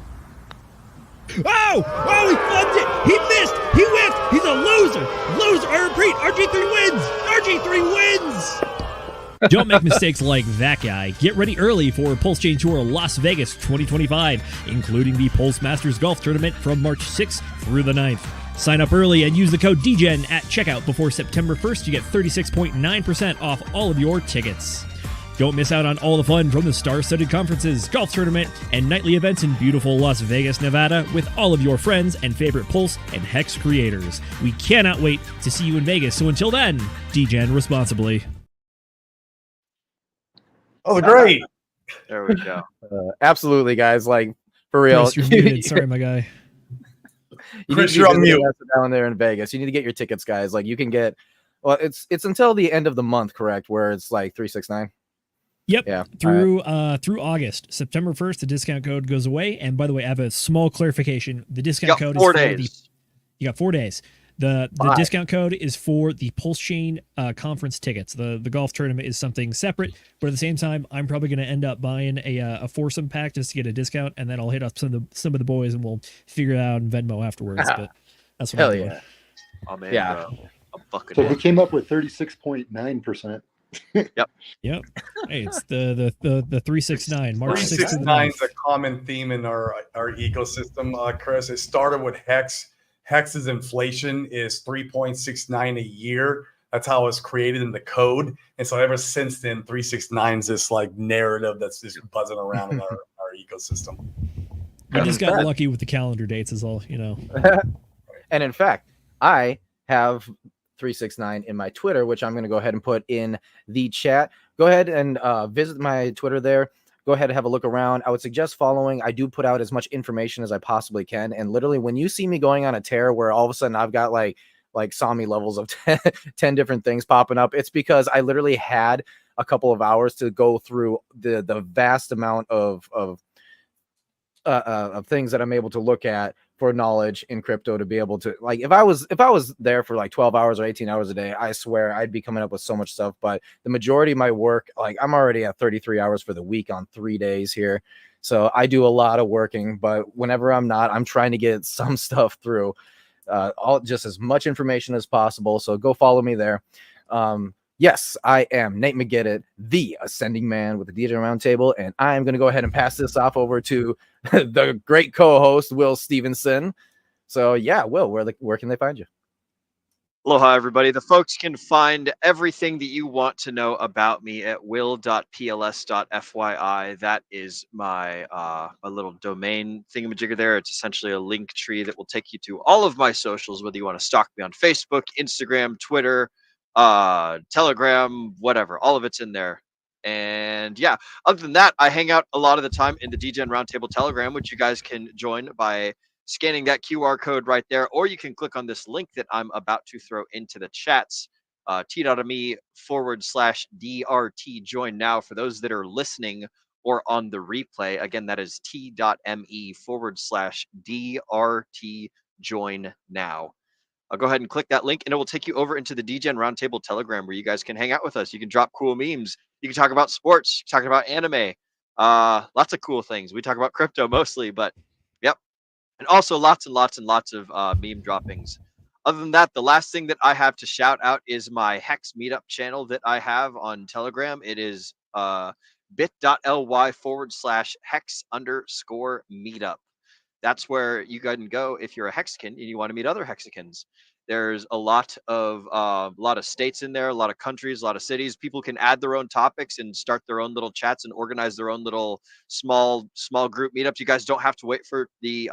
Oh! Oh, he flubbed it! He missed! He whiffed! He's a loser! Loser! I repeat, RG3 wins! RG3 wins! Don't make mistakes like that guy. Get ready early for Pulse Chain Tour Las Vegas 2025, including the Pulse Masters Golf Tournament from March 6th through the 9th. Sign up early and use the code DGEN at checkout before September 1st to get 36.9% off all of your tickets. Don't miss out on all the fun from the star-studded conferences, golf tournament, and nightly events in beautiful Las Vegas, Nevada with all of your friends and favorite Pulse and Hex creators. We cannot wait to see you in Vegas, so until then, DGen responsibly. Oh, great. There we go. Absolutely, guys. Like, for real. Chris, you're muted. Sorry, my guy. Chris, you're on mute. Down there in Vegas. You need to get your tickets, guys. Like, you can get, well, it's until the end of the month, correct? Where it's like 369. Yep. Yeah. Through August. September 1st, the discount code goes away. And by the way, I have a small clarification. The discount code is 4 for days. You got 4 days. The discount code is for the Pulse Chain conference tickets. The golf tournament is something separate, but at the same time, I'm probably going to end up buying a foursome pack just to get a discount, and then I'll hit up some of the boys and we'll figure it out in Venmo afterwards. But that's what I'm doing. Oh man, Yeah. bro. I'm fucking. So we came up with 36.9%. Yep. Hey, it's the 369. March 6th. 369 is a common theme in our ecosystem, Chris. It started with Hex. Hex's inflation is 3.69 a year. That's how it's created in the code. And so ever since then, 369 is this like narrative that's just buzzing around in our ecosystem. I just got lucky with the calendar dates is all, you know. And in fact, I have 369 in my Twitter, which I'm going to go ahead and put in the chat. Go ahead and visit my Twitter there. Go ahead and have a look around. I would suggest following. I do put out as much information as I possibly can. And literally, when you see me going on a tear where all of a sudden I've got like Sami levels of 10 different things popping up, it's because I literally had a couple of hours to go through the vast amount of things that I'm able to look at for knowledge in crypto to be able to, like, if I was there for like 12 hours or 18 hours a day, I swear I'd be coming up with so much stuff. But the majority of my work, like, I'm already at 33 hours for the week on 3 days here. So I do a lot of working, but whenever I'm not, I'm trying to get some stuff through, all just as much information as possible. So go follow me there. Yes, I am Nate McGettit, the Ascending Man with the DJ Roundtable, and I am going to go ahead and pass this off over to the great co-host, Will Stevenson. So, yeah, Will, where can they find you? Aloha, everybody. The folks can find everything that you want to know about me at will.pls.fyi. That is my my little domain thingamajigger there. It's essentially a link tree that will take you to all of my socials, whether you want to stalk me on Facebook, Instagram, Twitter, Telegram, whatever. All of it's in there. And yeah, other than that, I hang out a lot of the time in the Degen Roundtable Telegram, which you guys can join by scanning that QR code right there, or you can click on this link that I'm about to throw into the chats, t.me/DRT join now for those that are listening or on the replay. Again, that is t.me/DRT join now. I'll go ahead and click that link and it will take you over into the Degen Roundtable Telegram where you guys can hang out with us. You can drop cool memes. You can talk about sports, talk about anime, lots of cool things. We talk about crypto mostly, but yep. And also lots and lots and lots of meme droppings. Other than that, the last thing that I have to shout out is my Hex Meetup channel that I have on Telegram. It is bit.ly/hex_meetup. That's where you can go if you're a Hexagon and you want to meet other Hexagons. There's a lot of states in there, a lot of countries, a lot of cities. People can add their own topics and start their own little chats and organize their own little small group meetups. You guys don't have to wait for the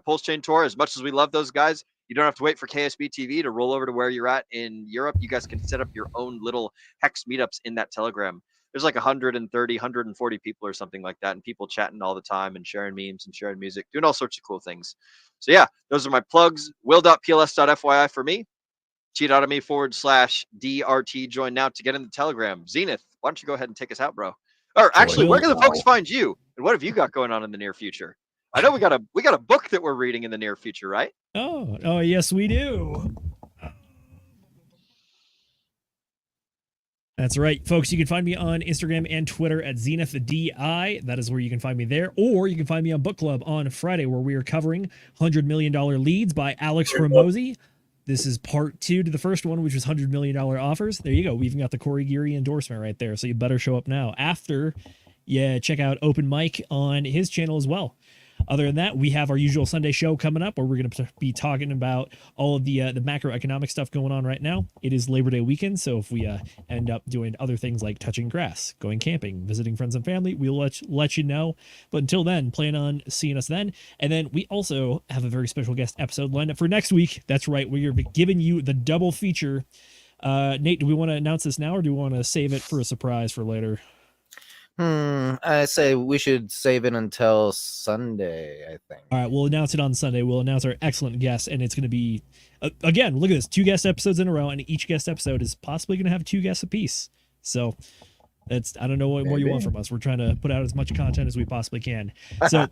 Pulse Chain Tour. As much as we love those guys, you don't have to wait for KSB TV to roll over to where you're at in Europe. You guys can set up your own little Hex meetups in that Telegram. There's like 130, 140 people or something like that, and people chatting all the time and sharing memes and sharing music, doing all sorts of cool things. So yeah, those are my plugs. Will.pls.fyi for me. T.me/DRT. Join now to get in the Telegram. Zenith, why don't you go ahead and take us out, bro? Or actually, where can the folks find you? And what have you got going on in the near future? I know we got a book that we're reading in the near future, right? Oh, yes, we do. That's right, folks. You can find me on Instagram and Twitter at ZenithDI. That is where you can find me there. Or you can find me on Book Club on Friday, where we are covering $100 Million Leads by Alex Ramosi. This is part 2 to the first one, which was $100 million offers. There you go. We even got the Corey Geary endorsement right there. So you better show up now. After, check out Open Mic on his channel as well. Other than that, we have our usual Sunday show coming up where we're going to be talking about all of the macroeconomic stuff going on right now. It is Labor Day weekend, so if we end up doing other things like touching grass, going camping, visiting friends and family, we'll let you know. But until then, plan on seeing us then. And then we also have a very special guest episode lined up for next week. That's right, we're giving you the double feature. Nate, do we want to announce this now, or do we want to save it for a surprise for later? I say we should save it until Sunday, I think. All right, we'll announce it on Sunday. We'll announce our excellent guest, and it's going to be, again, look at this, 2 guest episodes in a row, and each guest episode is possibly going to have 2 guests apiece. So I don't know what more you want from us. We're trying to put out as much content as we possibly can. So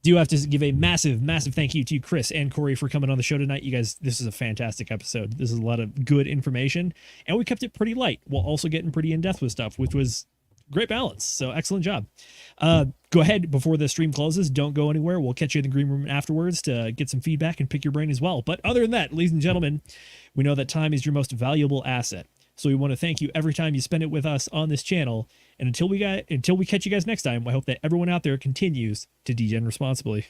do have to give a massive, massive thank you to Chris and Corey for coming on the show tonight. You guys, this is a fantastic episode. This is a lot of good information, and we kept it pretty light while also getting pretty in-depth with stuff, which was great balance. So excellent job. Go ahead before the stream closes. Don't go anywhere. We'll catch you in the green room afterwards to get some feedback and pick your brain as well. But other than that, ladies and gentlemen, we know that time is your most valuable asset. So we want to thank you every time you spend it with us on this channel. And until we catch you guys next time, I hope that everyone out there continues to degen responsibly.